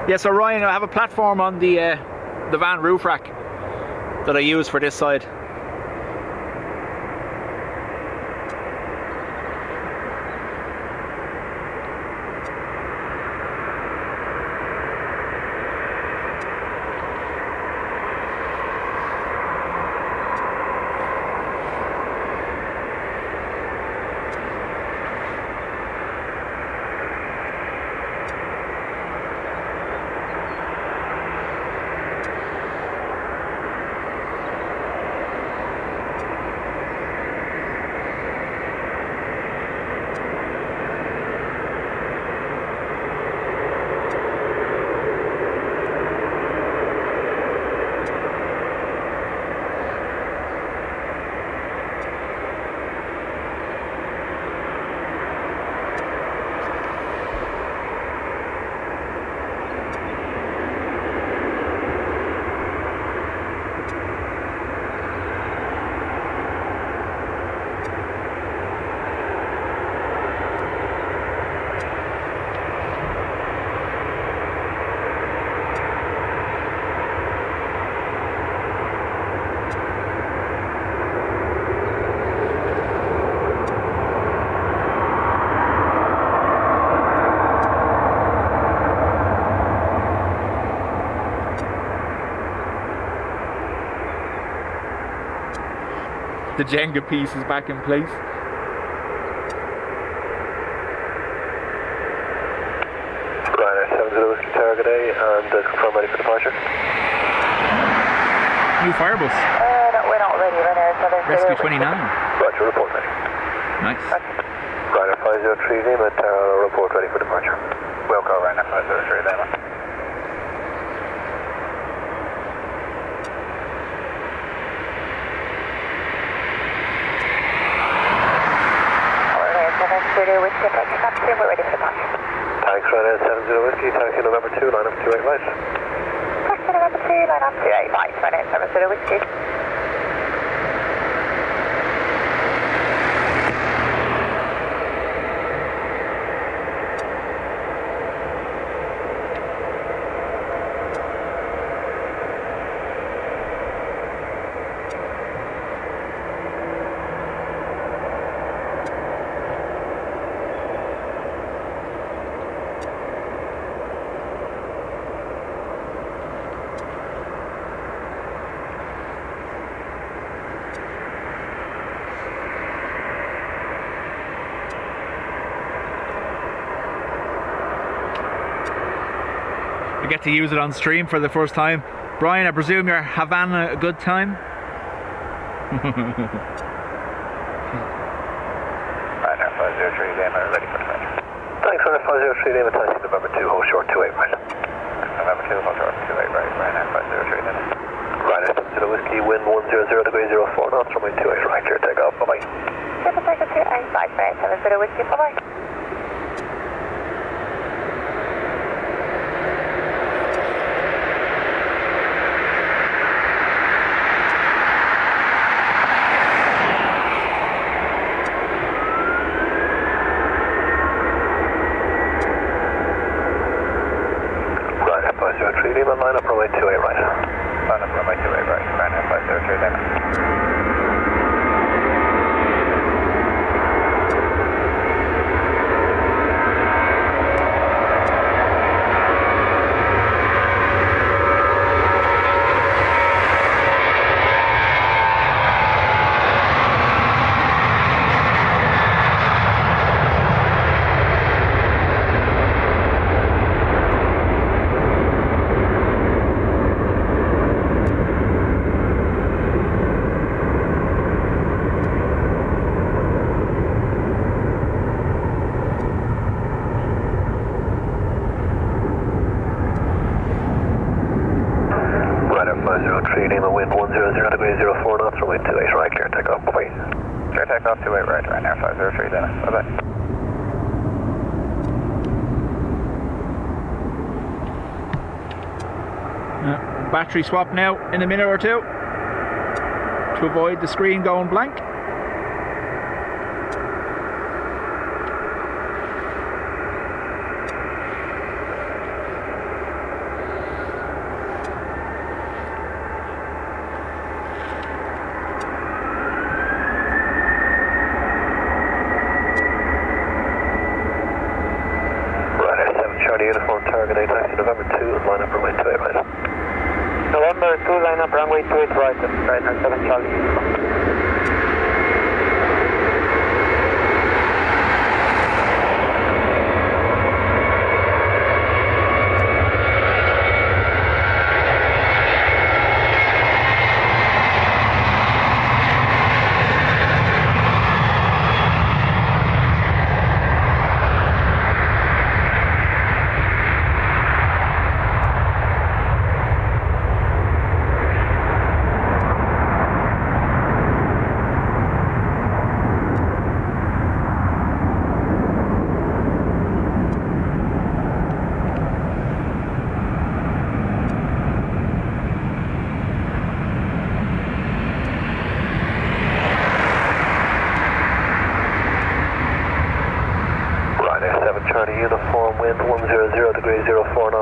Yeah, so Ryan, I have a platform on the van roof rack that I use for this side. The Jenga piece is back in place. Ryanair 70 Whiskey Target A and confirm ready for departure. New Firebus. No, we're not ready. Rescue 29. Roger, report ready. Nice. Ryanair 503 Lima, report ready for departure. We'll go Ryanair 503 Lima. We're ready for departure. Thanks, Ryanair 70 Whiskey, taxi November 2, line up 28 right. Taxi November 2, line up 28 right, Ryanair 70 Whiskey. We get to use it on stream for the first time. Brian, I presume you're having a good time? Ryanair 503 Lima, ready for departure. Thanks, Ryanair 503 Lima, taxi November 2, hold short 28 right. November 2, hold short 28 right, Ryanair 503 Lima. Ryanair 70 Whiskey, wind 100 degrees 04 knots, runway 28 right, clear takeoff, bye-bye. Triple Tiger 2 and 5 Ryanair 70 Whiskey, bye-bye. Line up runway 28 right. Line up runway 28 right. Ryanair 503 Lima. Lima, wind 100 degrees 04 knots, runway 28 right, clear takeoff, bye-bye. Clear takeoff, 28 right, Ryanair 503 Lima, bye-bye. Battery swap now in a minute or two to avoid the screen going blank.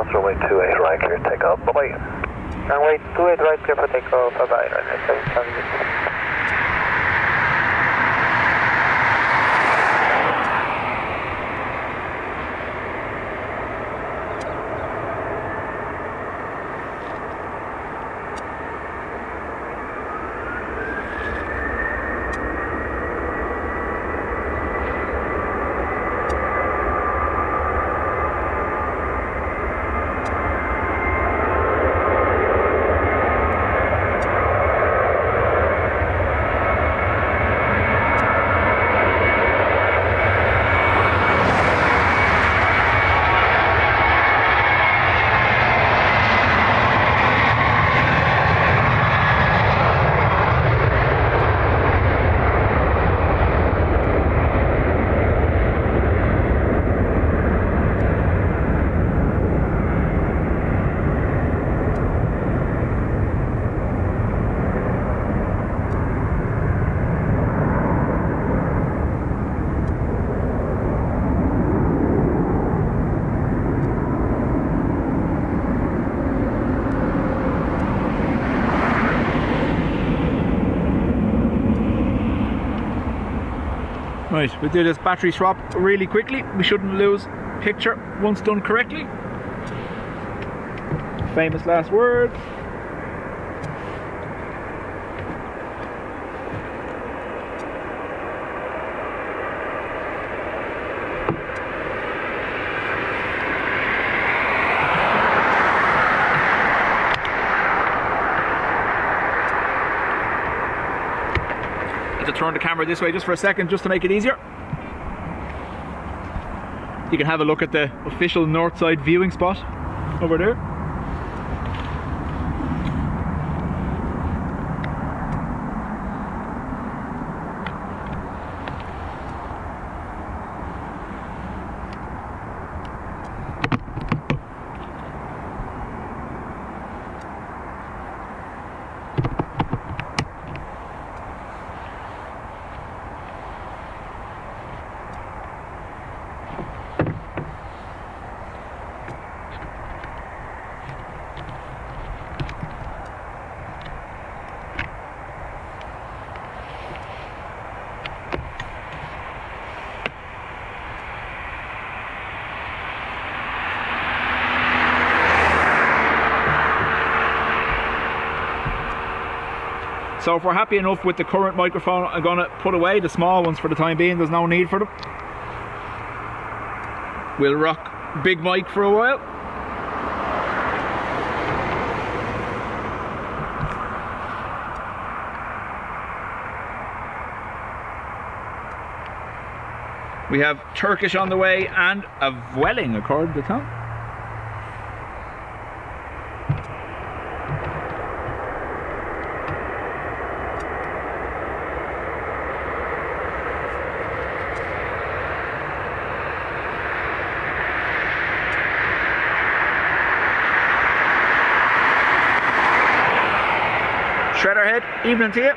knots, runway 28 right, clear takeoff. Bye-bye. Runway 28 right, clear for takeoff. Bye-bye. Runway 7. Right, we'll do this battery swap really quickly. We shouldn't lose picture once done correctly. Famous last words. To turn the camera this way just for a second, just to make it easier. You can have a look at the official north side viewing spot over there. So if we're happy enough with the current microphone, I'm going to put away the small ones for the time being. There's no need for them. We'll rock big mic for a while. We have Turkish on the way and a Vueling according to Tom. Shredderhead, evening to you.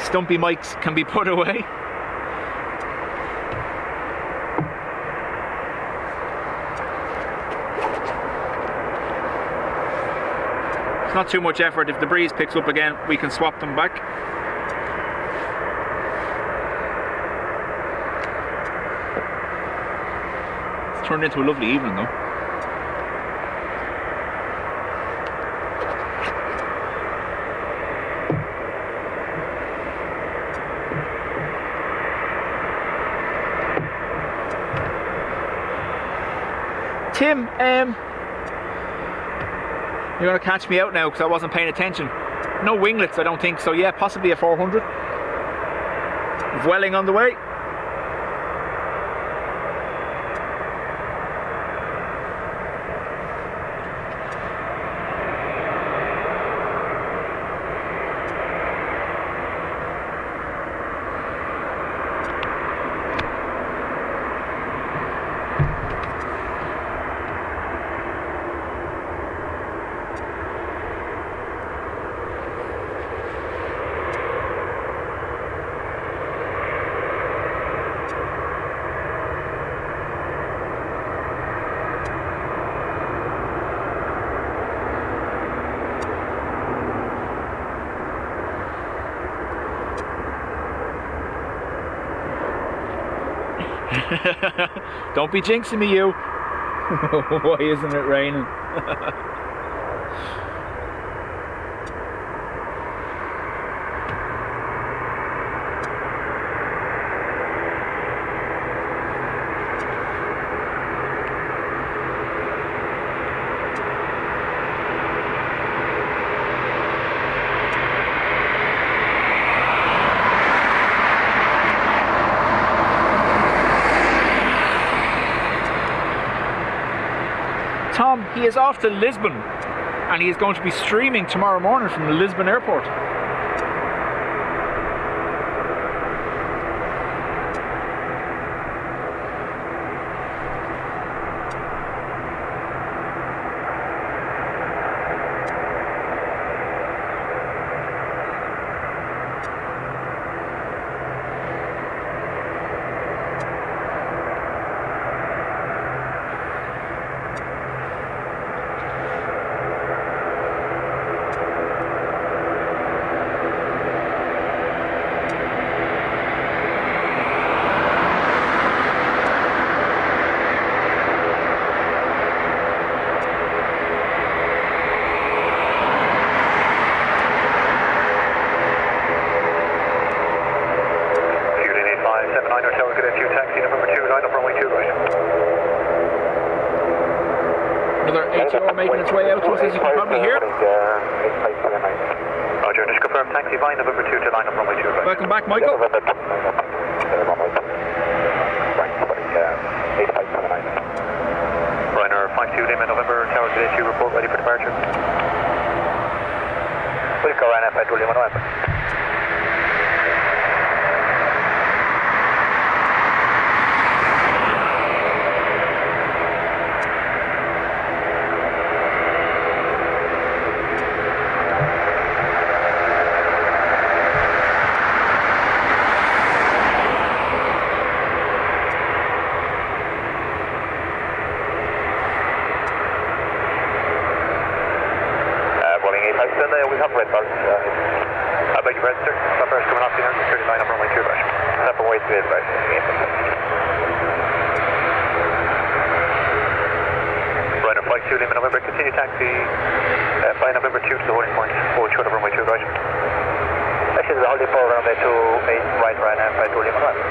Stumpy mics can be put away. It's not too much effort. If the breeze picks up again, we can swap them back. It's turned into a lovely evening though. Tim, you're going to catch me out now because I wasn't paying attention. No winglets, I don't think. So yeah, possibly a 400. Vueling on the way. Don't be jinxing me, you. Why isn't it raining? Tom, he is off to Lisbon and he is going to be streaming tomorrow morning from the Lisbon airport. Another ATO making its way out to us, as you can probably hear. Roger, just confirm taxi by November 2 to line up runway 2. Right. Welcome back, Michael. Runner 52 Lima November, Tower Gate 2, report ready for departure. Wilco Ryan F 2 Lima November. We have red bars. I beg your pardon, sir. Suffers coming off the 130 line up runway 2, right. Step away to the advice. Ryder 52 Lima November, continue taxi by November 2 to the holding point. Hold short of runway 2, right. This is the holding point runway 2, 8 right, Ryder 52 Lima November.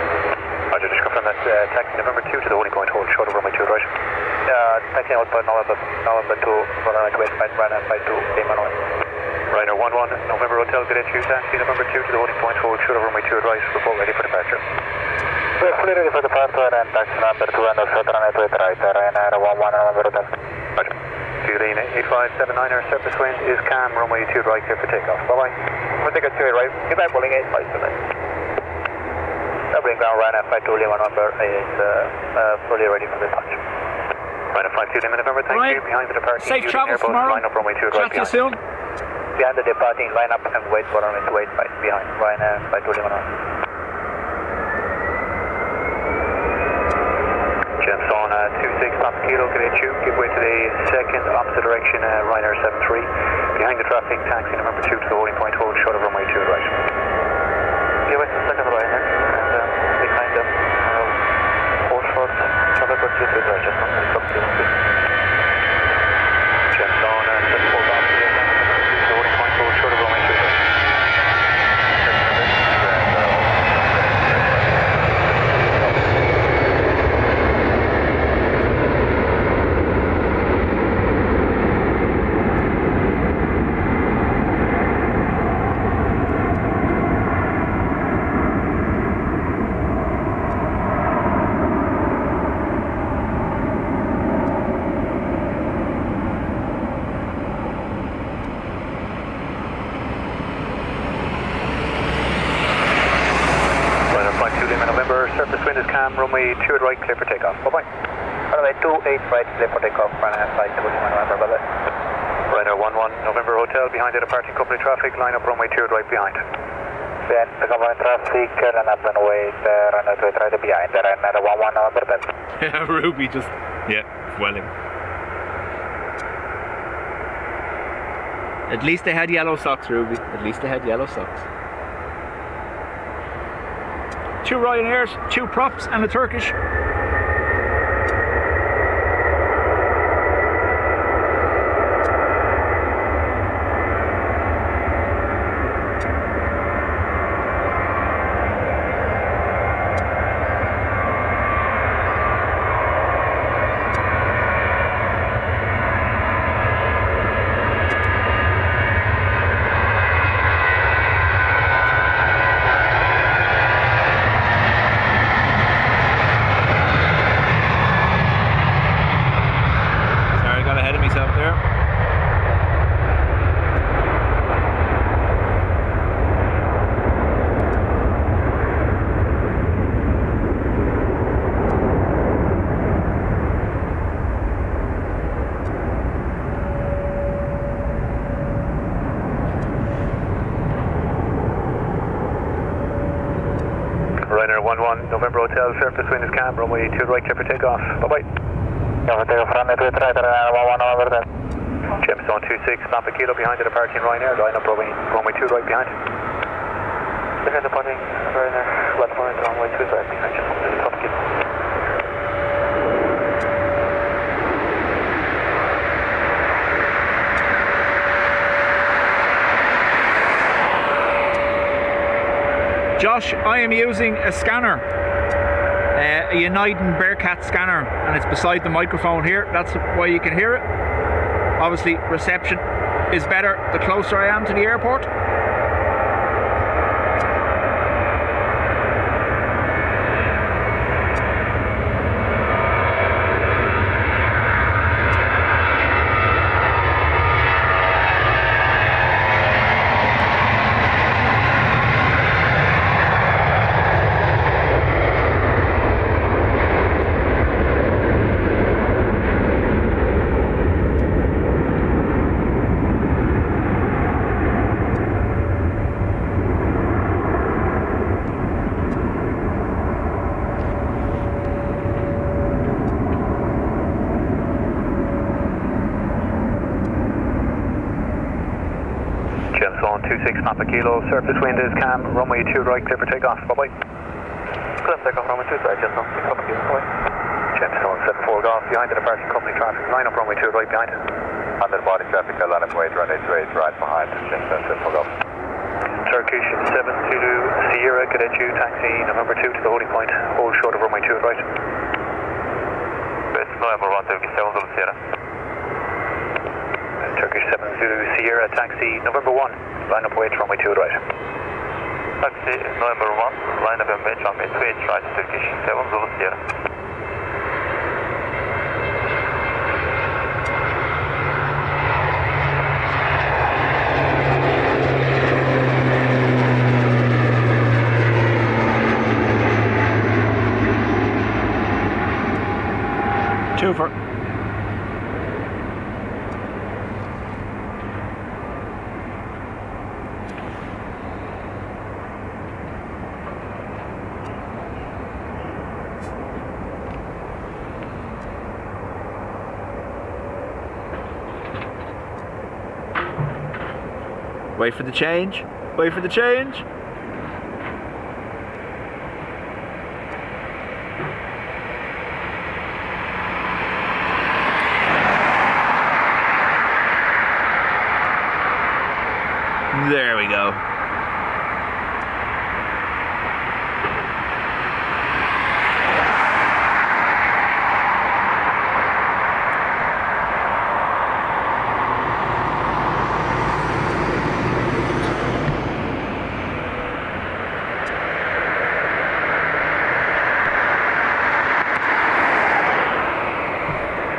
Roger, just confirm that taxi November 2 to the holding point. Hold short of runway 2, right. Taxi outbound November 2, runway 2, 8 right, Ryder 52 Lima November. Ryder 11, November Hotel, good entry, taxi November 2 to the holding point, hold short of runway 2 advice, report ready for departure. We're fully ready for departure and taxi number 2 and Transatlantic with Ryder, Ryder 11, November Hotel. Roger. Tuline 8579er, surface wind is calm, runway 2 right, clear for takeoff. Bye-bye. We'll take a 2 right, get back Boeing 8579. Doubling ground, Ryder 52 Lima November is fully ready for departure. Ryder 52 Lima November, thank you, behind the departing. Safe travels tomorrow. Line up runway 2 right Chat to you soon. Behind the departing, line up and wait for runway 285 behind. Ryder 52 Lima November. Jumps on 26 Papa Kilo, good at you. Give way to the second opposite direction, Ryder 73. Behind the traffic, taxi November 2 to the holding point, hold short of runway 2 right. Give way to the second Ryder and behind them, hold short, November 2 to the right, just on the top 2. Jumps on 74 Papa Kilo, holding point, hold short of runway 2 right. Surface wind is calm, runway 2 at right, clear for takeoff. Bye-bye. Runway 28 right, clear for takeoff, Ryder 52 November, bye-bye. Ryder 11, November Hotel, behind the departing company traffic, line up runway 2 at right behind. Behind the company traffic, line up and wait, runway 2 at right behind, Ryder 11, November, bye. Ruby just, welling. At least they had yellow socks, Ruby. At least they had yellow socks. 2 Ryanairs, 2 props and a Turkish. nice out there. Ryanair 11, November Hotel, surface wind is calm, runway 2 right, clear for takeoff. Bye-bye. Gemstone 26, Papa Kilo behind the departing Ryanair, line up runway 2 right behind. Behind departing Ryanair, left point, runway 2 right behind you. Papa Kilo. Josh, I am using a scanner, a United Bearcat scanner, and it's beside the microphone here. That's why you can hear it. Obviously, reception is better the closer I am to the airport. Gemstone 26, Papa Kilo, surface wind is calm, runway 2 right, clear for takeoff. Bye-bye. Clear for takeoff, runway 2 right, Gemstone 6, Papa Kilo, bye. Gemstone 74 Golf, behind the departing company traffic, line up runway 2 right behind. Under the body traffic, line up runway 2 right behind, Gemstone 74 Golf. Turkish 7 Zulu Sierra, cadet you, taxi November 2 to the holding point, hold short of runway 2 right. West November 1 Turkish 7 Zulu Sierra. Turkish 7 Zulu Sierra, taxi November 1, line up wait runway 2 right. Taxi November 1, line up and wait runway 2 right, Turkish 7 Zulu Sierra. Twofer. Wait for the change. Wait for the change. There we go.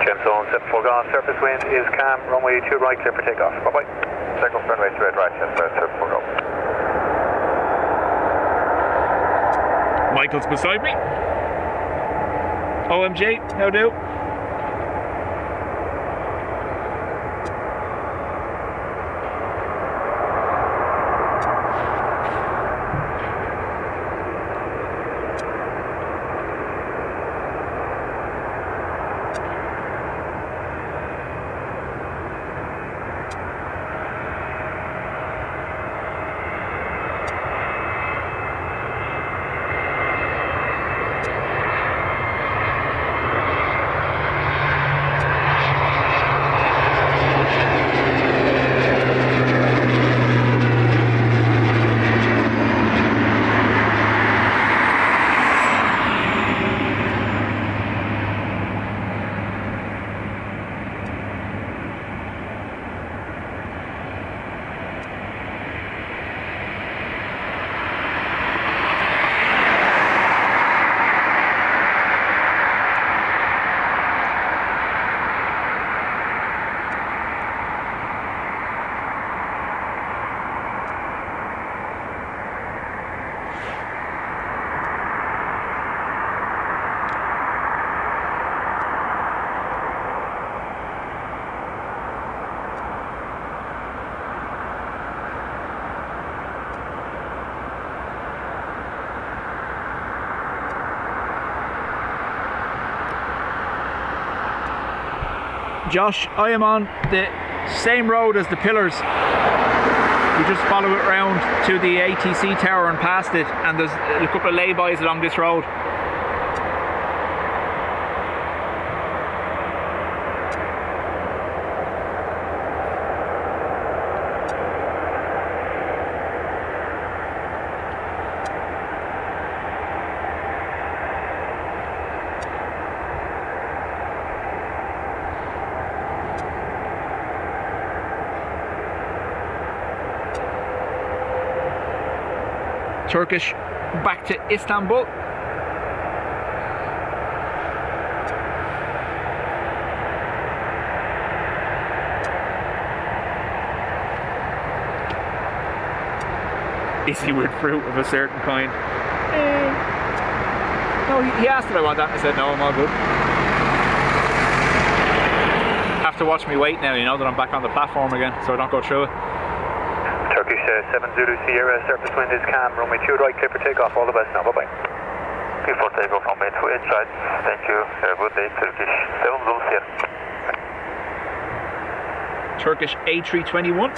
Gemstone 74 Golf, surface wind is calm, runway 2 right, clear for takeoff. Bye-bye. Takeoff runway 2 right, Gemstone 74 Golf. Michael's beside me. OMG, how do? Josh, I am on the same road as the pillars. We just follow it round to the ATC tower and past it, and there's a couple of laybys along this road. Turkish back to Istanbul. Is he with fruit of a certain kind? No, he asked if I want that and I said no, I'm all good. Have to watch me wait now, you know, that I'm back on the platform again, so I don't go through it. Turkish 7 Zulu Sierra, surface wind is calm, runway 2 right, clear for takeoff, all the best now, bye-bye. Clear for takeoff, runway 2 right, thank you, have a good day, Turkish 7 Zulu Sierra. Turkish A321.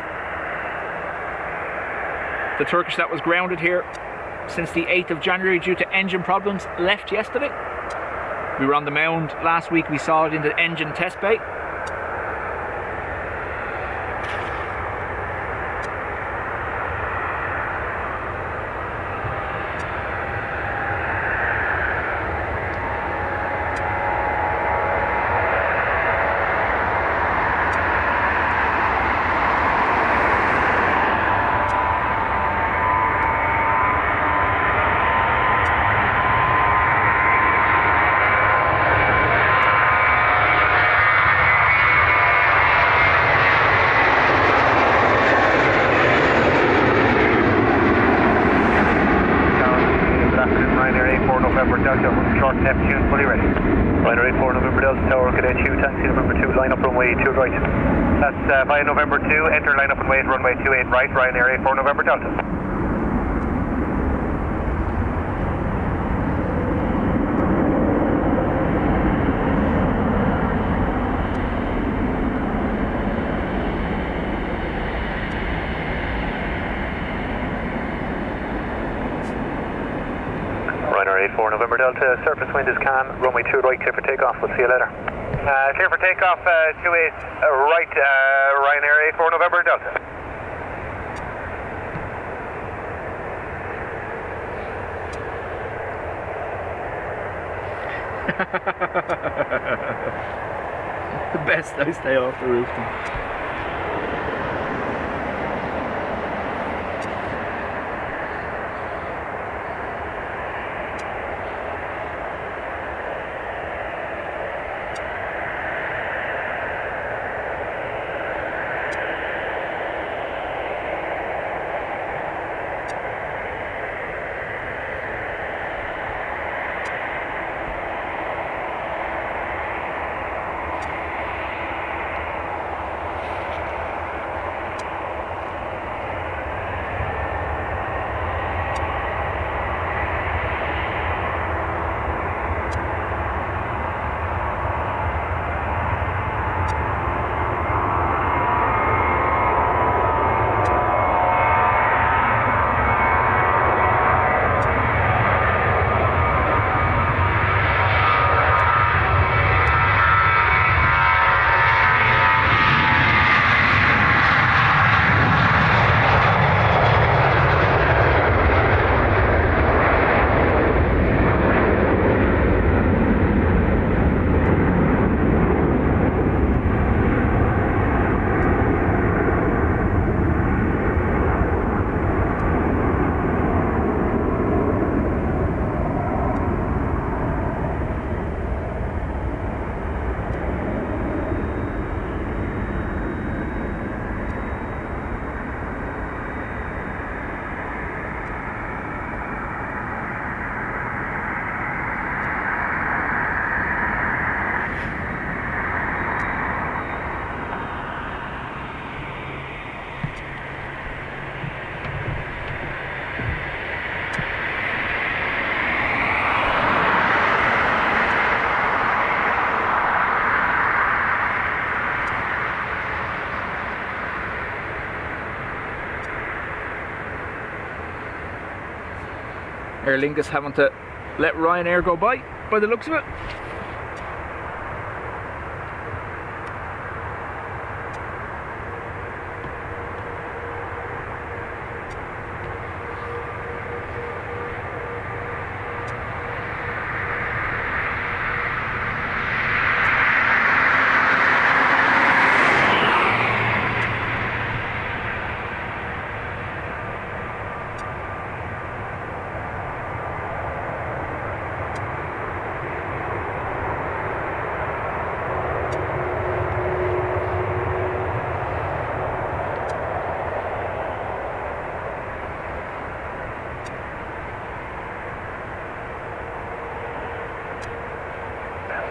The Turkish that was grounded here since the 8th of January due to engine problems left yesterday. We were on the mound last week, we saw it in the engine test bay. Neptune fully ready. Ryanair 84 November Delta Tower, Cadet 2, taxi November 2, line up runway 2 right. That's via November 2, enter line up and wait, runway 28 right, Ryanair 84 November Delta. Ryanair 84 November Delta, surface wind is calm, runway 2 right, clear for takeoff, we'll see you later. Clear for takeoff, 28 right, Ryanair 84 November Delta. The best I stay off the roof then. Aer Lingus having to let Ryanair go by the looks of it.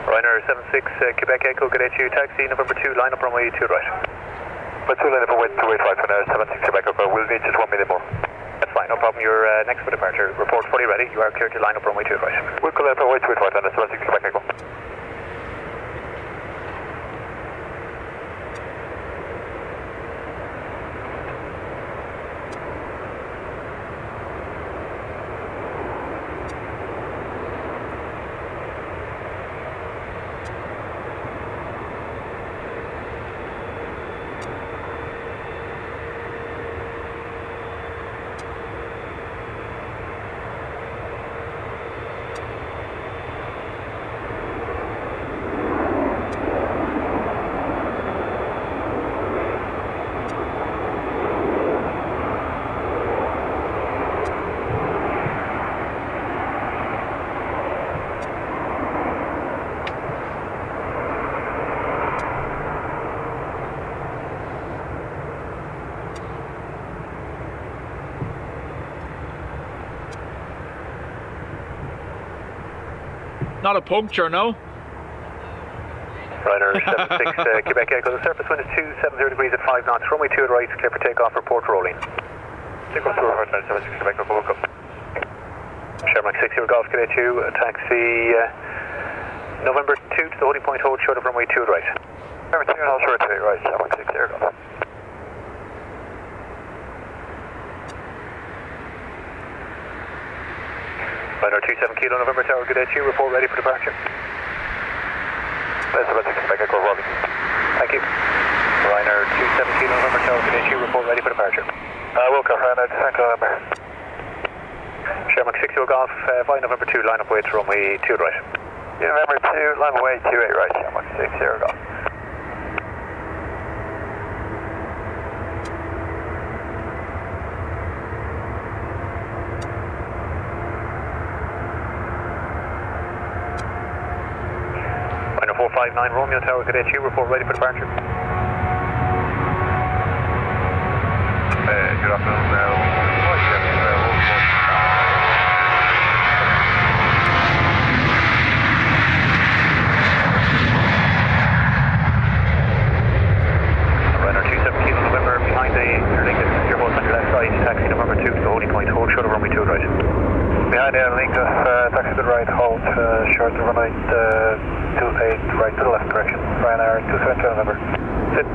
Ryanair 76, Quebec Echo, good day to you, taxi November 2, line up runway 2 right. But 2 line up runway 285 for now, 76 Quebec Echo, we'll need just 1 minute more. That's fine, no problem, you're next for departure. Report fully ready, you are clear to line up runway 2 right. We'll call out runway 285 on 76 Quebec Echo. Not a puncture, no? Ryanair 76 Quebec Echo, the surface wind is 270 degrees at 5 knots, runway 2 at right, clear for takeoff, report rolling. Takeoff to report 76 Quebec Echo, welcome. Shermack 60 Golf, good day to you, taxi November 2 to the holding point, hold short of runway 2 at right. November 2 and hold short to the right, Shermack 60 Golf. Ryanair 27 Kilo November Tower, good day to you, report ready for departure. That's about 6 Quebec Echo, Robbie. Thank you. Ryanair 27 Kilo November Tower, good day to you, report ready for departure. Welcome, Ryanair 27 Kilo November. Shermack 60 Golf, fly November 2, line up way to runway 2 right. November 2, line up way 28 right, Shermack 60 Golf. Ryanair 459 Romeo Tower, good day to you, report ready for departure. Good afternoon, Ryanair 27 Kilo November, behind the Aer Lingus, your host on your left side, taxi November 2 to the holding point, hold short of runway 2 at right. Behind the Aer Lingus, taxi to the right, hold short of runway 28 right to the left direction. Ryanair 27 November. Sit.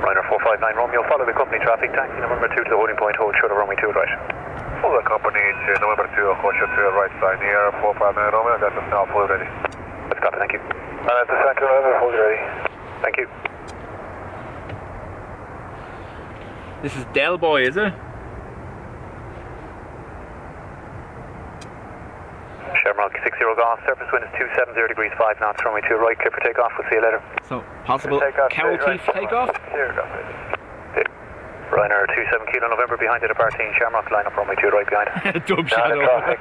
Ryanair 459 Romeo, follow the company traffic, taxi November 2 to the holding point, hold short of runway 2 at right. Follow the company to November 2, hold short to the right side, near 459 Romeo, that's us now fully ready. Let's copy, thank you. That's the second November, fully ready. Thank you. This is Del Boy, is it? Shermack 60 Golf, surface wind is 270 degrees 5 knots, runway 2 right, clear for takeoff, we'll see you later. So, possible cow teeth takeoff? Ryanair 27 Kilo November behind the departing Shamrock, line up runway 2 right behind. Dub shadow. Traffic,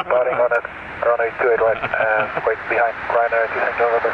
starting on it, runway 28 right, wait behind Ryanair 27 November.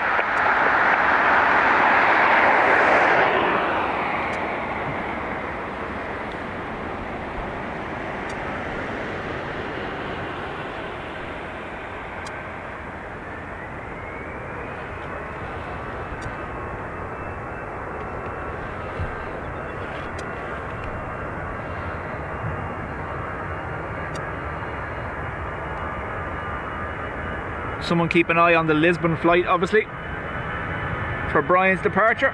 Someone keep an eye on the Lisbon flight, obviously, for Brian's departure.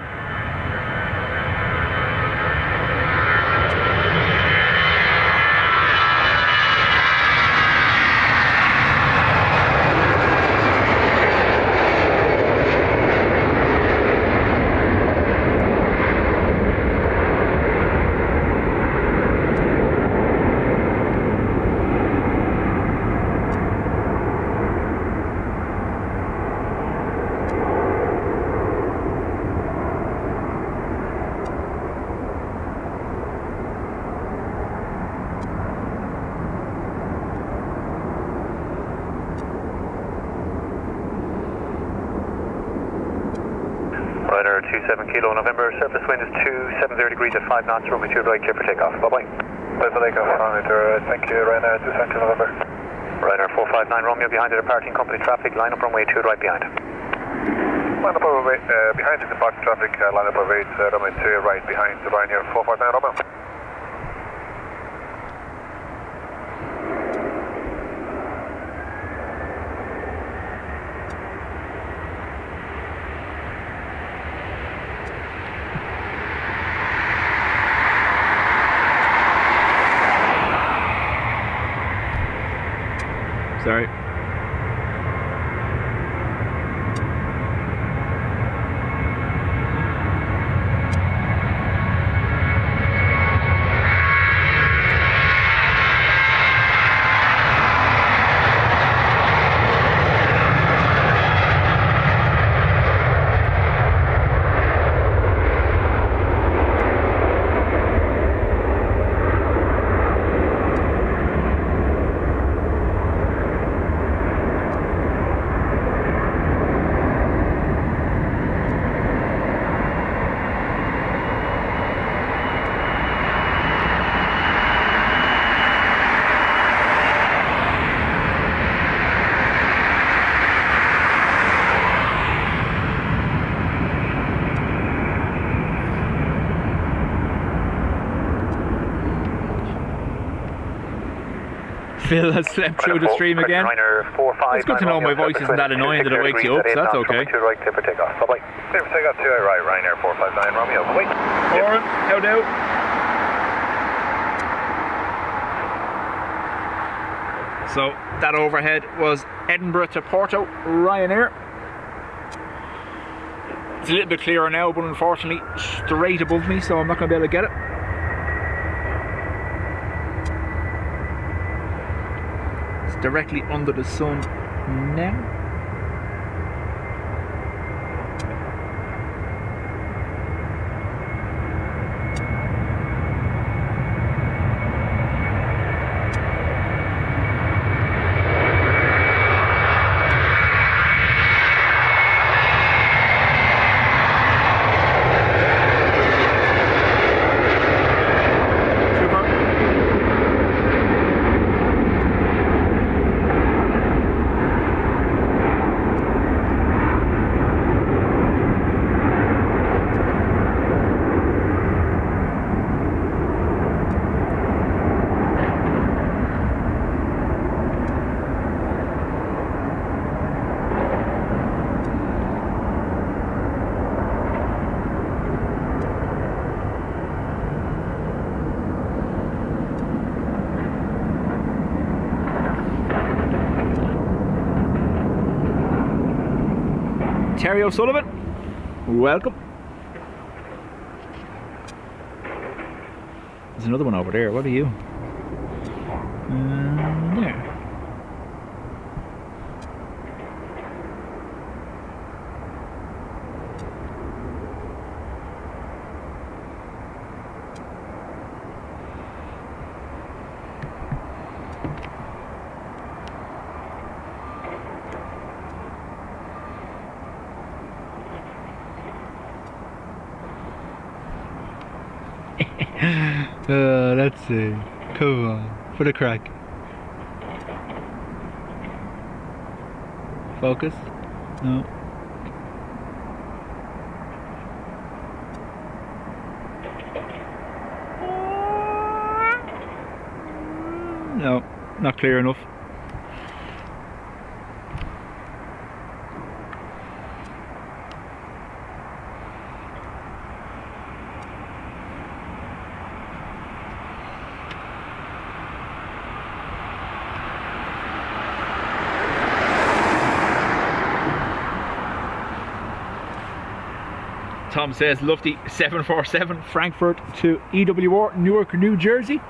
Ryder 27 Kilo November, surface wind is 270 degrees at 5 knots, runway 2 right, clear for takeoff. Bye-bye. Clear for takeoff, runway 2 right, thank you, Ryder 27 November. Ryder 459 Romeo behind the departing company traffic, line up runway 2 right behind. Line up runway, behind the departing traffic, line up runway 2 right behind the Ryanair 459 Romeo. Sorry. Phil has slept through the stream again. It's good to know my voice isn't that annoying that it wakes you up, so that's okay. Clear for takeoff. Bye-bye. Clear for takeoff 2 right, Ryanair 459 Romeo. Wait. Oren, how do? So that overhead was Edinburgh to Porto, Ryanair. It's a little bit clearer now, but unfortunately straight above me, so I'm not going to be able to get it. It's directly under the sun now. Terry O'Sullivan, welcome. There's another one over there. What are you? There. Let's see. Come on, for the crack. Focus? No. No, not clear enough. Tom says, Lufty 747 Frankfurt to EWR, Newark, New Jersey.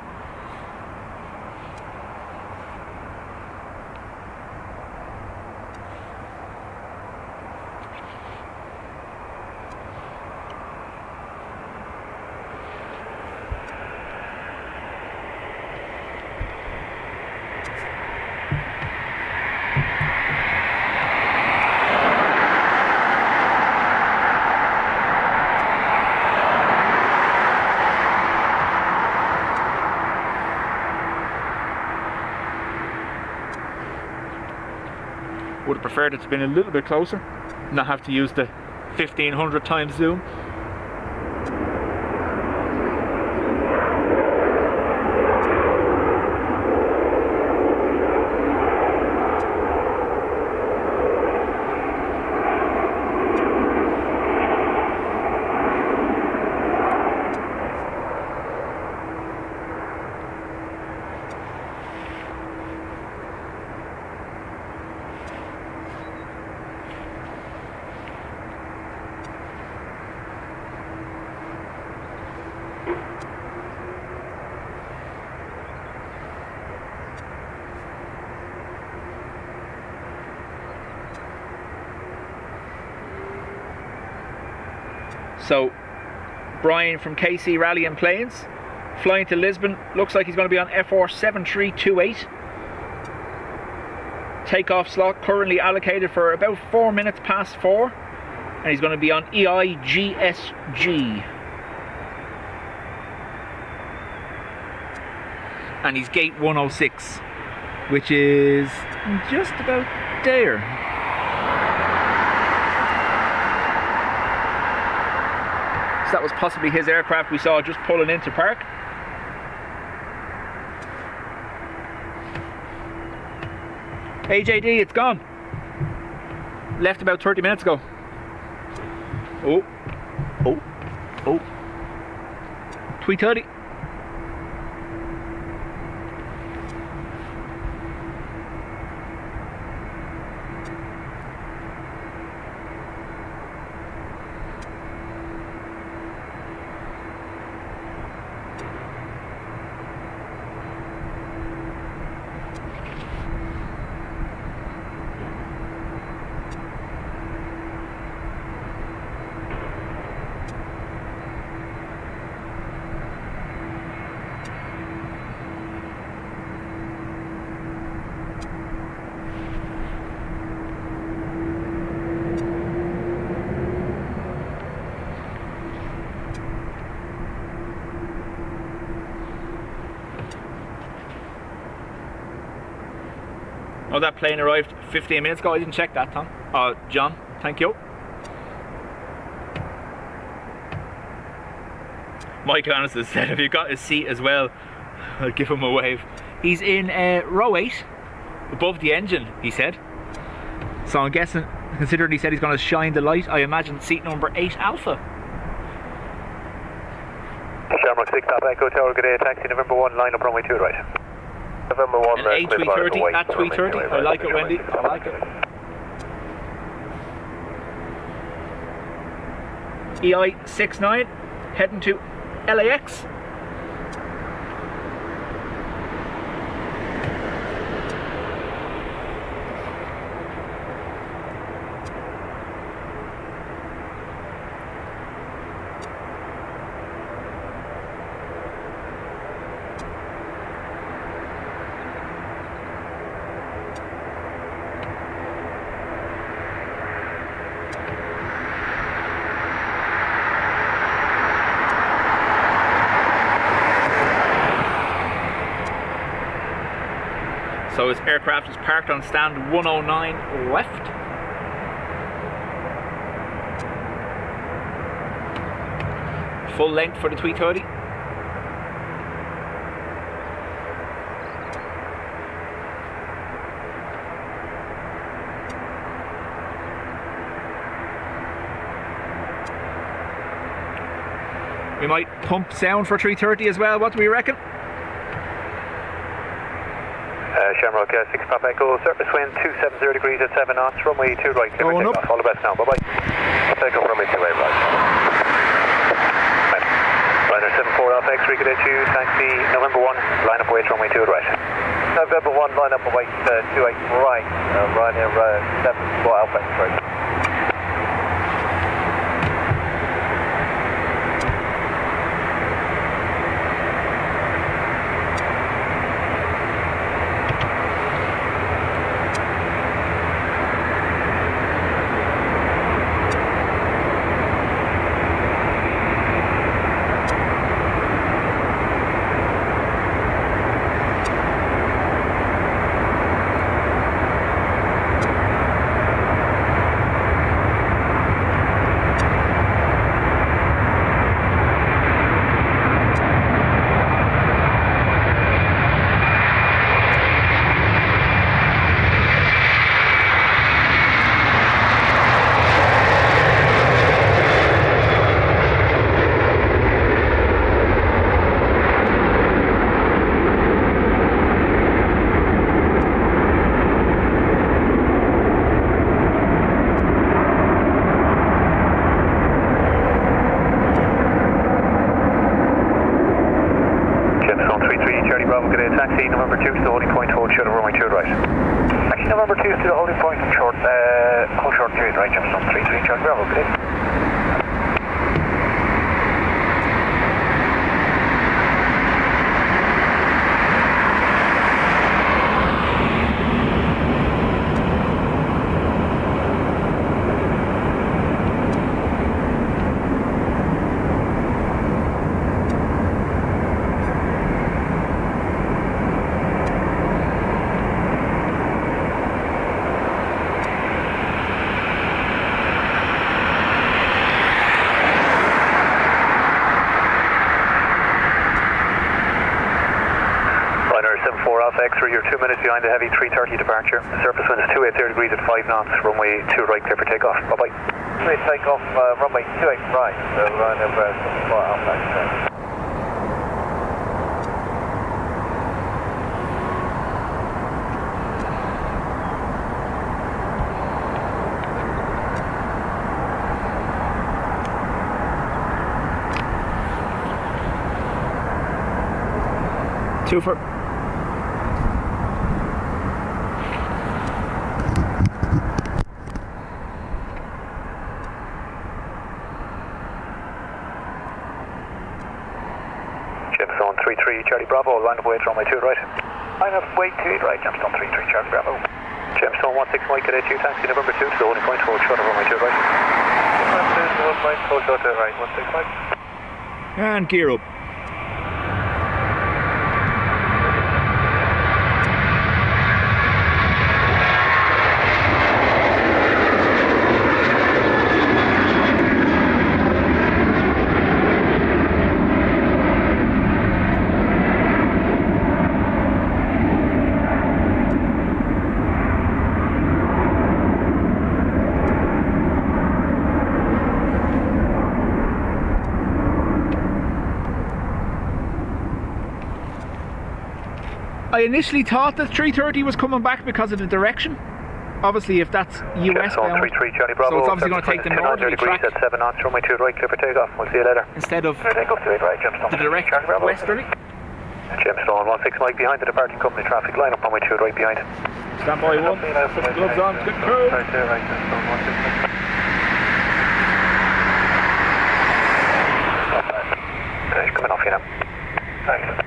Would have preferred it to been a little bit closer, not have to use the 1500 times zoom. So Brian from KC Rally and Planes flying to Lisbon, looks like he's going to be on FR 7328. Takeoff slot currently allocated for about 4 minutes past 4, and he's going to be on EIGSG, and he's gate 106, which is just about there. So that was possibly his aircraft we saw just pulling into park. AJD, it's gone. Left about 30 minutes ago. Oh. 3:30. Oh, that plane arrived 15 minutes ago. I didn't check that, Tom. John, thank you. Michael Anderson said, have you got his seat as well? I'll give him a wave. He's in row 8, above the engine, he said. So I'm guessing, considering he said he's going to shine the light, I imagine seat number 8 Alpha. Shamrock 6 Papa Echo Tower, good day, taxi November 1, line up runway 2 right. November 1, an A330 at 3:30. I like it, Wendy. I like it. EI69 heading to LAX. So his aircraft is parked on stand 109 left. Full length for the 330. We might pump sound for 330 as well. What do we reckon? Shamrock 6 Papa Echo, surface wind 270 degrees at 7 knots, runway 2 right, clear takeoff. All the best now, bye bye. Takeoff runway 2 right. 3, good day 2, taxi November 1, line up away to runway 2 at right. November 1, line up away 28 right, Ryanair 7, Sport Alpha X-ray. Taxi November 2 to the holding point, hold short of runway 2 at right. Taxi November 2 to the holding point, hold short 3 at right, Gemstone 33, Charlie Bravo, good day. X-ray, you're 2 minutes behind the heavy 3:30 departure. The surface wind is 28 degrees at 5 knots. Runway 2 right, clear for takeoff. Bye-bye. Clear takeoff, runway 28 right, so Ryanair 7, Sport Alpha X-ray. Two for. Gemstone 33, Charlie Bravo, line up way to runway 2 right. Line up way 2 right, Gemstone 33, Charlie Bravo. Gemstone 16 Mike, cadet 2, taxi November 2 to the holding point, hold short of runway 2 right. Hold short to right, 16 Mike. And gear up. I initially thought that 330 was coming back because of the direction. Obviously, if that's US bound, 33, Charlie Bravo, so it's obviously going to take the northerly track at 7 knots, runway 2 right, clear for takeoff. We'll see you later. instead of Takeoff 2 right, Gemstone. the direct westerly. Gemstone 16 Mike behind the departing company traffic, line up runway 2 right behind. Stand by one. Put the gloves on. Good crew. Right, Gemstone 16 Mike. Okay, coming off you now. Thanks.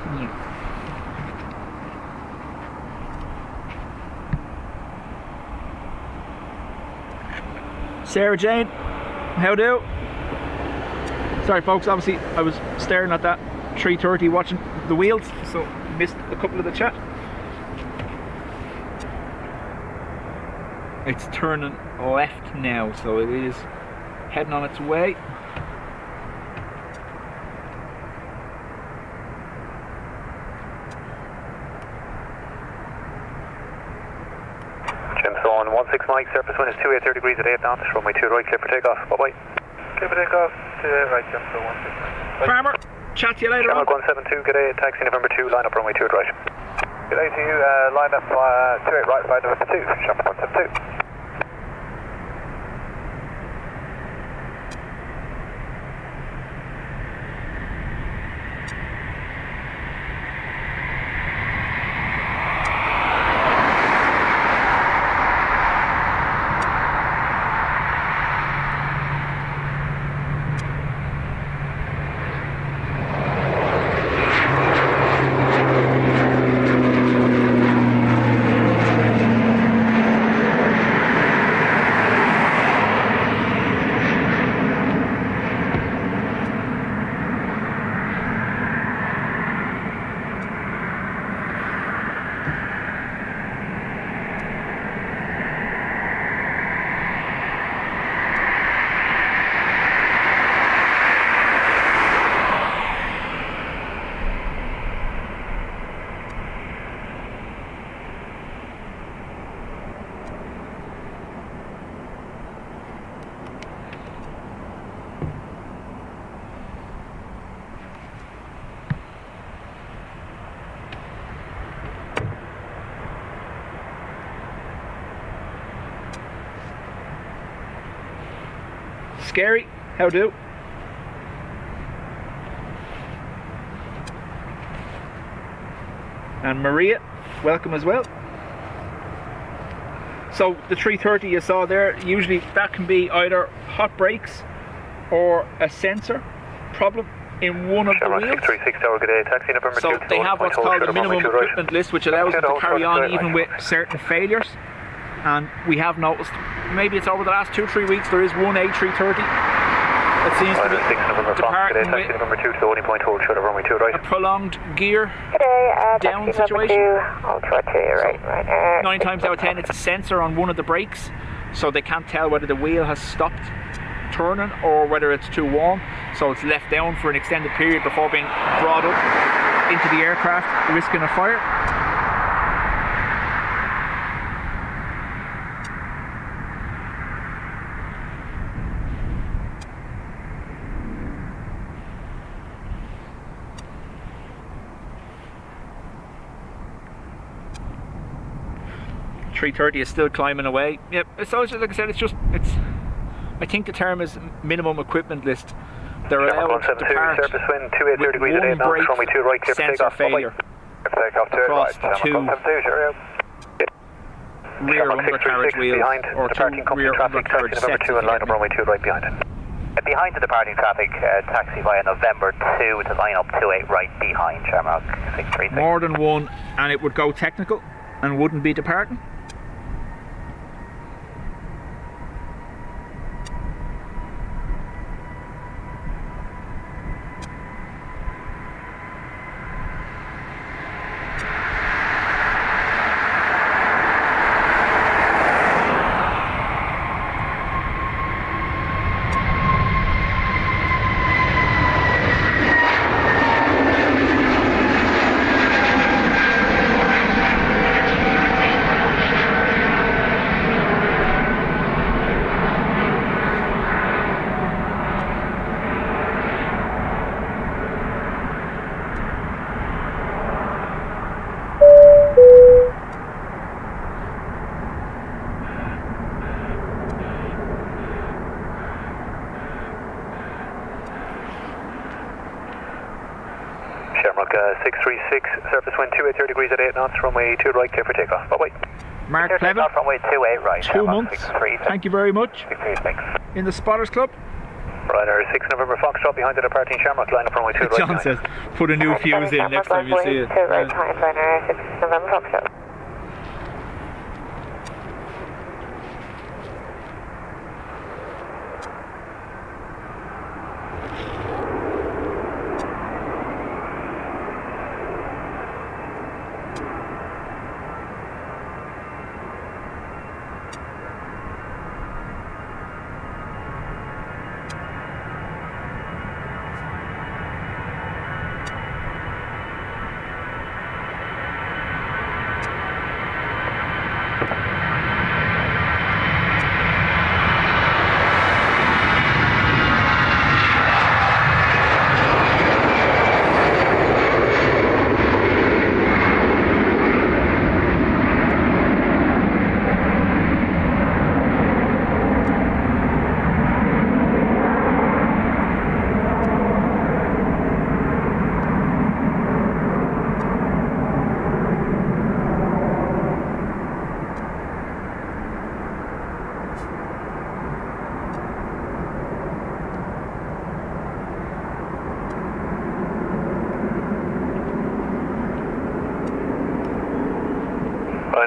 Yeah. Sarah Jane, how do? Sorry folks, obviously I was staring at that 330 watching the wheels, so missed a couple of the chat. It's turning left now, so it is heading on its way. Jameson 16 Mike, surface wind is 280 degrees at 8 knots, runway 2 right, clear for takeoff. Bye bye. Clear for takeoff, 2 right, Jameson 16. Farmer, chat to you later on. Shamrock 172, g'day, taxi November 2, line up runway 2 at right. G'day to you, line up 28 right, flight November 2, Shamrock 172. Scary, how do? And Maria, welcome as well. So the 330 you saw there, usually that can be either hot brakes or a sensor problem in one of the wheels. 636 Tower, g'day, taxi November 2. So they have what's called a minimum equipment list, which allows them to carry on even with certain failures. And we have noticed, maybe it's over the last 2-3 weeks, there is one A330 that seems to be departing with a prolonged gear down situation. 9 times out of 10 it's a sensor on one of the brakes, so they can't tell whether the wheel has stopped turning or whether it's too warm, so it's left down for an extended period before being brought up into the aircraft, risking a fire. .330 is still climbing away. Yep, it's always, like I said, I think the term is minimum equipment list. They're allowed to depart with one brake sensor failure across 2 rear undercarriage wheels or 2 rear undercarriage sets. Behind the departing traffic, taxi via November 2 to line up 28 right behind Shamrock 636. More than one, and it would go technical and wouldn't be departing. Shamrock 636, surface wind 280 degrees at 8 knots, runway 2 right, clear for takeoff. Bye-bye. Mark Plevin, runway 28 right. 2 months, thank you very much, in the Spotters Club. Ryder 6 November Foxtrot behind the departing Shamrock, line up runway 2 right. John says, put a new fuse in next time you see it. 2 right behind Ryder 6 November Foxtrot.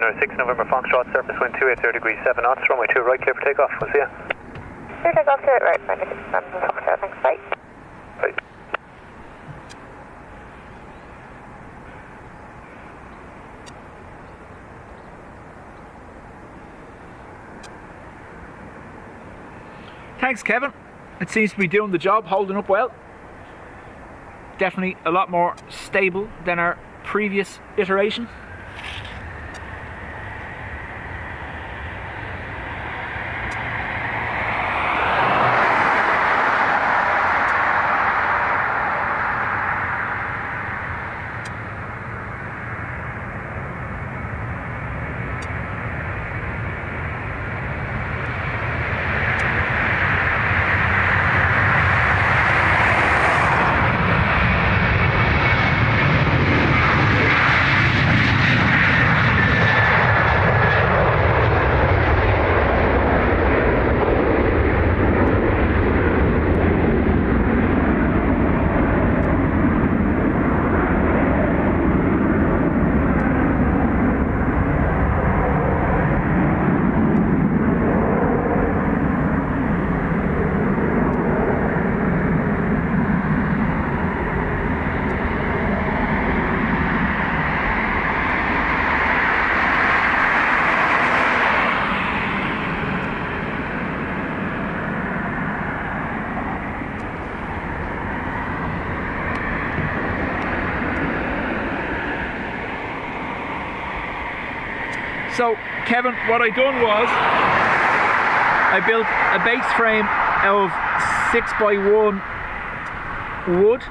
Niner 6 November Foxtrot, surface wind 280 degrees 7 knots, runway 2 right, clear for takeoff. We'll see you. Clear takeoff to it, right, runway 6 November Foxtrot, thanks, bye. Bye. Thanks, Kevin. It seems to be doing the job, holding up well. Definitely a lot more stable than our previous iteration. So, Kevin, what I done was I built a base frame of 6x1 wood.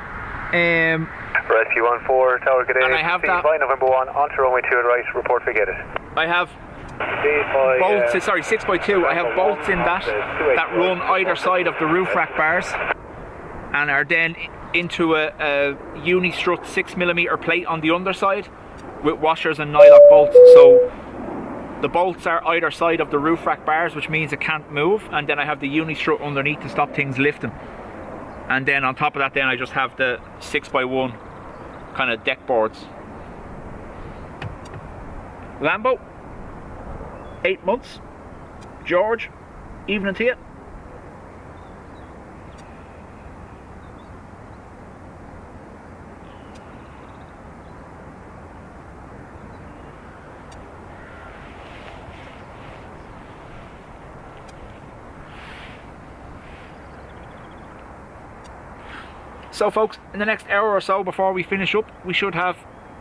Rescue 14, Tower G'day. And I have that. Flight November 1, onto runway 2 at right, report vacated. I have bolts, sorry, 6x2. I have bolts in that run either side of the roof rack bars and are then into a uni-strut 6mm plate on the underside with washers and nylock bolts. So the bolts are either side of the roof rack bars, which means it can't move, and then I have the uni-strut underneath to stop things lifting. And then on top of that, then I just have the 6x1 kind of deck boards. Lambo, 8 months. George, evening to you. So folks, in the next hour or so before we finish up, we should have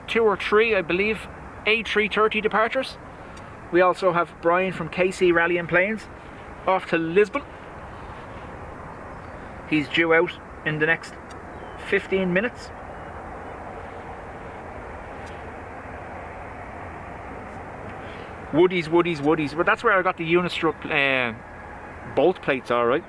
2 or 3, I believe, A330 departures. We also have Brian from KC Rally and Planes off to Lisbon. He's due out in the next 15 minutes. Woodies, woodies, woodies. But that's where I got the Unistrut bolt plates, alright.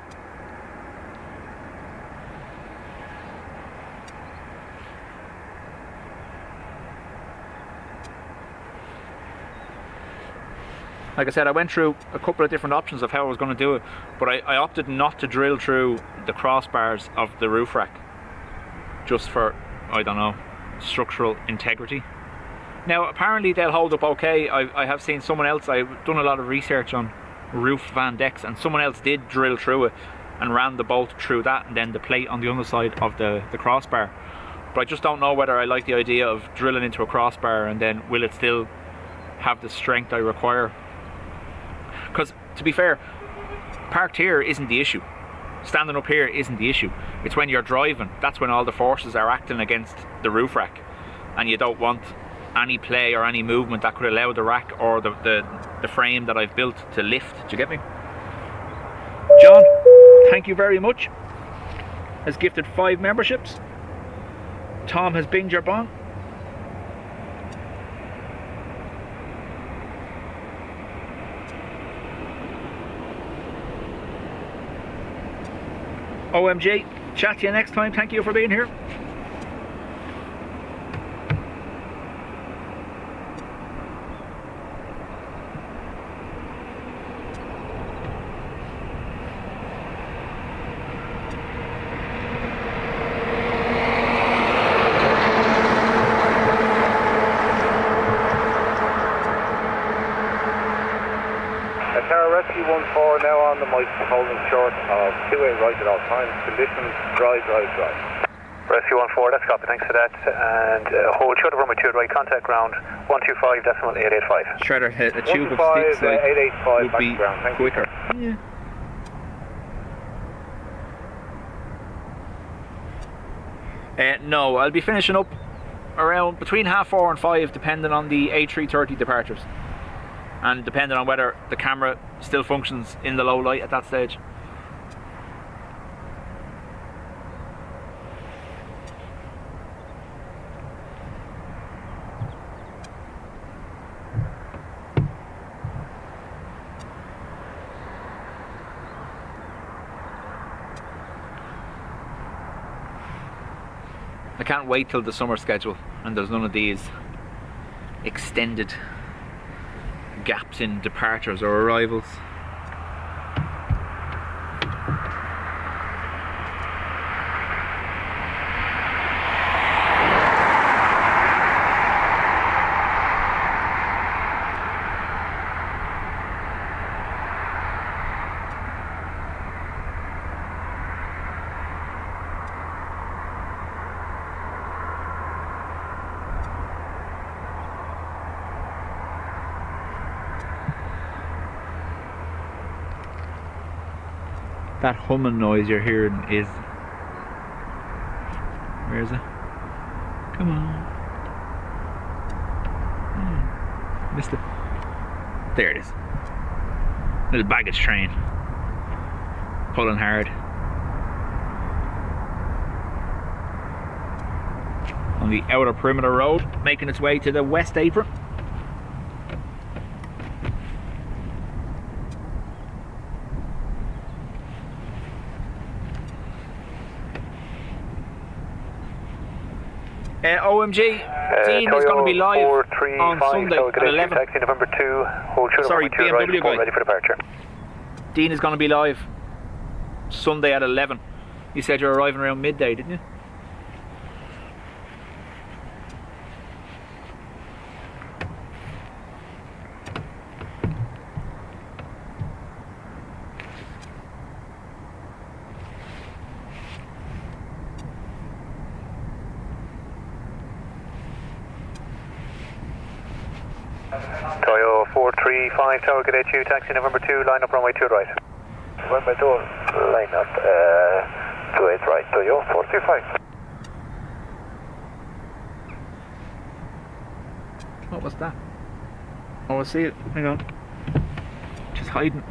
Like I said, I went through a couple of different options of how I was going to do it, but I opted not to drill through the crossbars of the roof rack, just for, I don't know, structural integrity. Now apparently they'll hold up okay. I have seen someone else, I've done a lot of research on roof van decks, and someone else did drill through it and ran the bolt through that and then the plate on the underside of the crossbar. But I just don't know whether I like the idea of drilling into a crossbar and then will it still have the strength I require. Because, to be fair, parked here isn't the issue. Standing up here isn't the issue. It's when you're driving, that's when all the forces are acting against the roof rack. And you don't want any play or any movement that could allow the rack or the frame that I've built to lift. Do you get me? John, thank you very much. Has gifted 5 memberships. Tom has binged your bong. OMG, chat to you next time. Thank you for being here. 4 now on the mic, holding short of 28 right at all times. Conditions, dry. Rescue 14, that's copy, thanks for that. And hold short of runway 28 right, contact ground 125, decimal 885. Shredder hit a tube of sticks like 885 would be ground. Thank quicker. You. Yeah. No, I'll be finishing up around between 4:30 and 5, depending on the A330 departures. And depending on whether the camera still functions in the low light at that stage. I can't wait till the summer schedule and there's none of these extended gaps in departures or arrivals. That humming noise you're hearing is... Where is it? Come on. Missed it. There it is. Little baggage train. Pulling hard. On the outer perimeter road, making its way to the west apron. OMG, Dean is going to be live on Sunday at 11. Taxi November 2, hold short Sorry, of BMW right, guy. ready for departure. Dean is going to be live Sunday at 11. You said you're arriving around midday, didn't you? Toyo 435, Tower Cadet 2, taxi November 2, line up runway 2 right. Runway 2, line up 28 right, Toyo 435. What was that? Oh, I see it. Hang on. Just hiding.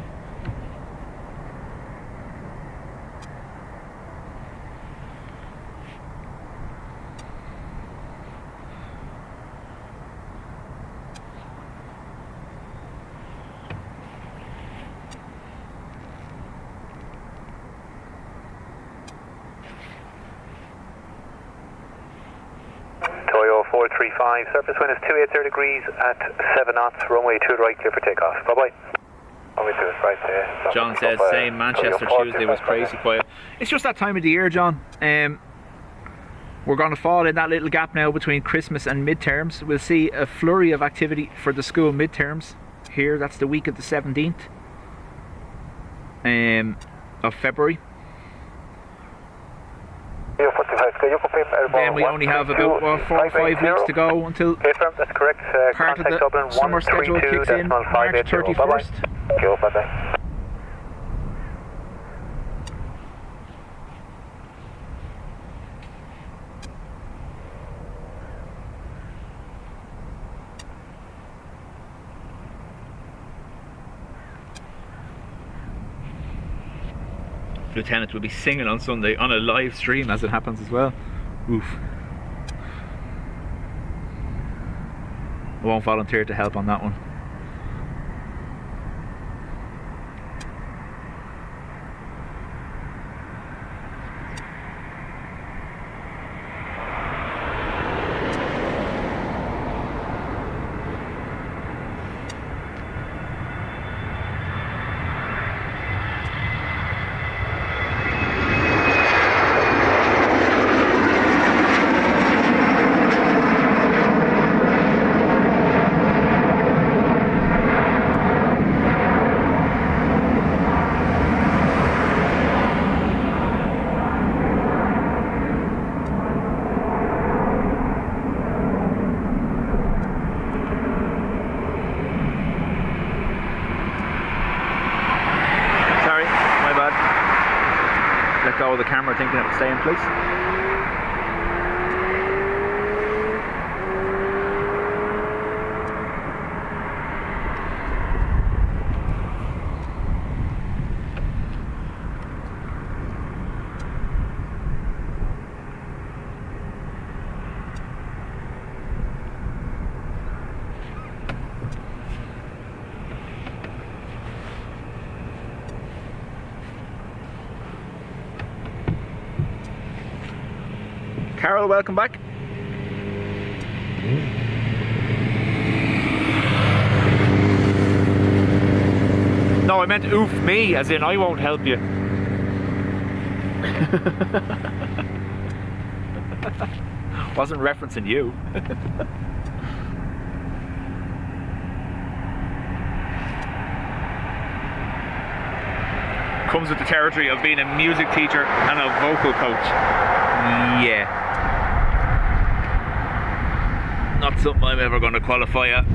Toyo 435, surface wind is 280 degrees at 7 knots, runway 2 right, clear for takeoff. Bye bye. Runway 2 right there. John says, same, Manchester Tuesday was crazy quiet. It's just that time of the year, John. We're going to fall in that little gap now between Christmas and midterms. We'll see a flurry of activity for the school midterms here. That's the week of the 17th of February. Then we only have about 4 or 5 weeks to go until that's correct. part of the summer schedule kicks in, March 31st. Bye-bye. Lieutenant will be singing on Sunday on a live stream as it happens as well. Oof. I won't volunteer to help on that one. camera thinking it would stay in place. Carol, welcome back. No, I meant oof me, as in I won't help you. Wasn't referencing you. Comes with the territory of being a music teacher and a vocal coach. Yeah. Not something I'm ever going to qualify at.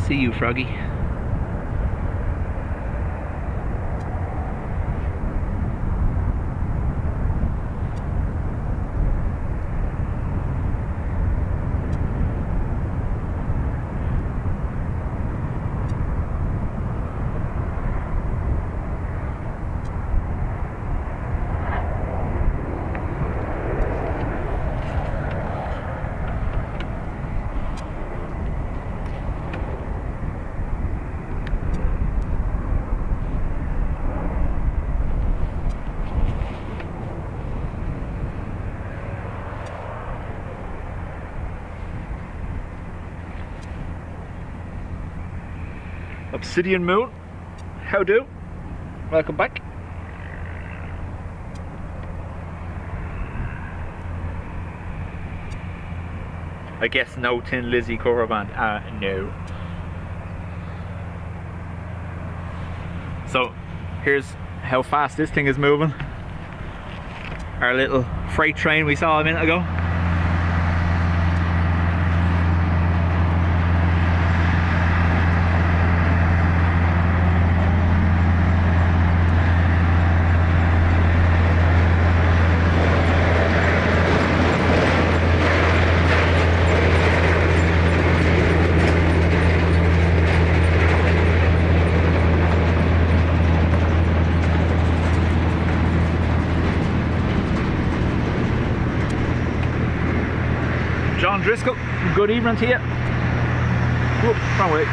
See you, Froggy. Obsidian Moon, how do? Welcome back. I guess no Tin Lizzie cover band. No. So here's how fast this thing is moving. Our little freight train we saw a minute ago. John Driscoll, good evening to you. Whoop, wrong way.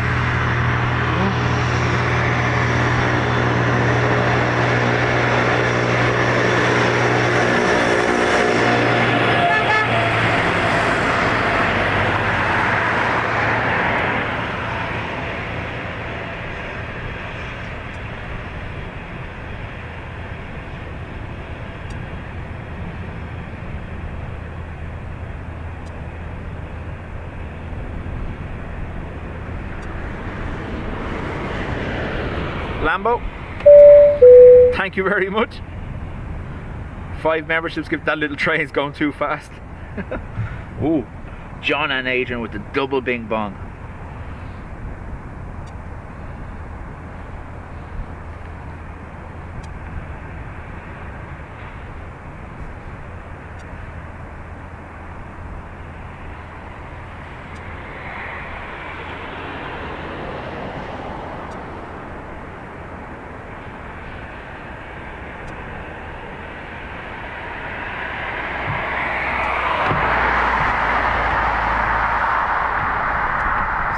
Lambo, thank you very much. 5 memberships, if that little train's going too fast. Ooh, John and Adrian with the double bing bong.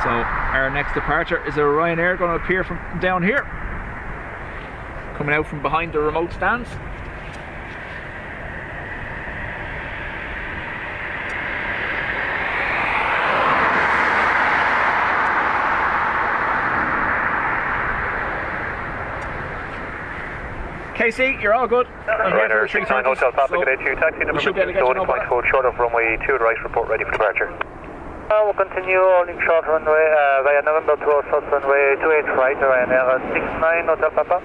So our next departure is a Ryanair going to appear from down here, coming out from behind the remote stands. KC, you're all good. I'm here for Ryanair the 69 330s, Hotel Papa, so good day to you. Taxi we number should be able to 2, get so to know point code short of runway 2 right, report ready for departure. We'll continue holding short runway via November 2 south runway 28 right, Ryanair 69 Hotel Papa.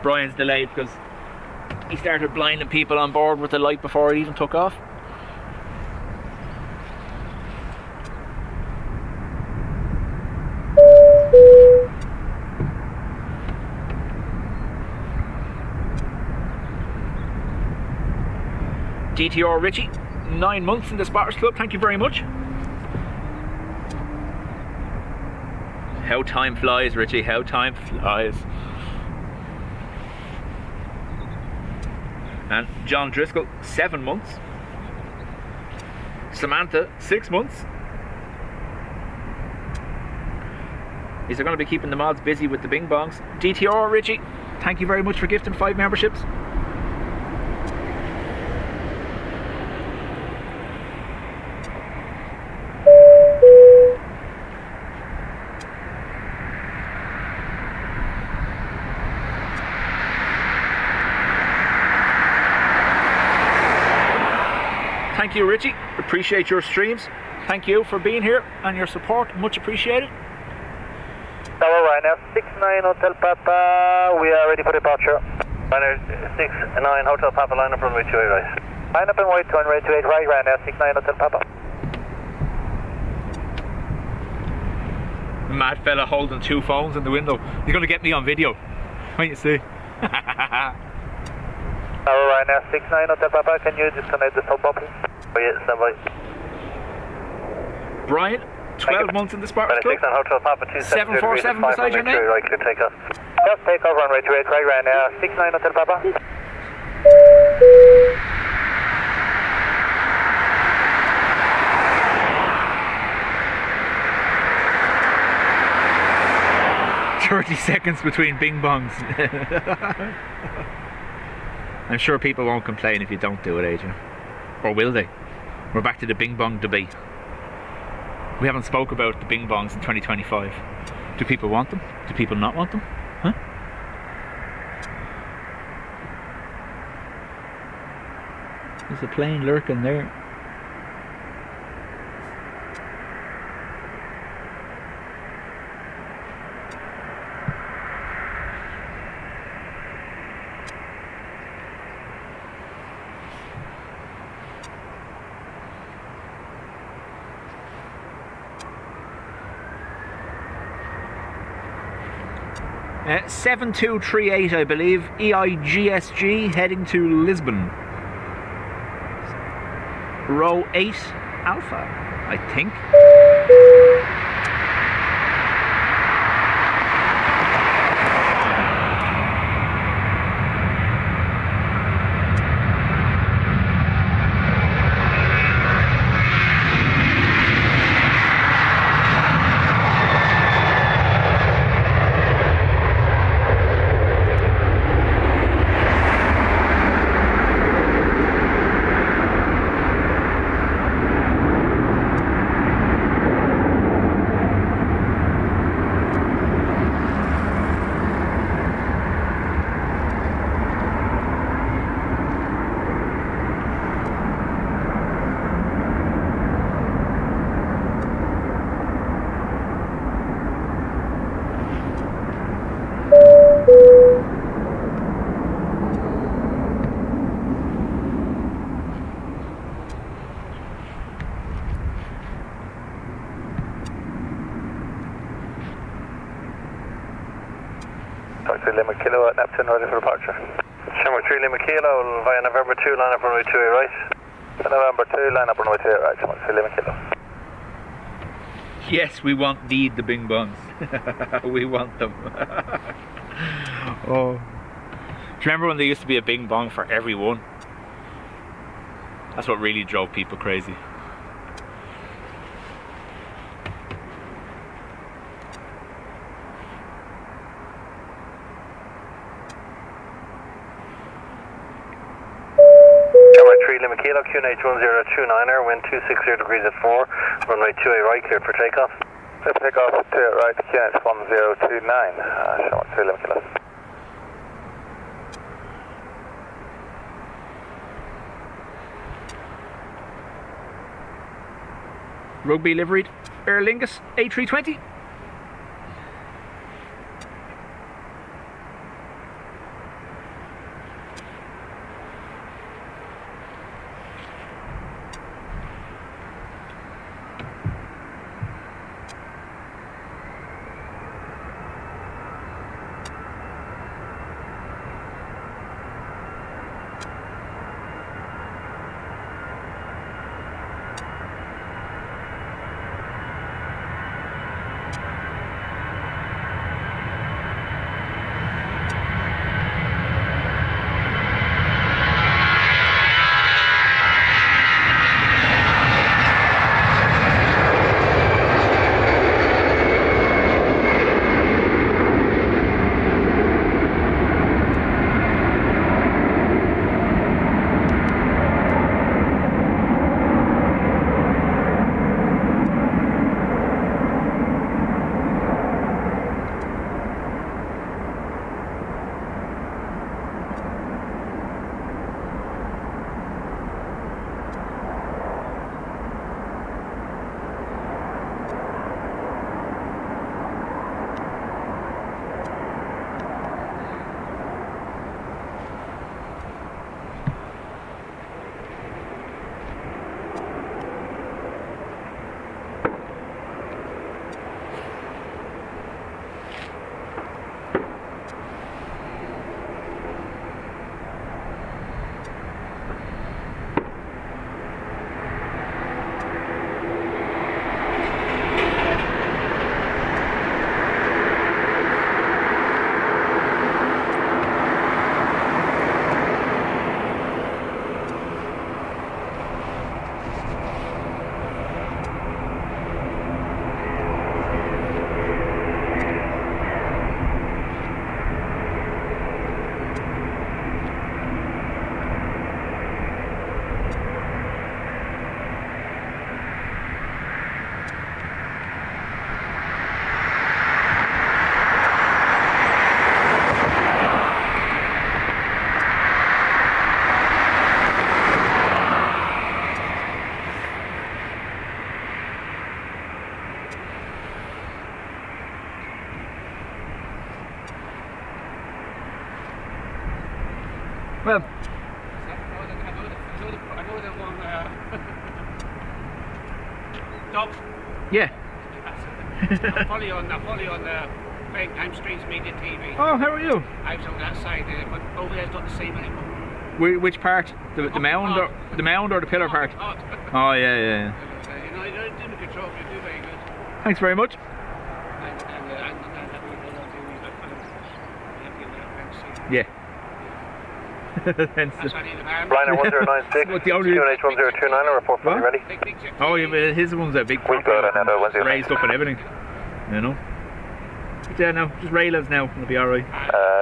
Brian's delayed because he started blinding people on board with the light before it even took off. DTR Richie, 9 months in the Spotters Club, thank you very much. How time flies, Richie, how time flies. And John Driscoll, 7 months. Samantha, 6 months. These are going to be keeping the mods busy with the bing bongs. DTR Richie, thank you very much for gifting 5 memberships. Thank you, Richie. Appreciate your streams. Thank you for being here and your support. Much appreciated. Tower Ryanair 69 Hotel Papa, we are ready for departure. Ryanair 69 Hotel Papa, line up runway 28 right. Line up and wait, runway 28 right, Ryanair 69 Hotel Papa. Mad fella holding 2 phones in the window. You're going to get me on video. Wait, you see. Tower Ryanair 69 Hotel Papa, can you disconnect the sub please? Oh yeah, stand by. Brian, 12 months in the Spartans Club. 69 Hotel Papa, 747 beside your name. Right, clear takeoff. Just take off runway 28 right, Ryanair 69 Hotel Papa. "30 seconds between bing bongs." I'm sure people won't complain if you don't do it, Adrian. Or will they? We're back to the bing bong debate. We haven't spoke about the bing bongs in 2025. Do people want them? Do people not want them? Huh? There's a plane lurking there. Uh, 7238, I believe, EIGSG heading to Lisbon. Row 8 Alpha, I think. Lima Kilo at Neptune, ready for departure. Shimmer 3 Lima Kilo via November 2, line up runway 28 right. November 2, line up runway 28 right, Shimmer 3 Lima Kilo. Yes, we want the bing bongs. We want them. Oh. Do you remember when there used to be a bing bong for everyone? That's what really drove people crazy. Lima Kilo, QNH 1029er, wind 260 degrees at 4, runway 28 right, cleared for takeoff. Clear for takeoff, 28 right, QNH 1029, show 3 Lima Kilo. Rugby liveried Aer Lingus A320. Well, I know the one, Dub. yeah. I'm fully on playing Time Streams Media TV. Oh, how are you? I was on that side, but over there's not the same anymore. Which part? The mound or the mound or the pillar part? Oh yeah, yeah, yeah. You know, you're doing a good job. You do very good. Thanks very much. Yeah. That's what I need. Liner 1096, What the only- QNH 1029er, report fully What? ready. Oh, yeah, but his one's a big We've got another 1096. raised up and everything. You know. But yeah, no, just railers now. It'll be alright.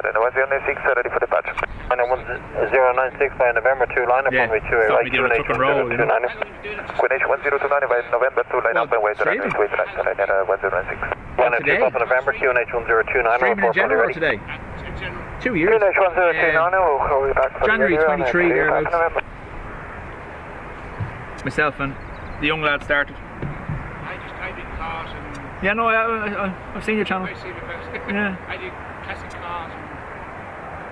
Then 1096, ready for departure. Liner 1096 by November 2 liner, Yeah, runway 28 stop right, me doing a QNH tuck and roll, you know. 1029er. QNH 1029 by November 2 line up and wait streaming. right, wait right, 1096. Liner today? 2 Papa November, QNH 1029er, Streaming in report fully general or ready. today? In general. 2 years. QNH 1029er, we'll call you back for January the video, 23 and thereabouts. November. Myself and the young lad started. I just drive in cars and Yeah, no, I've seen your channel. I see the best. Yeah. I do classic cars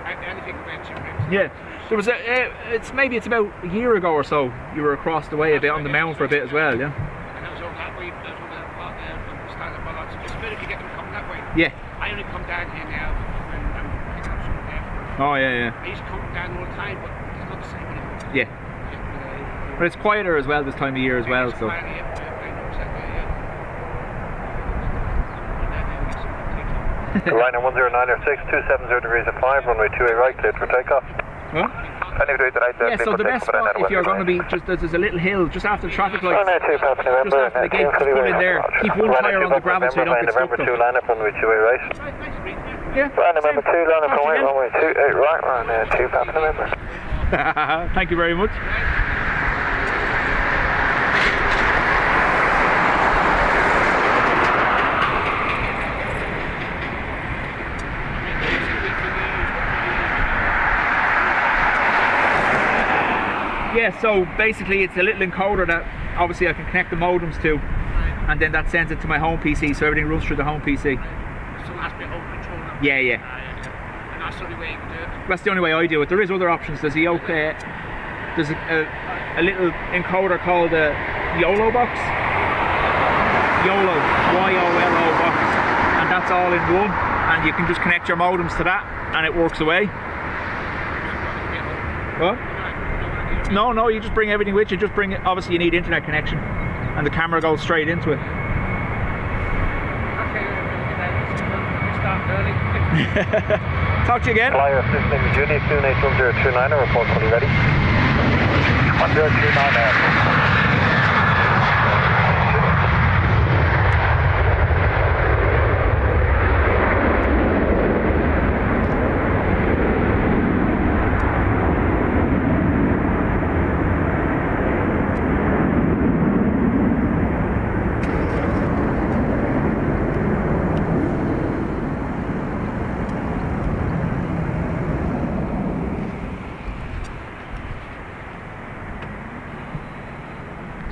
and anything adventure. Yeah, there was it's about a year ago or so. You were across the way a bit on the mound for a bit as well, yeah. And I was over that way, I was over the stand-up ballots. It's good if you get them coming that way. Yeah. I only come down here now when I'm picking up something there. Oh yeah, I used to come down all the time, but it's not the same anymore. yeah. Yeah. But it's quieter as well this time of year as well. So Liner 1096, 270 degrees at 5, runway 28 right, cleared for takeoff. Huh? Yeah, so the best spot if you're going to be just there's a little hill just after the traffic lights, Runway 2 Papa November. just after the gate, just pull in there. Keep one tire on the gravel so you don't get stuck. November 2 line up runway 28 right. Yeah. November 2 line up runway 28 right. Runway 2 Papa November. Thank you very much. Yeah, so basically it's a little encoder that obviously I can connect the modems to, and then that sends it to my home PC, so everything runs through the home PC. So it has to be home control number. Yeah, yeah. And that's the only way you can do it. That's the only way I do it. There is other options. There's a there's a little encoder called a YOLO box. YOLO, Y-O-L-O box, and that's all in one. And you can just connect your modems to that, and it works away. What? No, you just bring everything with you. Just bring it. Obviously, you need internet connection, and the camera goes straight into it. Okay, start early. Talk to you again. Flyer assisting Julia 2811029, report fully ready. 1029.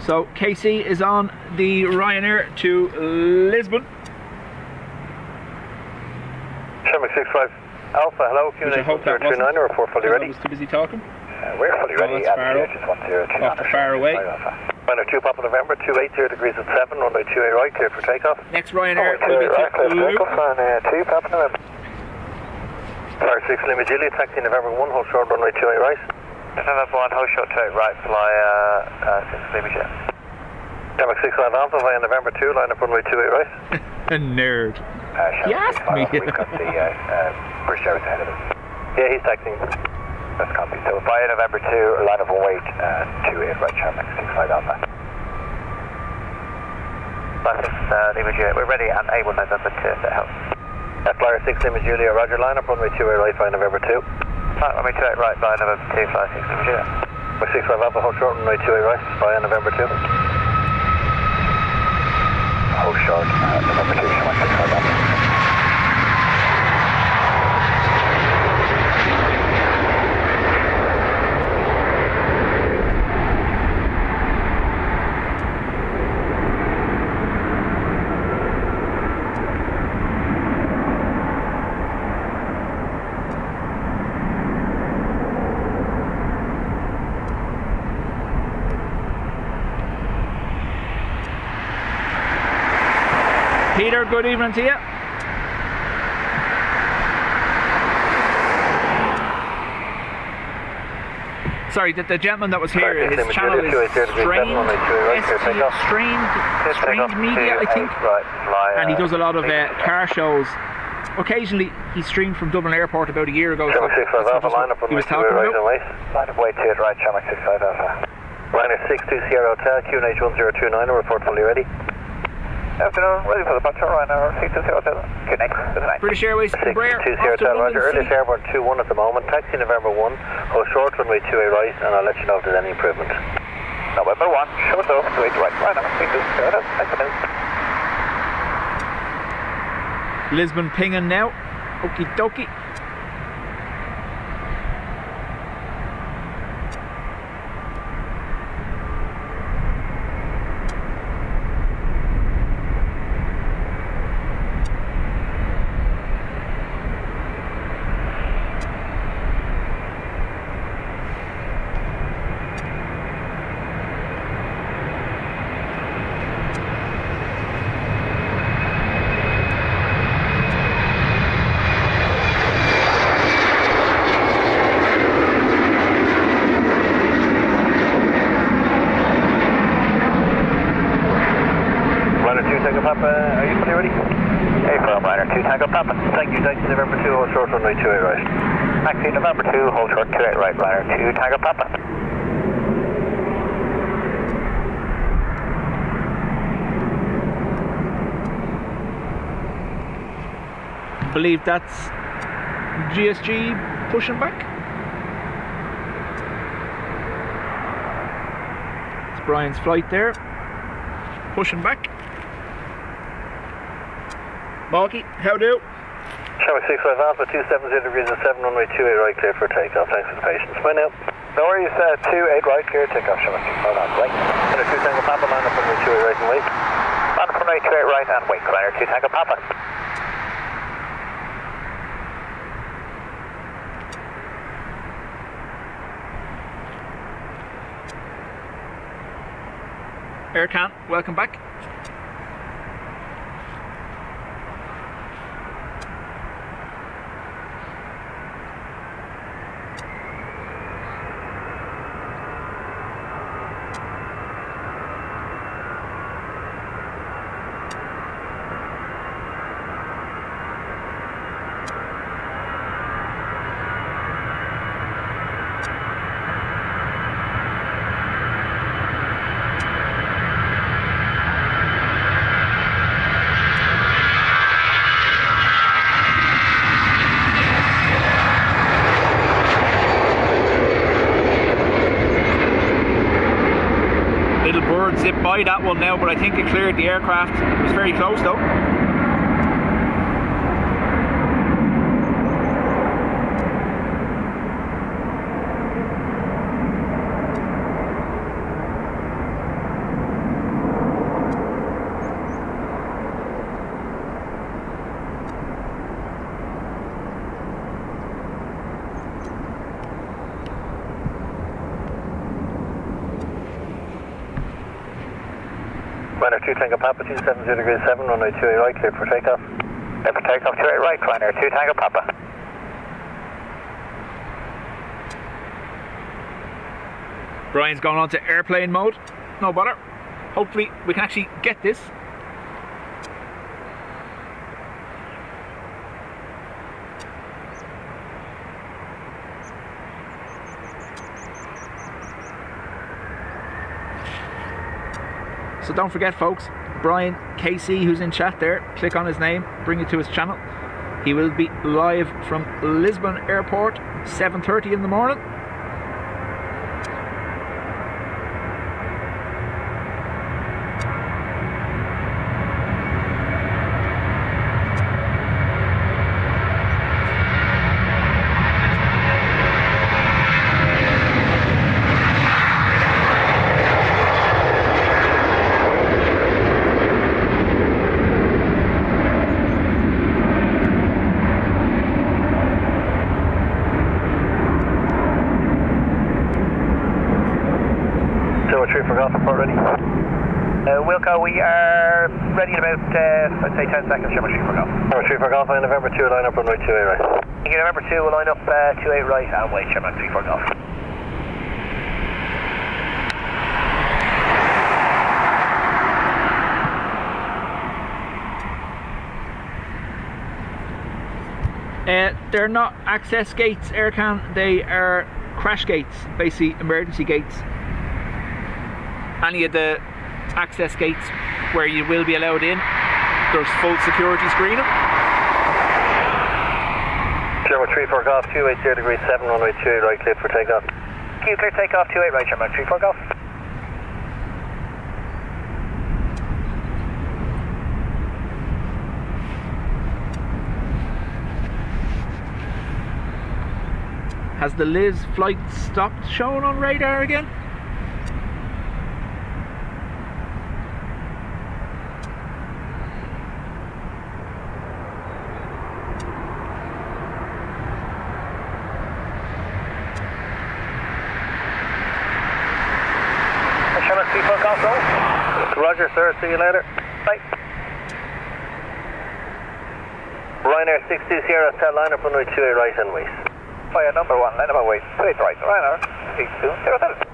So KC is on the Ryanair to Lisbon. 765 Alpha, hello, Q81029, report fully ready. I was too busy talking. We're fully ready. That's far up. Just 1029. Off the far away. Runway 2 Papa November, 280 degrees at 7, runway 28 right, clear for takeoff. Next Ryanair Runway will be 28 right, clear for to takeoff, runway 2 Papa November. Fire 6 Lima Julia, taxi November 1, hold short, runway 28 right. November 1, hold short, 28 right, fly 6 Lima Julia. Denmark 65 Alpha, via November 2, line up runway 28 right. a nerd. He asked me. We've got the British Airways ahead of us. Yeah, he's taxing. That's copy. So via November 2, line up runway 28 right, Denmark 65 Alpha. Lima Julia, we're ready and able November 2, if that helps. Flyer 6 Lima Julia, roger, line up runway 28 right, via November 2. Runway 28 right, via November 2, flyer 6 Lima Julia. 65 Alpha, hold short, runway 28 right, via November 2. Hold short, November 2, runway 65 Alpha. Peter, good evening to you. Sorry, the gentleman that was here, his channel is Strained Media, I think. And he does a lot of car shows. Occasionally, he streamed from Dublin Airport about a year ago. So he was talking about. Line up way to it, right, Channel 65 Alpha. Liner 620 Sierra Hotel, QNH1029, report fully ready. Afternoon, ready for the departure, Ryanair 620 Hotel. Good night. Good night. British Airways, 620 Hotel, roger. Earliest airborne 21 at the moment. Taxi November 1, hold short, runway 28 right, and I'll let you know if there's any improvement. November 1, short off, 28 right, Ryanair 620 Hotel. Thanks a minute. Lisbon pinging now. Okie dokie. Are you fully ready? Hey, from Ryanair 2 Tango Papa. Thank you, taxi November 2, hold short, runway 28 right. Taxi November 2, hold short 28 right, liner 2 Tango Papa. I believe that's GSG pushing back. It's Brian's flight there, pushing back. Malky, how do? Shamrock 65 Alpha, 270 degrees and 7 runway 28 right, clear for takeoff. Thanks for the patience. Bye now. No worries, 28 right, clear takeoff, Shamrock 65 Alpha, right. Liner 2 Tango Papa, line up runway 28 right and wait. Line up runway 28 right and wait, liner 2 Tango Papa. Aircan, welcome back. Zip by that one now, but I think it cleared the aircraft. It was very close though. Liner 2 Tango Papa, 270 degrees 7, runway 28 right, clear for takeoff. Clear for takeoff, 28 right, liner 2 Tango Papa. Brian's going on to airplane mode. No bother. Hopefully we can actually get this. So don't forget folks, Brian KC, who's in chat there, click on his name, bring you to his channel. He will be live from Lisbon Airport, 7:30 in the morning. Wilco, we are ready in about, I'd say 10 seconds, Shamrock 3 for golf. Shamrock 3 for golf, line November 2, line up runway 28 right. Thank you, November 2, we'll line up 28 right and wait, Shamrock 3 for golf. They're not access gates, Aircan, they are crash gates, basically emergency gates. Any of the access gates where you will be allowed in, there's full security screening. Shamrock 3 for golf, 280 degrees 7, runway 28 right, clear for takeoff. Q clear takeoff, 28 right, Shamrock 3 for golf. Has the Liz flight stopped showing on radar again? Roger, sir. See you later. Bye. Ryanair 62 Sierra, set line up runway 28 right and wait. Fire number 1, line up wait. 28 right. Ryanair 6207.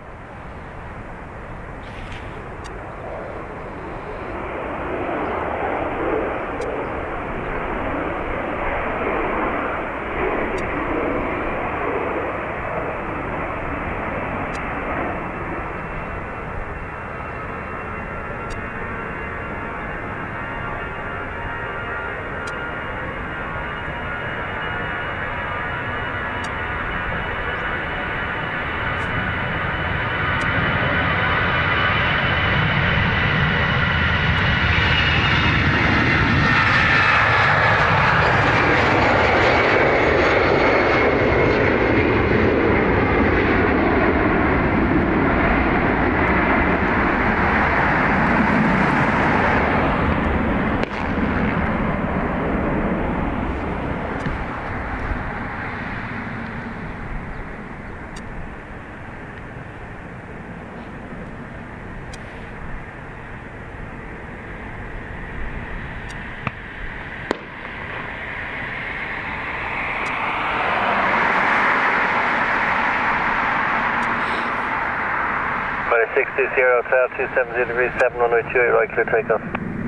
620, hotel 270 degrees 7 runway 28 right, clear takeoff.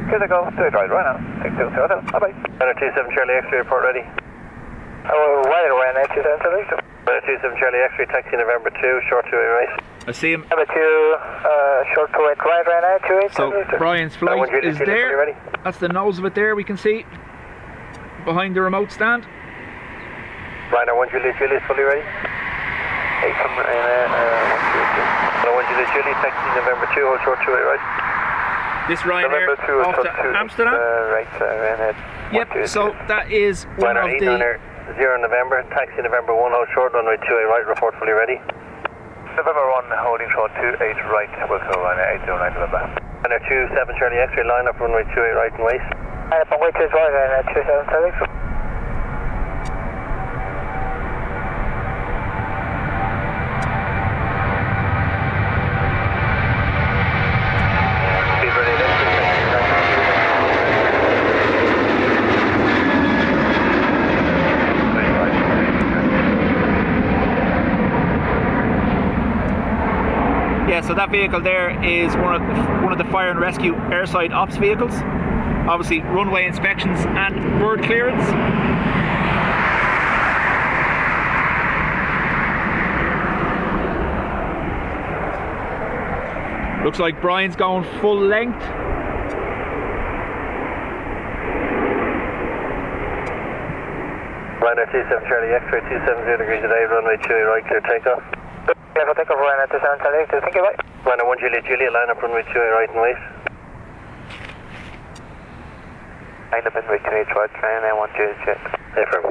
Clear takeoff, 28 right, right now. 620 hotel, bye-bye. Runway 27 Charlie X-ray report ready. Oh, right away, 27 Charlie. Runway 27 Charlie X-ray, taxi November 2, short 28 right. I see him. Number 2, short 28 right, right now, 28. So Brian's flight is there. Ready. That's the nose of it there, we can see. Behind the remote stand. Ryanair 1 Juliet Juliet, fully ready. 8 from Ryanair 1 Juliet Juliet, taxi November 2, hold short 28 right. This Ryanair off to Amsterdam. Right, Ryanair. Yep, so that is one Ryanair of 8 the... Ryanair 0 November, taxi November 1, hold short, runway 28 right, report fully ready. November 1, holding short 28 right, we'll go Ryanair 809 November. Ryanair 27 Charlie X-ray, line up runway 28 right and wait. Line up on way 28 right, Ryanair 27 Charlie. Yeah, so that vehicle there is one of the fire and rescue airside ops vehicles. Obviously runway inspections and bird clearance. Looks like Brian's going full length. Ryanair 27 Charlie X-ray, 270 degrees today, runway 28 right, clear takeoff. Yeah, we'll take over Ryanair 27 Charlie, thank you, right. Ryanair 1 Juliet Juliet, line up runway 28 right and wait. Line up runway 28 right, Ryanair 1 Juliet Juliet. Affirm.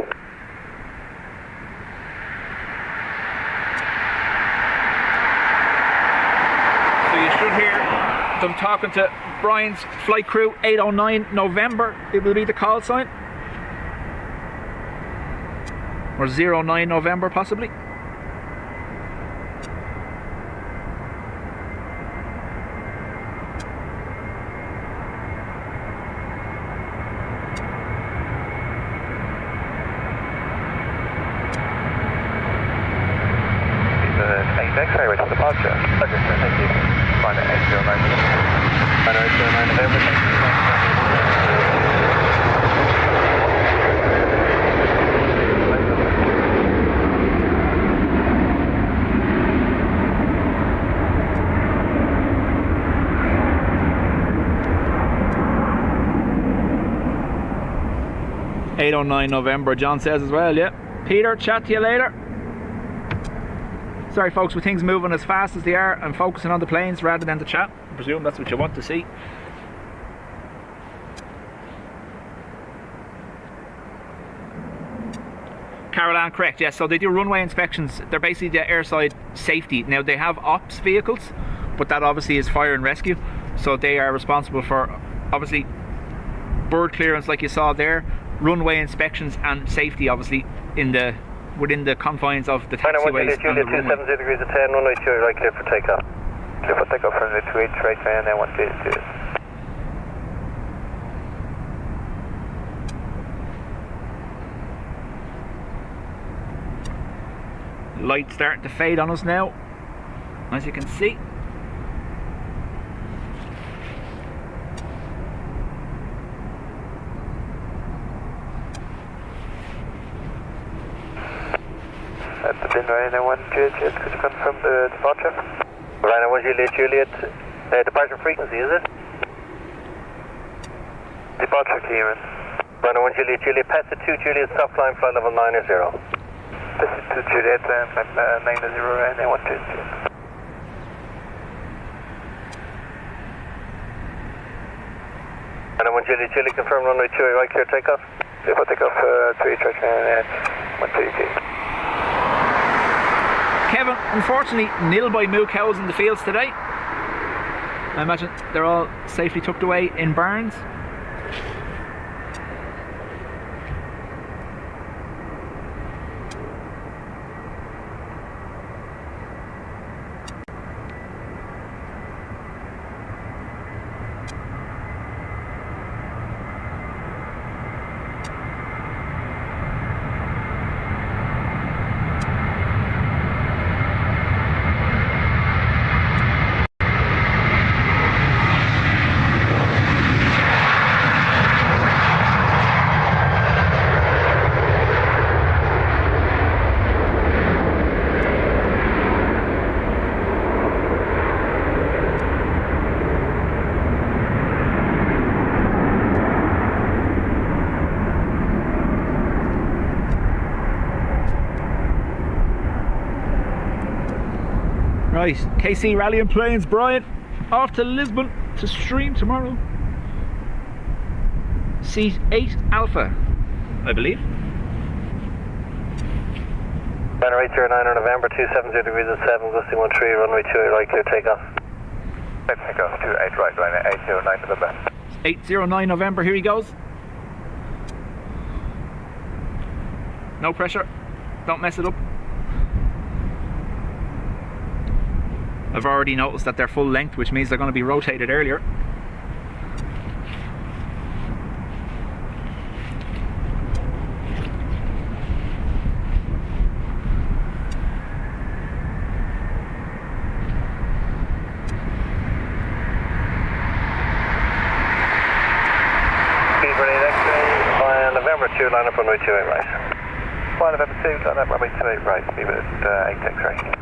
So you should hear them talking to Brian's flight crew. 809 November, it will be the call sign. Or 09 November possibly. X-ray, wait for departure. Okay, thank you. Ryanair 809 Ryanair 809 November, November, John says as well, yeah. Peter, chat to you later. Sorry folks, with things moving as fast as they are, I'm focusing on the planes rather than the chat. I presume that's what you want to see. Caroline, correct, yes. So they do runway inspections. They're basically the airside safety. Now they have ops vehicles, but that obviously is fire and rescue. So they are responsible for obviously bird clearance like you saw there, runway inspections and safety obviously within the confines of the taxiways and the runway. 270 degrees of 10, runway 28 right, clear for takeoff. Clear for takeoff from the 28 right, Ryanair 1 Juliet Juliet. Light starting to fade on us now, as you can see. At the bin Ryanair 1 Juliet Juliet, could you confirm the departure? Ryanair 1 Juliet Juliet, departure frequency, is it? Departure clearance. Ryanair 1 Juliet Juliet, pass the 2 Juliet, stop flying, flight level 90. This is 2 Juliet, 90 Ryanair 1 Juliet Juliet. Ryanair 1 Juliet Juliet, confirm runway 28 right, clear takeoff. Clear for takeoff, 28 right, Ryanair 1 Juliet Juliet. Kevin, unfortunately, nil by moo cows in the fields today. I imagine they're all safely tucked away in barns. Right, KC Rally and Planes, Brian, off to Lisbon to stream tomorrow. Seat 8 Alpha, I believe. Banner 809 on November, 270 degrees at 7, gusting 13, runway 28 right, clear takeoff. Takeoff, 28 right, runway 809 November. 809 November, here he goes. No pressure, don't mess it up. I've already noticed that they're full length, which means they're going to be rotated earlier. November 2, line up runway 28 right. Fly November 2, line up runway 28 right, speed at 8 X-ray.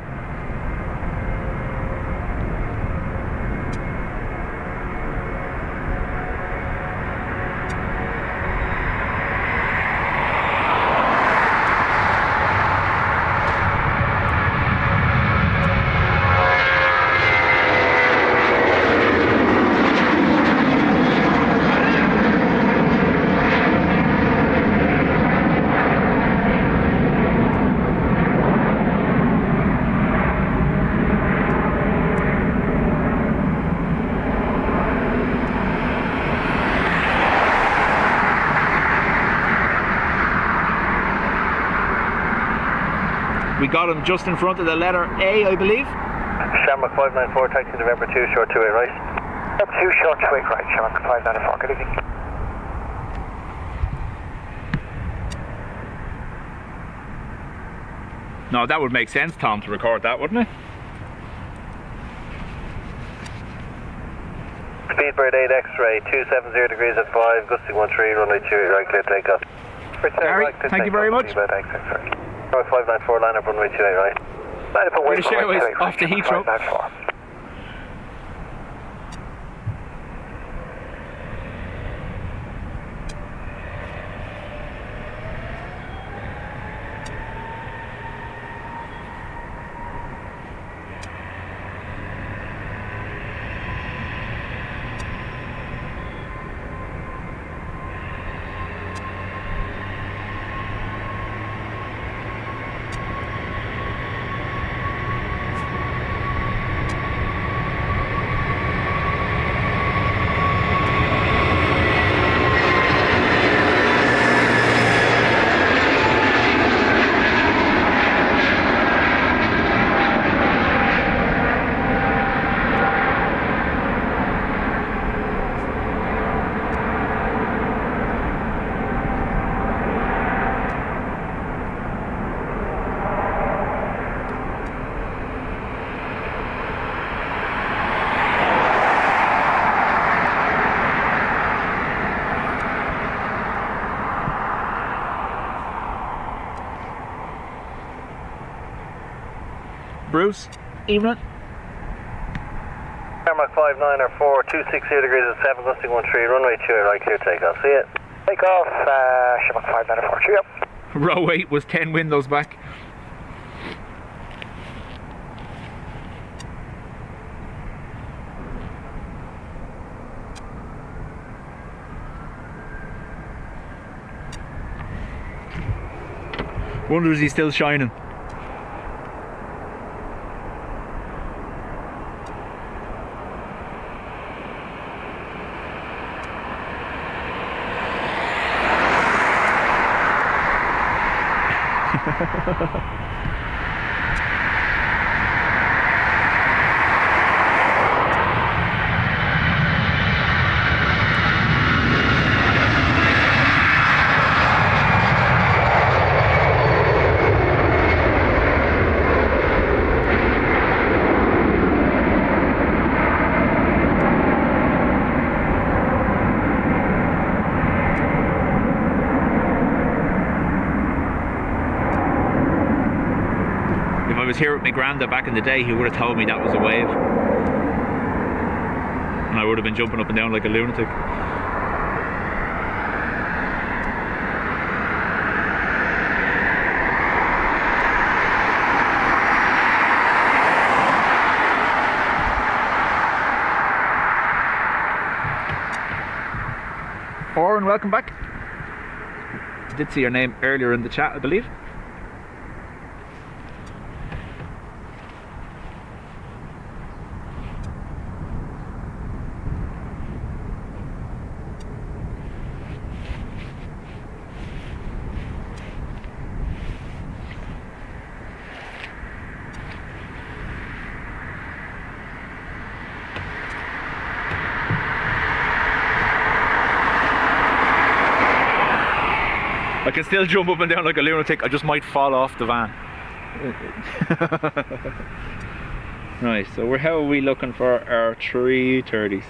We got him just in front of the letter A, I believe. Shamrock 594, taxi November 2, short 28 right. 2, short 28 right, Shamrock 594, good evening. No, that would make sense, Tom, to record that, wouldn't it? Speedbird 8 X-ray, 270 degrees at 5, gusting 13, runway 28 right, clear takeoff. Gary, thank you very much. Speedbird 8 X-ray. 594, line up runway 28 right. Line up away British Airways off to Heathrow. 594. Bruce, evening. Shamrock 594, 260 degrees at 7, gusting 13, runway 28 right, clear takeoff. See it. Takeoff, Shamrock 594, cheer up. Row 8 was 10 windows back. Wonder is he still shining? If I was here with my granda back in the day, he would have told me that was a wave. And I would have been jumping up and down like a lunatic. welcome back. I did see your name earlier in the chat, I believe. I can still jump up and down like a lunatic. I just might fall off the van. Right, so how are we looking for our 330s?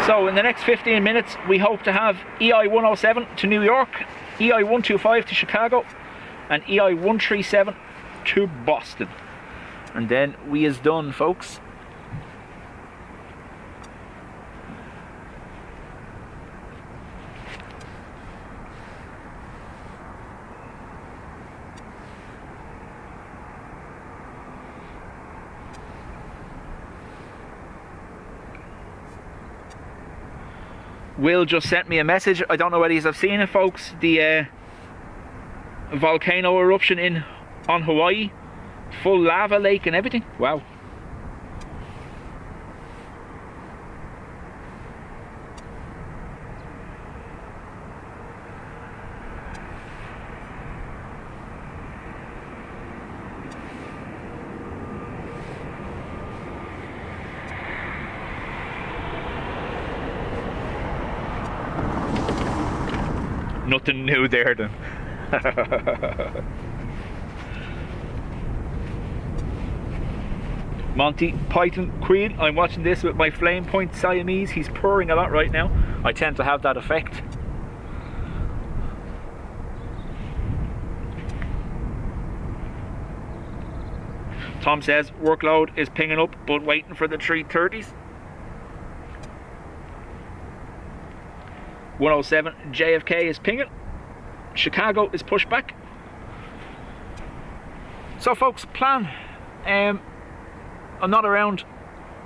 So in the next 15 minutes we hope to have EI 107 to New York, EI 125 to Chicago, and EI 137 to Boston. And then we is done, folks. Will just sent me a message. I don't know whether you've seen it, folks. The volcano eruption on Hawaii, full lava lake and everything. Wow. Nothing new there then. Monty Python Queen, I'm watching this with my Flame Point Siamese. He's purring a lot right now. I tend to have that effect. Tom says workload is pinging up but waiting for the 330s. 107 JFK is pinging. Chicago is pushed back. So folks, plan. I'm not around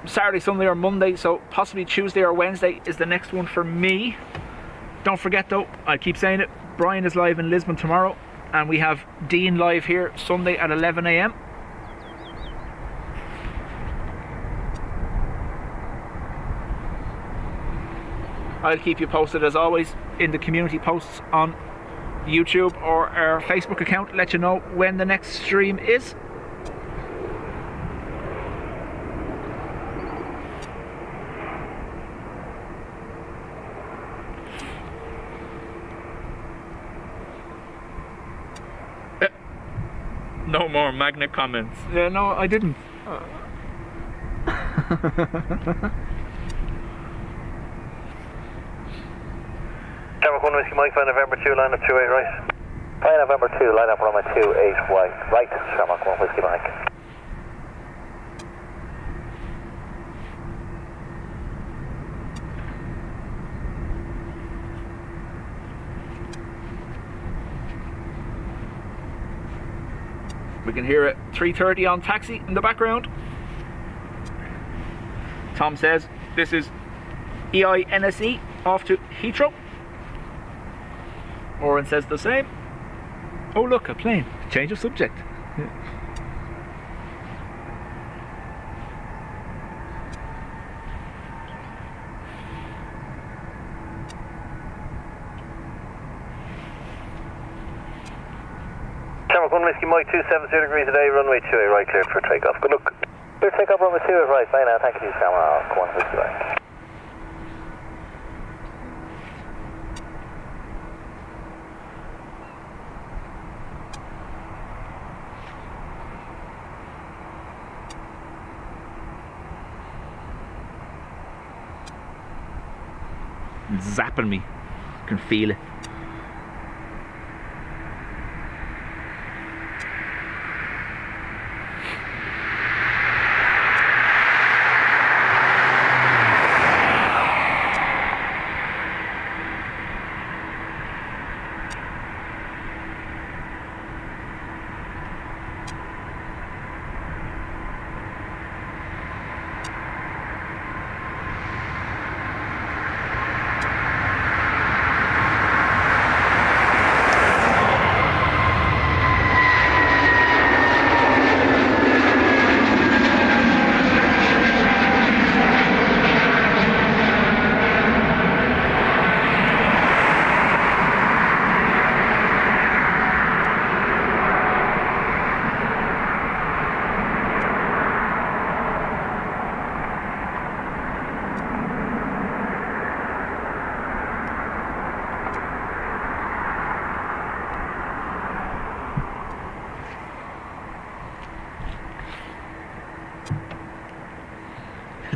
Saturday, Sunday or Monday, so possibly Tuesday or Wednesday is the next one for me. Don't forget though, I keep saying it, Brian is live in Lisbon tomorrow, and we have Dean live here Sunday at 11 AM. I'll keep you posted as always in the community posts on YouTube or our Facebook account, let you know when the next stream is. No more magnet comments. Yeah, no, I didn't. Denver 1 Whiskey Mike, flight November 2, line up 28 right. Flight November 2, line up runway 28 right. Shamrock 1 Whiskey Mike. We can hear it 330 on taxi in the background. Tom says this is EINSE off to Heathrow. Oren says the same. Oh look, a plane. Change of subject. Shamrock 1 Whiskey Mike 270 degrees today, runway 28 right, cleared for takeoff. Good luck. Clear takeoff, runway 28 right. Bye now, thank you, Shamrock 1 Whiskey Mike. It's zapping me. I can feel it.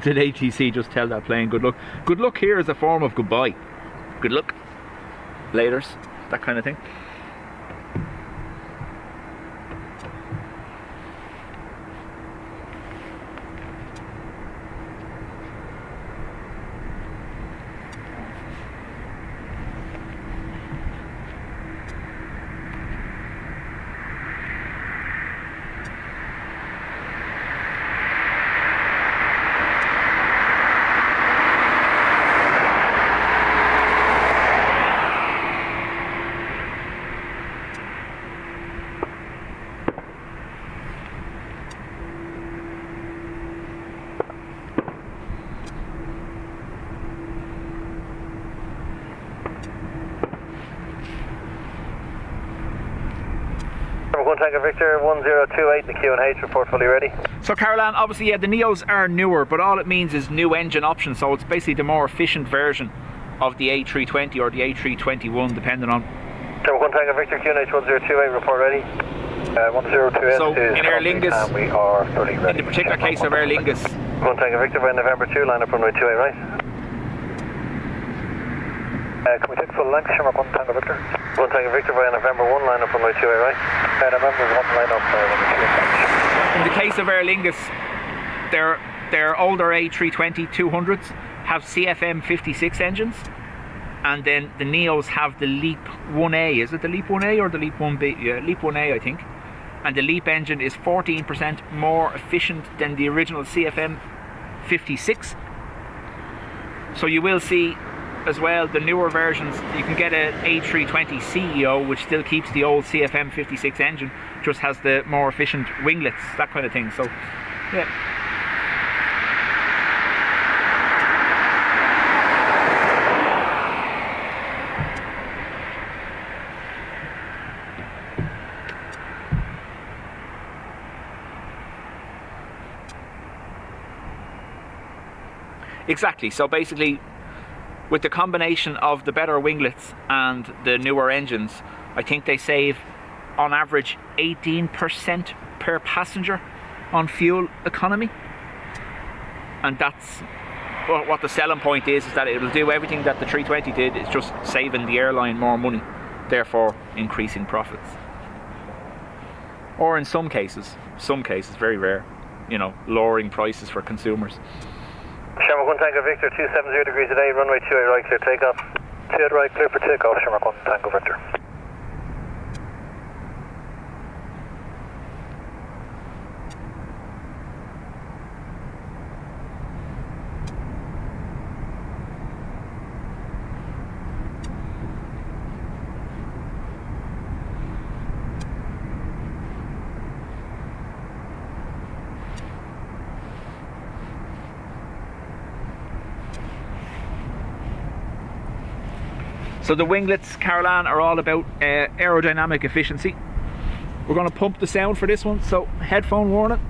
did ATC just tell that plane good luck? Good luck here is a form of goodbye. Good luck. Laters. That kind of thing. Tango Victor 1028, the Q&H report fully ready. So Caroline, obviously yeah, the Neos are newer, but all it means is new engine options, so it's basically the more efficient version of the A320 or the A321 depending on. Tango Victor QNH 1028 report ready. 1028 so is in Aer Lingus, and we are fully ready. in the particular case of Aer Lingus, Tango Victor by November 2, line up runway 28 right. Can we take full length, Shamrock 1 Tango Victor? 1 Tango Victor by November 1, line up runway 28 right. November 1, line up runway 28 right. in the case of Aer Lingus, their older A320-200s have CFM 56 engines, and then the Neos have the Leap 1A. Is it the Leap 1A or the Leap 1B? Yeah, Leap 1A I think. And the Leap engine is 14% more efficient than the original CFM 56. So you will see as well the newer versions. You can get an A320 CEO which still keeps the old CFM 56 engine, just has the more efficient winglets, that kind of thing. So yeah. Exactly, so basically with the combination of the better winglets and the newer engines, I think they save on average 18% per passenger on fuel economy, and that's what the selling point is that it will do everything that the 320 did. It's just saving the airline more money, therefore increasing profits, or in some cases, very rare, you know, lowering prices for consumers. Shamrock 1 Tango Victor, 270 degrees today, runway 28 right, clear takeoff. 28 right, clear for takeoff, Shamrock 1 Tango Victor. So the winglets, Caroline, are all about aerodynamic efficiency. We're going to pump the sound for this one, so headphone warning.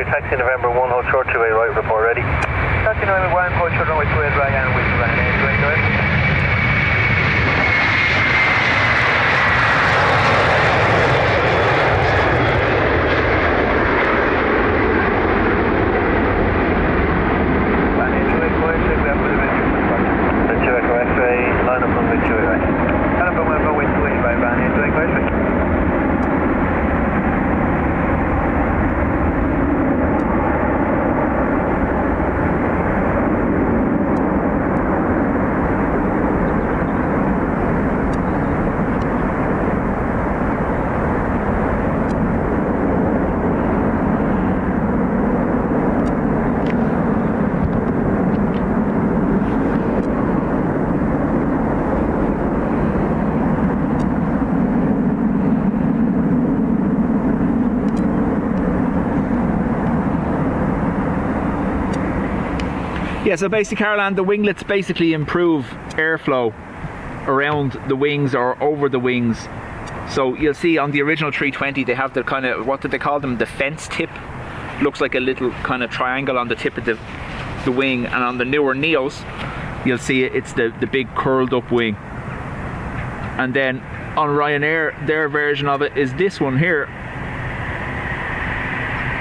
Taxi November 1, hold short 28 right, report ready. Taxi November 1, hold short runway 28 right, and with Ryanair 28 right. Yeah, so basically, Caroline, the winglets basically improve airflow around the wings or over the wings. So you'll see on the original 320 they have the kind of, what did they call them, the fence tip. Looks like a little kind of triangle on the tip of the wing, and on the newer Neos you'll see it's the big curled up wing. And then on Ryanair, their version of it is this one here,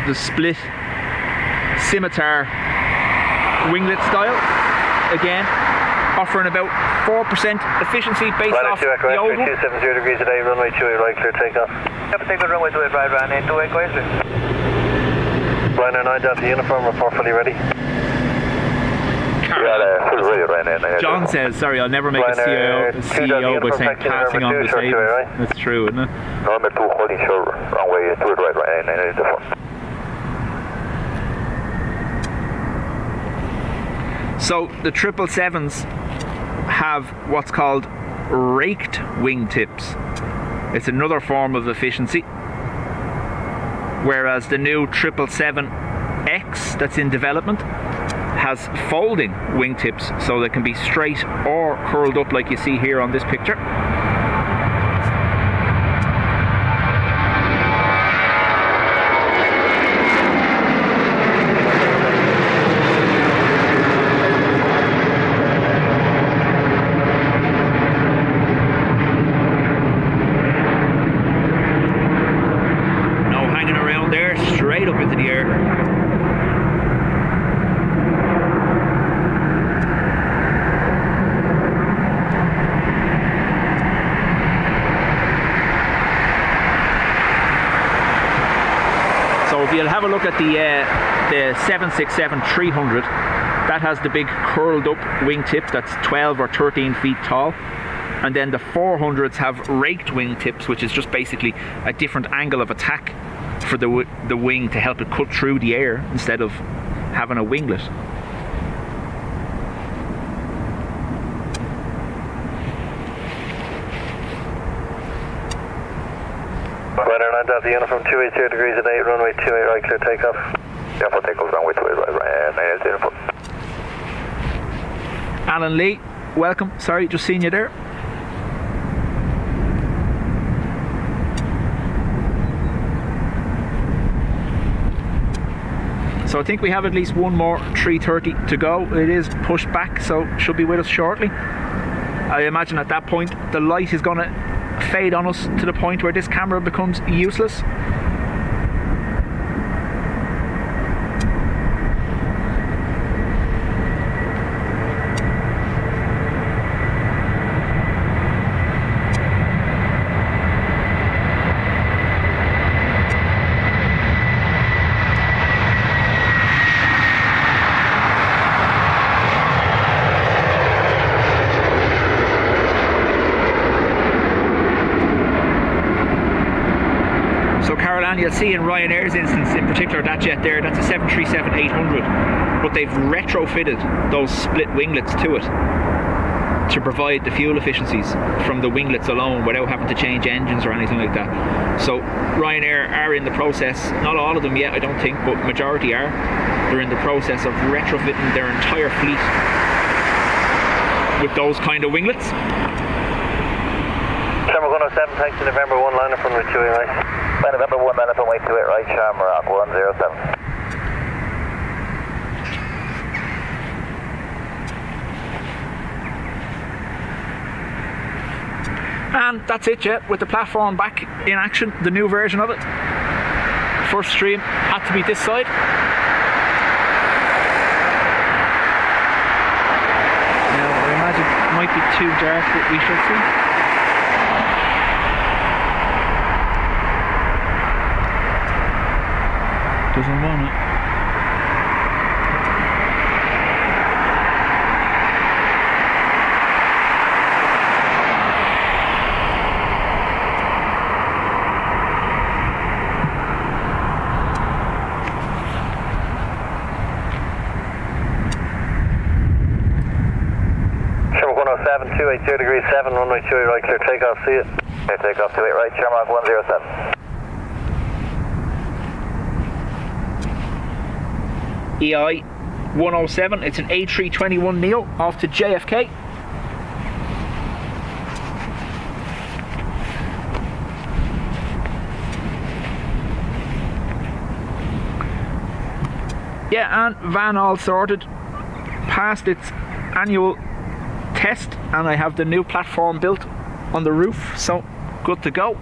the split scimitar winglet style, again offering about 4% efficiency based off the old one. 270 degrees today, runway 28 right, clear takeoff. Yep, take good runway 28 right, Ryanair 28 quietly. Ryanair 9 Delta uniform, report fully ready. Fully ready, Ryanair 9. John says, sorry, I'll never make a CEO by saying passing on the savings. Right? That's true, isn't it? Number 2 holding short, runway 28 right, Ryanair 9. So the 777s have what's called raked wingtips. It's another form of efficiency, whereas the new 777X that's in development has folding wingtips, so they can be straight or curled up like you see here on this picture. You'll have a look at the 767-300. That has the big curled up wingtip that's 12 or 13 feet tall, and then the 400s have raked wingtips, which is just basically a different angle of attack for the wing to help it cut through the air instead of having a winglet. Ryanair 9 Delta uniform 280 degrees at 8, runway 28 right, clear takeoff. Yeah, for takeoff, runway 28 right, Ryanair 9 uniform. Alan Lee, welcome. Sorry, just seen you there. So I think we have at least one more 330 to go. It is pushed back, so should be with us shortly. I imagine at that point the light is going to fade on us to the point where this camera becomes useless. You'll see in Ryanair's instance in particular, that jet there, that's a 737-800, but they've retrofitted those split winglets to it to provide the fuel efficiencies from the winglets alone without having to change engines or anything like that. So Ryanair are in the process, not all of them yet I don't think, but majority are, they're in the process of retrofitting their entire fleet with those kind of winglets. Shamrock 107, thanks to November 1 liner from runway 28 right. By November 1 liner from runway 28 right, Shamrock 107. And that's it, yeah, with the platform back in action, the new version of it. First stream had to be this side. Now I imagine it might be too dark, but we shall see. Doesn't want it. Shamrock 107, 280 degrees 7, runway 28 right, clear takeoff, see it. Clear takeoff, 28 right, Shamrock 107. EI 107. It's an A321neo off to JFK. Yeah, and van all sorted. Passed its annual test, and I have the new platform built on the roof, so good to go.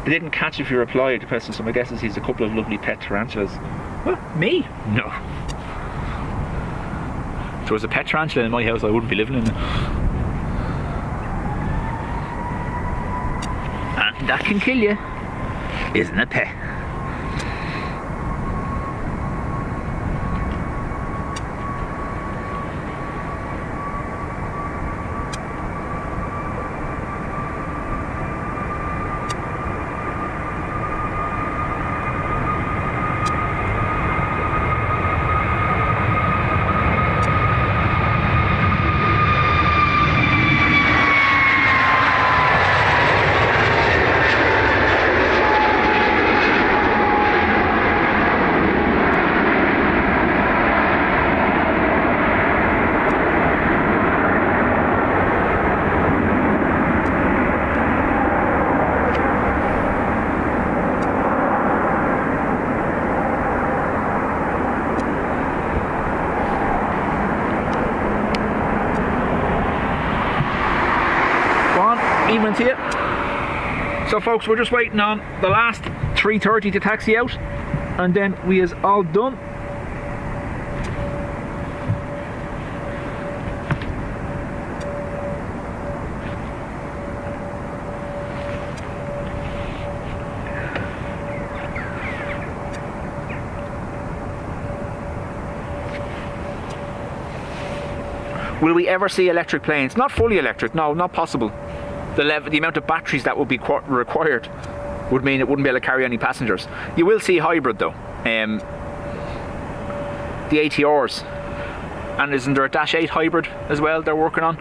I didn't catch if you replied to question, so my guess is he's a couple of lovely pet tarantulas. Well, me? No. If there was a pet tarantula in my house, I wouldn't be living in it. And that can kill you, isn't a pet. Evening to you. So folks, we're just waiting on the last 3:30 to taxi out, and then we is all done. Will we ever see electric planes? Not fully electric, no, not possible. The amount of batteries that would be required would mean it wouldn't be able to carry any passengers. You will see hybrid though. The ATRs. And isn't there a Dash 8 hybrid as well they're working on?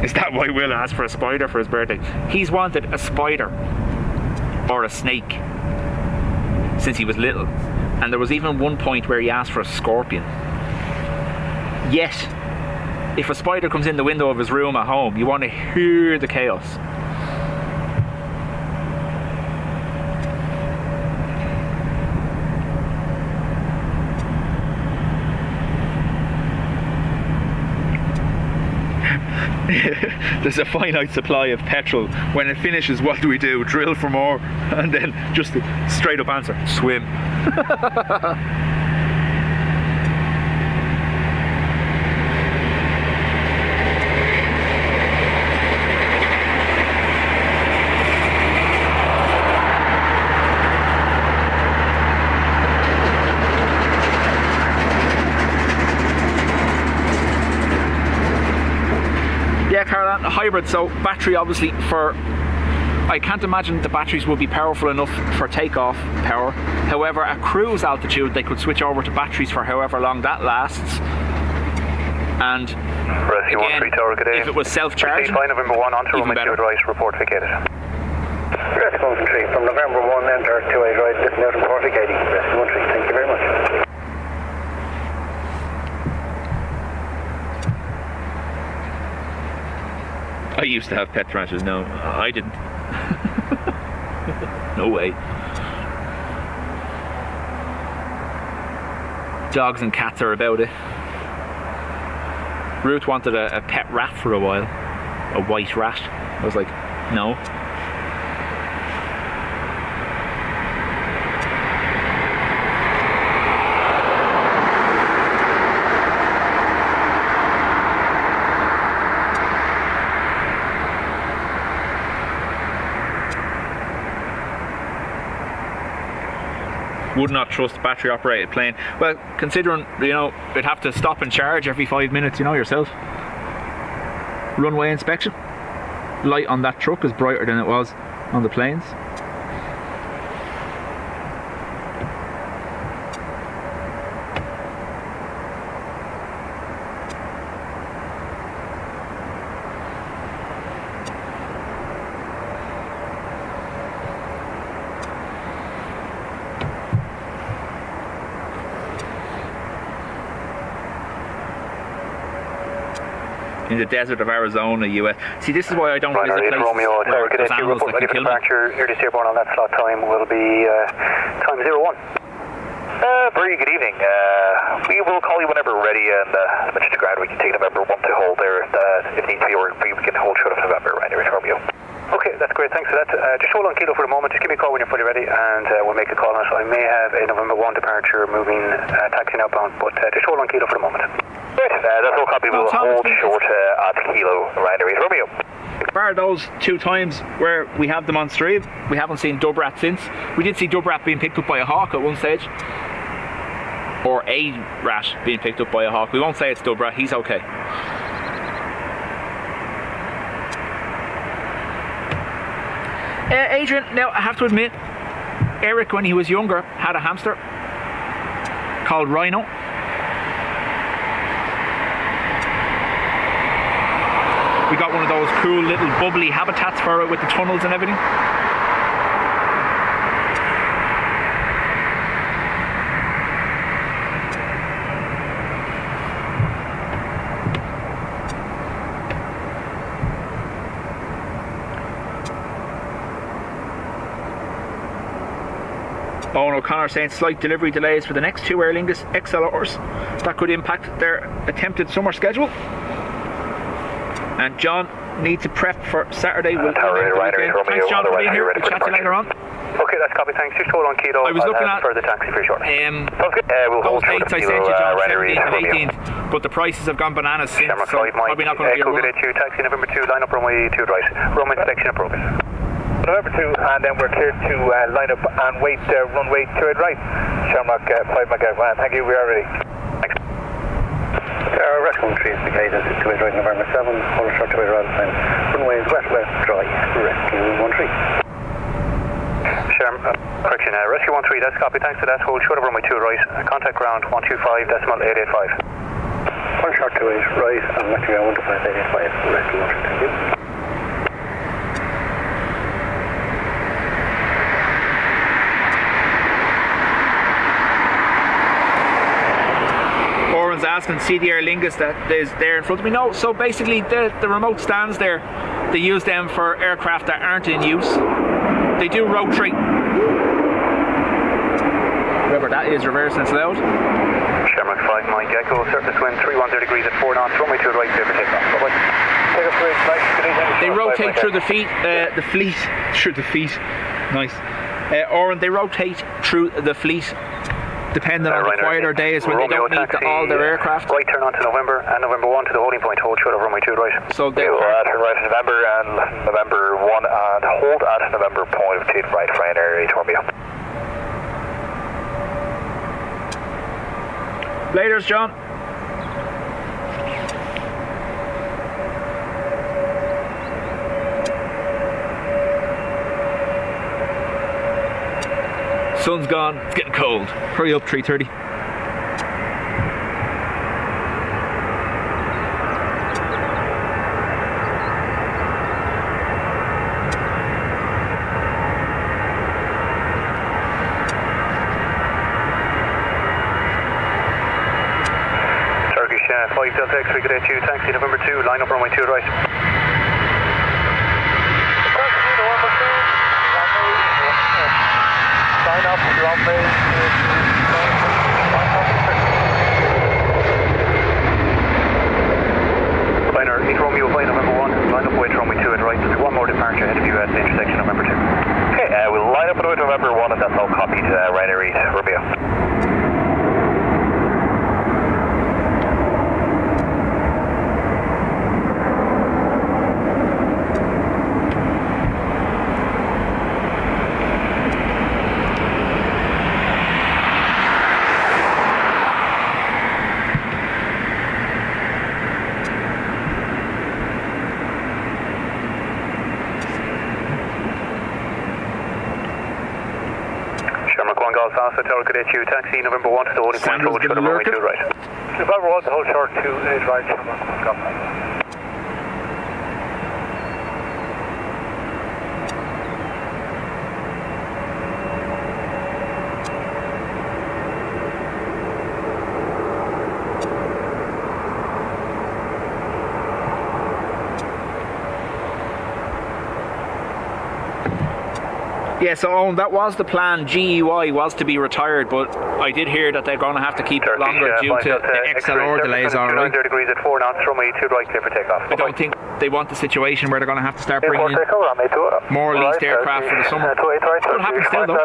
Is that why Will asked for a spider for his birthday? He's wanted a spider or a snake since he was little. And there was even one point where he asked for a scorpion. Yet, if a spider comes in the window of his room at home, you want to hear the chaos. There's a finite supply of petrol. When it finishes, what do we do? Drill for more? And then just straight up answer, swim. Yeah, Caroline, a hybrid, so battery obviously for... I can't imagine the batteries will be powerful enough for takeoff power. However, at cruise altitude, they could switch over to batteries for however long that lasts. And again, if it was self-charging, Flight November 1 onto even runway 2 better. right, report vacated. Rest 1 from November 1, enter 28 right, listen out and report vacating. Rest 1 thank you very much. I used to have pet tarantulas. No, I didn't. No way. Dogs and cats are about it. Ruth wanted a pet rat for a while. A white rat. I was like, no. Would not trust battery operated plane. Well, considering, you know, they'd have to stop and charge every 5 minutes, you know yourself. Runway inspection. Light on that truck is brighter than it was on the planes. in the desert of Arizona, US. See, this is why I don't visit places Romeo, where there's animals that can kill me. Earliest airborne on that slot time will be time 01. Very good evening. We will call you whenever we're ready, and as mentioned to ground, we can take November 1 to hold there. If need be, or we can hold short of November, right? Romeo. Okay, that's great. Thanks for that. Just hold on kilo for a moment. Just give me a call when you're fully ready, and we'll make a call on it. I may have a November 1 departure moving, taxiing outbound, but just hold on kilo for a moment. Great. That's all copy. We'll hold short at kilo, right? Romeo. Bar those 2 times where we have them on stream, we haven't seen Dubjet since. We did see Dubjet being picked up by a hawk at one stage. Or a rat being picked up by a hawk. We won't say it's Dubjet, he's okay. Adrian, now I have to admit, Eric, when he was younger, had a hamster called Rhino. We got one of those cool little bubbly habitats for it with the tunnels and everything. Owen O'Connor saying slight delivery delays for the next 2 Aer Lingus XLRs. That could impact their attempted summer schedule. And John needs to prep for Saturday. Thanks, John, for being here. We'll chat to you later on. Okay, that's copy. Thanks. Just hold on, kilo. I was looking at for the taxi for short. We'll those dates I sent you, John, 17th and 18th, but the prices have gone bananas since, so probably not going to be a run. Taxi November 2, line up runway 2 right. Roman inspection in progress. November 2, and then we're cleared to line up and wait runway 2 right. Shamrock 5 Mike. Thank you. We are ready. Thanks. Rescue 3 is the guidance 2 right November 7. Hold short 2 right time. Runway is west dry. Rescue 13. Correction, Rescue 13, that's copy. Thanks for that. Hold short of runway 2 right. Contact ground 125.885. Hold short 2 right and let you go 125.885. Rescue 13. Thank you. Asking, see the Aer Lingus that is there in front of me? No, so basically the remote stands there, they use them for aircraft that aren't in use. They do rotary. Remember, that is reverse and it's loud. Shamrock 5 Mike Echo, surface wind 310 degrees at 4 knots, runway 2 right, clear for takeoff. They rotate through the fleet, through the fleet, nice. Or they rotate through the fleet depending on the quieter days when they don't need all their aircraft. Right turn on to November, and November 1 to the holding point, hold short of runway 2 right. So they will turn right to November, and November 1 and hold at November point 2 right, Ryanair 8 Romeo. Laters, John. Sun's gone, it's getting cold. Hurry up, 3:30. Turkish 5 Delta X, we could hit you, taxi November 2, line up runway 2 right. Line up, runway 8 Romeo, flight November 1, line up with runway 2 and right. There's one more departure ahead of you at the intersection of November 2. Okay, we'll line up with November 1 and that's all copied, Ryanair 8 Romeo. Alpha Tower Cadet U, taxi November 1 to the holding point, hold short of runway 2 right. November 1 to hold short 2 is right, Shamrock. Yeah, so Owen, that was the plan. GEY was to be retired, but I did hear that they're going to have to keep it longer due to the XLR delays, alright? 90 degrees at 4 knots, runway 2 right, clear for takeoff. I don't think they want the situation where they're going to have to start bringing in more leased aircraft for the summer. Could happen still though.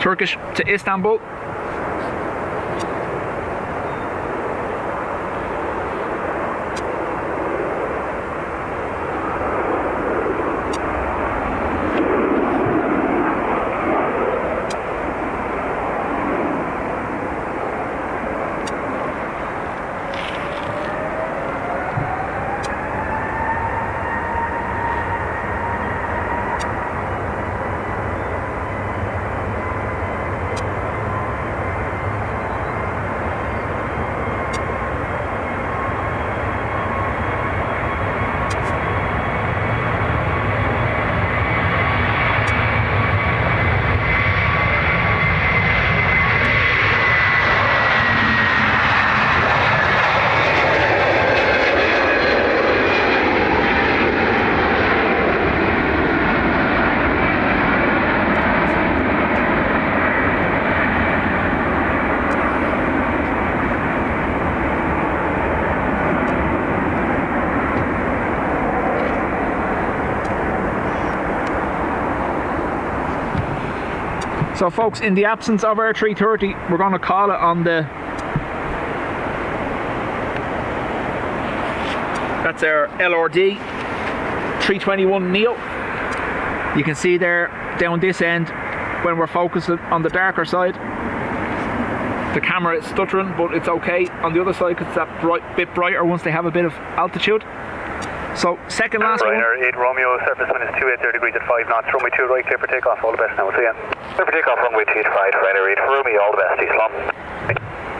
Turkish to Istanbul. So folks, in the absence of our 330, we're going to call it on the... That's our LRD 321 Neo. You can see there down this end when we're focused on the darker side. The camera is stuttering, but it's okay on the other side because it's that bit brighter once they have a bit of altitude. So second last one. Ryanair 8 Romeo, surface wind is 280 degrees at 5 knots, runway 2 right, clear for takeoff, all the best now, we'll see you. Clear for takeoff, runway 25, Ryanair 8 Romeo, all the best, East Long.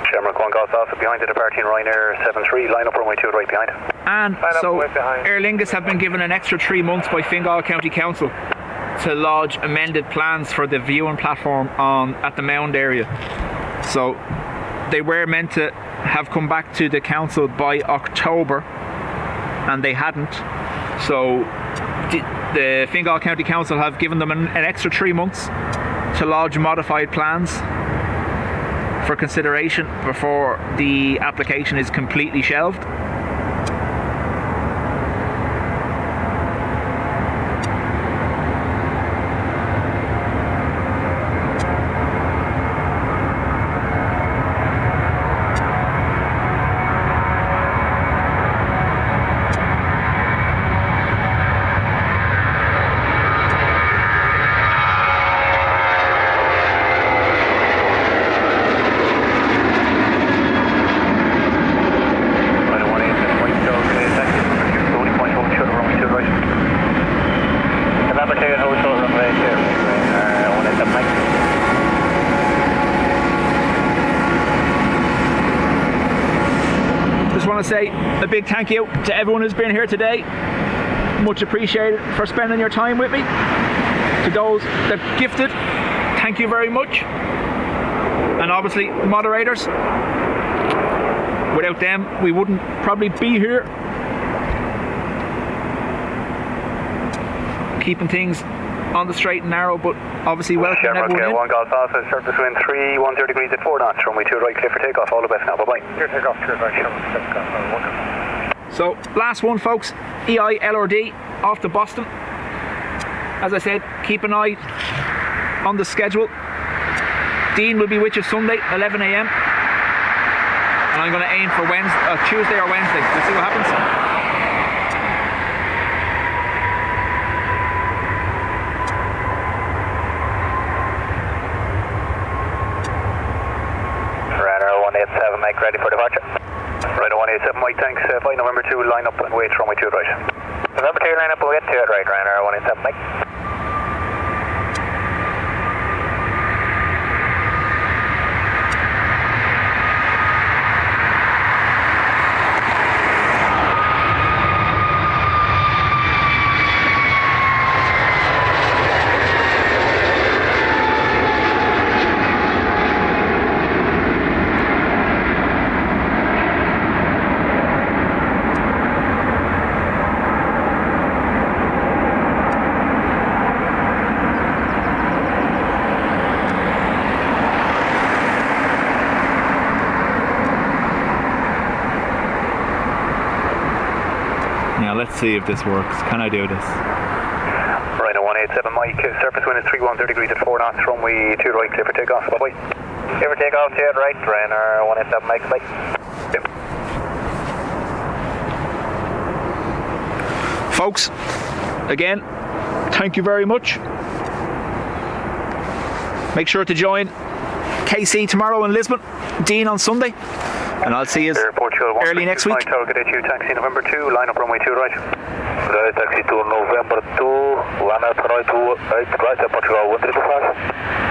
Shamrock 1 Golf Alpha behind the departing Ryanair 73, line up runway 2 right behind. And so Aer Lingus have been given an extra 3 months by Fingal County Council to lodge amended plans for the viewing platform at the Mound area. So they were meant to have come back to the council by October, and they hadn't. So the Fingal County Council have given them an extra 3 months to lodge modified plans for consideration before the application is completely shelved. Say a big thank you to everyone who's been here today. Much appreciated for spending your time with me. To those that gifted, thank you very much. And obviously the moderators, without them we wouldn't probably be here keeping things on the straight and narrow, but obviously welcome everyone in. 1 Golf Alpha, surface wind 310 degrees at 4 knots, runway 2 right, clear for takeoff, all the best now, bye bye. Clear takeoff, clear right, So last one folks, EI LRD off to Boston. As I said, keep an eye on the schedule. Dean will be with you Sunday 11 AM, and I'm going to aim for Tuesday or Wednesday. We'll see what happens. Mike, ready for departure. Right, 187 Mike, thanks. Flight November 2, line up and wait, runway 2 right. November 2, line up, we'll get to it right, Ryanair 187 Mike. let's see if this works. Can I do this? Right, 187 Mike, surface wind is 31 degrees at 4 knots, runway 2 right, clear for takeoff. Bye-bye. Clear for takeoff, 2 right, Ryanair 187 Mike, bye. Yep. Folks, again, thank you very much. Make sure to join KC tomorrow in Lisbon, Dean on Sunday, and I'll see you early next week. Target HU, taxi November 2, line up runway 2 right. Taxi to November 2, line up runway 2 right, Portugal 132 5.